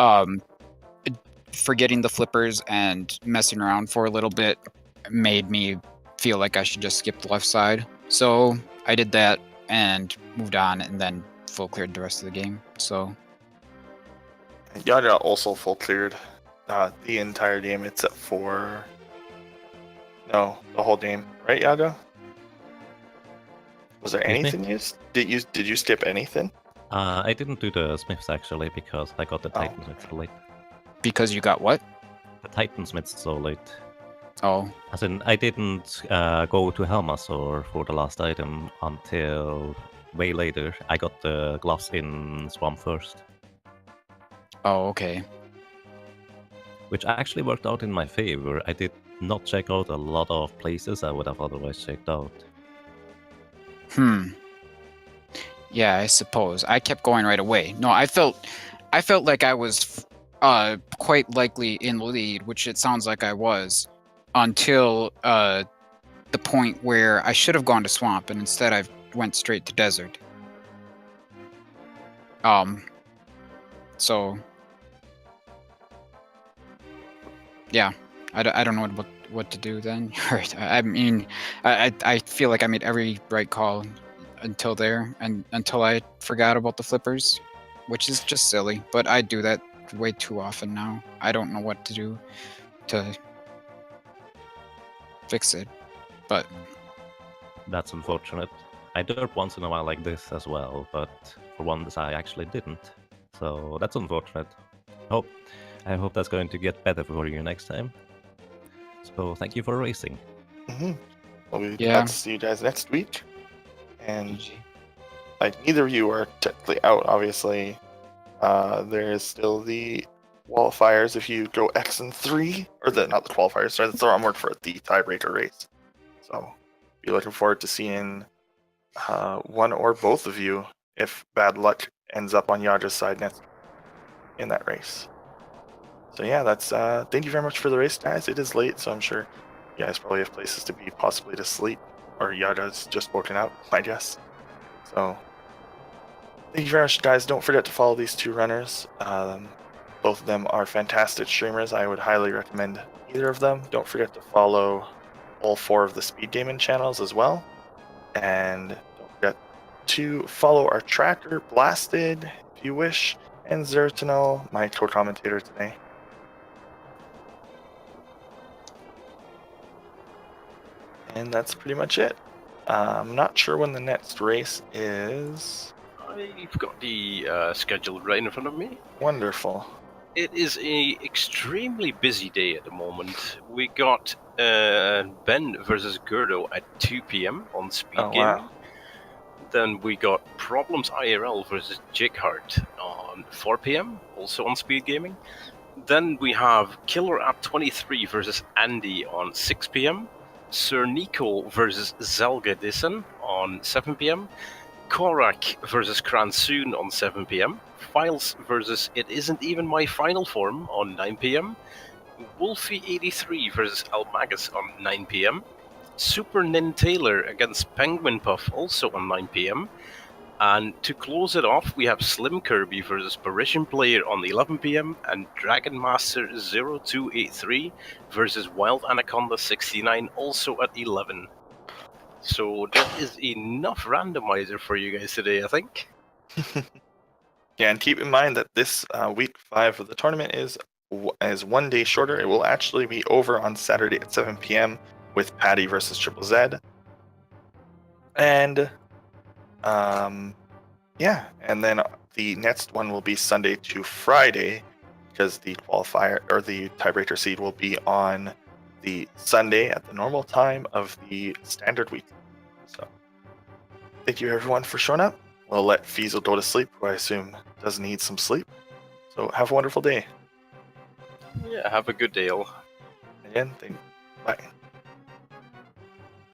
forgetting the flippers and messing around for a little bit made me feel like I should just skip the left side. So I did that and moved on, and then full cleared the rest of the game. So Yaga also full cleared the entire game except for the whole game, right, Yaga? Was there anything did you skip anything? I didn't do the Smiths actually because I got the Titansmiths so late. Because you got what? The Titansmiths so late. Oh. As in, I didn't go to Helmasaur for the last item until way later. I got the gloves in Swamp first. Oh, okay. Which actually worked out in my favor. I did not check out a lot of places I would have otherwise checked out. Yeah, I suppose. I kept going right away. No, I felt like I was quite likely in the lead, which it sounds like I was, until the point where I should have gone to swamp, and instead I went straight to desert. So yeah, I don't know what to do then. I mean, I feel like I made every right call until there, and until I forgot about the flippers, which is just silly, but I do that way too often now. I don't know what to do to fix it, but that's unfortunate. I derp once in a while like this as well, but for once I actually didn't. So that's unfortunate. I hope that's going to get better for you next time. So thank you for racing. We'll be glad to see you guys next week. And like neither of you are technically out, obviously. There is still the qualifiers if you go X and 3, or not the qualifiers, sorry, that's the wrong word for it, the tiebreaker race. So be looking forward to seeing one or both of you if bad luck ends up on Yaga's side next in that race. So yeah, that's thank you very much for the race, guys. It is late, so I'm sure You guys probably have places to be, possibly to sleep, or Yada's just woken up, I guess. So, thank you very much, guys. Don't forget to follow these two runners. Both of them are fantastic streamers. I would highly recommend either of them. Don't forget to follow all 4 of the Speed Gaming channels as well. And don't forget to follow our tracker, Blasted, if you wish, and Zertanel, my co-commentator today. And that's pretty much it. I'm not sure when the next race is. I've got the schedule right in front of me. Wonderful. It is a extremely busy day at the moment. We got Ben versus Gerdo at 2 p.m. on Speed Oh, Gaming. wow. Then we got Problems IRL versus Jigheart on 4 p.m. also on Speed Gaming. Then we have Killer at 23 versus Andy on 6 p.m. Sir Nico versus Zelga Dissen on 7 p.m. Korak versus Kransoon on 7 p.m. Files versus It Isn't Even My Final Form on 9 p.m. Wolfie83 versus Almagus on 9 p.m. Super Nin Taylor against Penguin Puff also on 9 p.m. And to close it off, we have Slim Kirby versus Parisian Player on 11 p.m. and Dragon Master 0283 versus Wild Anaconda 69 also at 11. So that is enough randomizer for you guys today, I think. Yeah, and keep in mind that this week 5 of the tournament is 1 day shorter. It will actually be over on Saturday at 7 p.m. with Patty versus Triple Z. And yeah, and then the next one will be Sunday to Friday, because the qualifier or the tiebreaker seed will be on the Sunday at the normal time of the standard week. So thank you everyone for showing up. We'll let Fiesel go to sleep, who I assume does need some sleep. So have a wonderful day. Yeah, have a good day all. Again, bye.